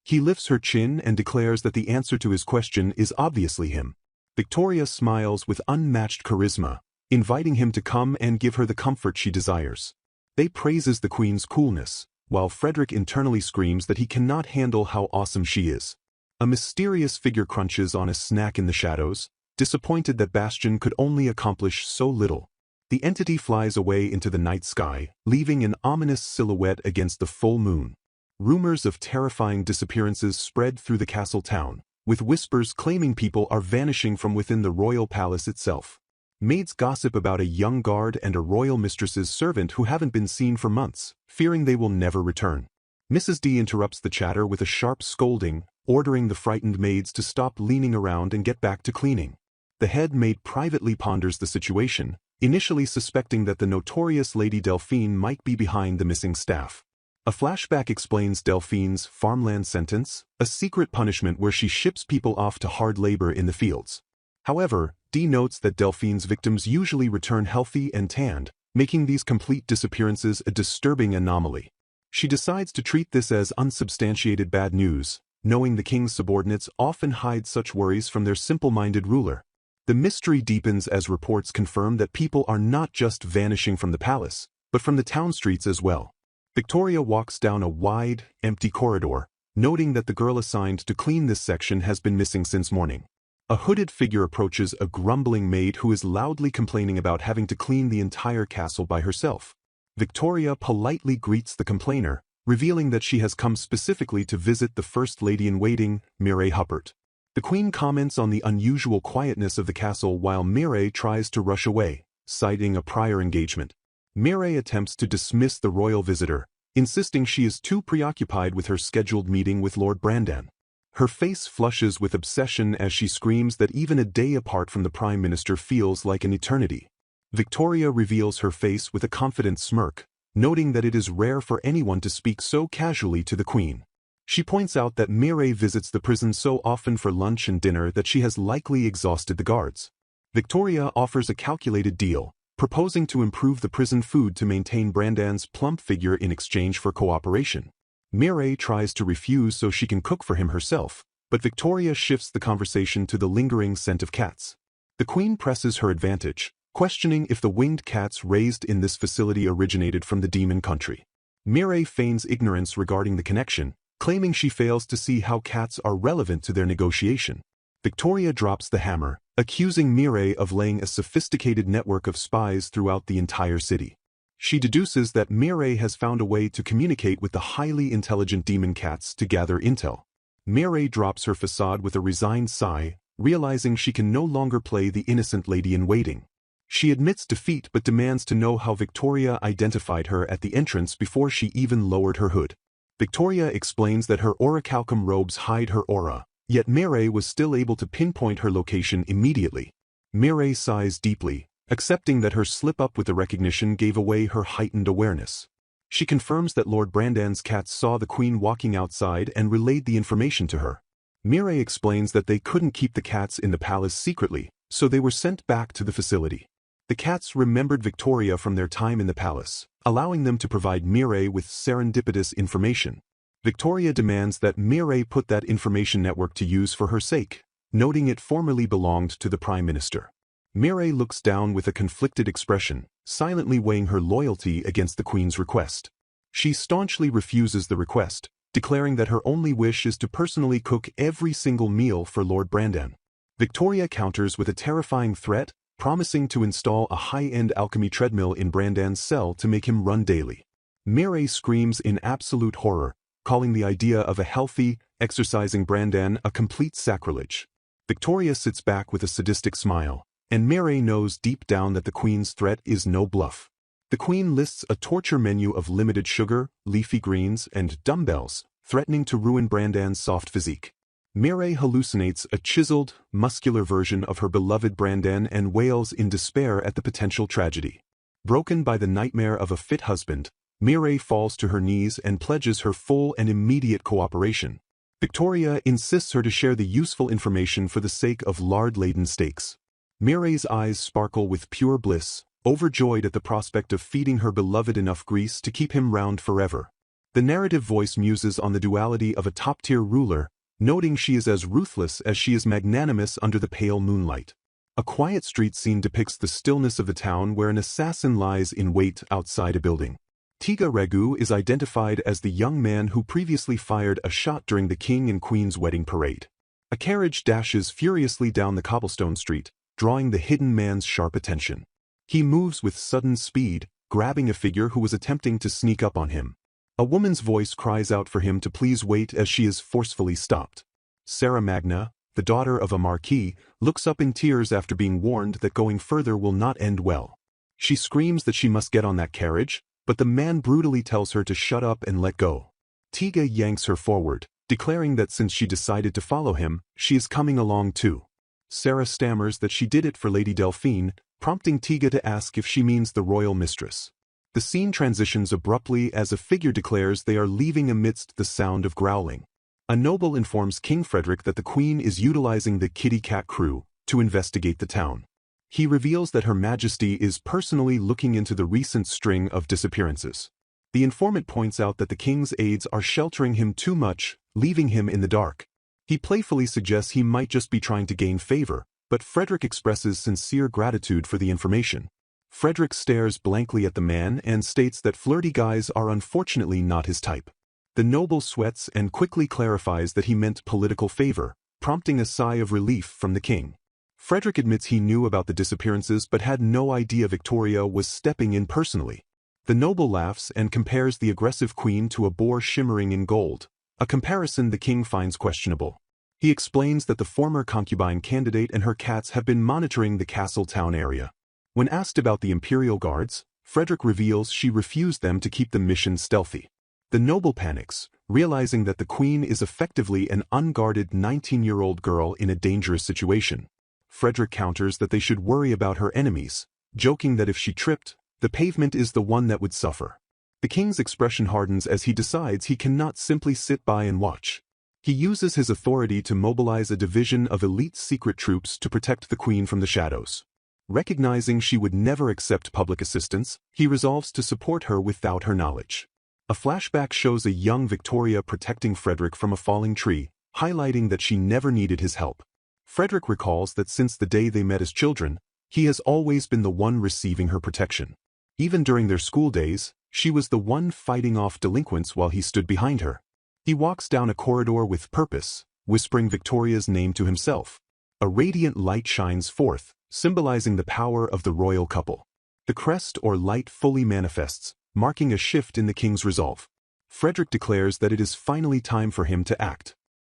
He lifts her chin and declares that the answer to his question is obviously him. Victoria smiles with unmatched charisma, inviting him to come and give her the comfort she desires. They praises the queen's coolness, while Frederick internally screams that he cannot handle how awesome she is. A mysterious figure crunches on a snack in the shadows, disappointed that Bastion could only accomplish so little. The entity flies away into the night sky, leaving an ominous silhouette against the full moon. Rumors of terrifying disappearances spread through the castle town, with whispers claiming people are vanishing from within the royal palace itself. Maids gossip about a young guard and a royal mistress's servant who haven't been seen for months, fearing they will never return. Mrs. D interrupts the chatter with a sharp scolding, ordering the frightened maids to stop leaning around and get back to cleaning. The head maid privately ponders the situation, initially suspecting that the notorious Lady Delphine might be behind the missing staff. A flashback explains Delphine's farmland sentence, a secret punishment where she ships people off to hard labor in the fields. However, D notes that Delphine's victims usually return healthy and tanned, making these complete disappearances a disturbing anomaly. She decides to treat this as unsubstantiated bad news, knowing the king's subordinates often hide such worries from their simple-minded ruler. The mystery deepens as reports confirm that people are not just vanishing from the palace, but from the town streets as well. Victoria walks down a wide, empty corridor, noting that the girl assigned to clean this section has been missing since morning. A hooded figure approaches a grumbling maid who is loudly complaining about having to clean the entire castle by herself. Victoria politely greets the complainer, revealing that she has come specifically to visit the First Lady-in-Waiting, Mireille Huppert. The Queen comments on the unusual quietness of the castle while Mireille tries to rush away, citing a prior engagement. Mireille attempts to dismiss the royal visitor, insisting she is too preoccupied with her scheduled meeting with Lord Brandan. Her face flushes with obsession as she screams that even a day apart from the Prime Minister feels like an eternity. Victoria reveals her face with a confident smirk, noting that it is rare for anyone to speak so casually to the Queen. She points out that Mireille visits the prison so often for lunch and dinner that she has likely exhausted the guards. Victoria offers a calculated deal, proposing to improve the prison food to maintain Brandan's plump figure in exchange for cooperation. Mireille tries to refuse so she can cook for him herself, but Victoria shifts the conversation to the lingering scent of cats. The Queen presses her advantage, questioning if the winged cats raised in this facility originated from the demon country. Mireille feigns ignorance regarding the connection, claiming she fails to see how cats are relevant to their negotiation. Victoria drops the hammer, accusing Mireille of laying a sophisticated network of spies throughout the entire city. She deduces that Mireille has found a way to communicate with the highly intelligent demon cats to gather intel. Mireille drops her facade with a resigned sigh, realizing she can no longer play the innocent lady-in-waiting. She admits defeat but demands to know how Victoria identified her at the entrance before she even lowered her hood. Victoria explains that her orichalcum robes hide her aura, yet Mireille was still able to pinpoint her location immediately. Mireille sighs deeply, accepting that her slip-up with the recognition gave away her heightened awareness. She confirms that Lord Brandan's cats saw the Queen walking outside and relayed the information to her. Mireille explains that they couldn't keep the cats in the palace secretly, so they were sent back to the facility. The cats remembered Victoria from their time in the palace, allowing them to provide Mireille with serendipitous information. Victoria demands that Mireille put that information network to use for her sake, noting it formerly belonged to the Prime Minister. Mireille looks down with a conflicted expression, silently weighing her loyalty against the Queen's request. She staunchly refuses the request, declaring that her only wish is to personally cook every single meal for Lord Brandan. Victoria counters with a terrifying threat, promising to install a high-end alchemy treadmill in Brandan's cell to make him run daily. Mireille screams in absolute horror, calling the idea of a healthy, exercising Brandan a complete sacrilege. Victoria sits back with a sadistic smile, and Mireille knows deep down that the Queen's threat is no bluff. The Queen lists a torture menu of limited sugar, leafy greens, and dumbbells, threatening to ruin Brandan's soft physique. Mireille hallucinates a chiseled, muscular version of her beloved Brandan and wails in despair at the potential tragedy. Broken by the nightmare of a fit husband, Mireille falls to her knees and pledges her full and immediate cooperation. Victoria insists her to share the useful information for the sake of lard-laden steaks. Mireille's eyes sparkle with pure bliss, overjoyed at the prospect of feeding her beloved enough grease to keep him round forever. The narrative voice muses on the duality of a top-tier ruler, noting she is as ruthless as she is magnanimous under the pale moonlight. A quiet street scene depicts the stillness of the town where an assassin lies in wait outside a building. Tiga Regu is identified as the young man who previously fired a shot during the King and Queen's wedding parade. A carriage dashes furiously down the cobblestone street, drawing the hidden man's sharp attention. He moves with sudden speed, grabbing a figure who was attempting to sneak up on him. A woman's voice cries out for him to please wait as she is forcefully stopped. Sarah Magna, the daughter of a marquis, looks up in tears after being warned that going further will not end well. She screams that she must get on that carriage, but the man brutally tells her to shut up and let go. Tiga yanks her forward, declaring that since she decided to follow him, she is coming along too. Sarah stammers that she did it for Lady Delphine, prompting Tiga to ask if she means the royal mistress. The scene transitions abruptly as a figure declares they are leaving amidst the sound of growling. A noble informs King Frederick that the Queen is utilizing the kitty cat crew to investigate the town. He reveals that Her Majesty is personally looking into the recent string of disappearances. The informant points out that the King's aides are sheltering him too much, leaving him in the dark. He playfully suggests he might just be trying to gain favor, but Frederick expresses sincere gratitude for the information. Frederick stares blankly at the man and states that flirty guys are unfortunately not his type. The noble sweats and quickly clarifies that he meant political favor, prompting a sigh of relief from the king. Frederick admits he knew about the disappearances but had no idea Victoria was stepping in personally. The noble laughs and compares the aggressive queen to a boar shimmering in gold, a comparison the king finds questionable. He explains that the former concubine candidate and her cats have been monitoring the castle town area. When asked about the Imperial Guards, Frederick reveals she refused them to keep the mission stealthy. The noble panics, realizing that the queen is effectively an unguarded 19-year-old girl in a dangerous situation. Frederick counters that they should worry about her enemies, joking that if she tripped, the pavement is the one that would suffer. The king's expression hardens as he decides he cannot simply sit by and watch. He uses his authority to mobilize a division of elite secret troops to protect the queen from the shadows. Recognizing she would never accept public assistance, he resolves to support her without her knowledge. A flashback shows a young Victoria protecting Frederick from a falling tree, highlighting that she never needed his help. Frederick recalls that since the day they met as children, he has always been the one receiving her protection. Even during their school days, she was the one fighting off delinquents while he stood behind her. He walks down a corridor with purpose, whispering Victoria's name to himself. A radiant light shines forth, symbolizing the power of the royal couple. The crest or light fully manifests, marking a shift in the king's resolve. Frederick declares that it is finally time for him to act.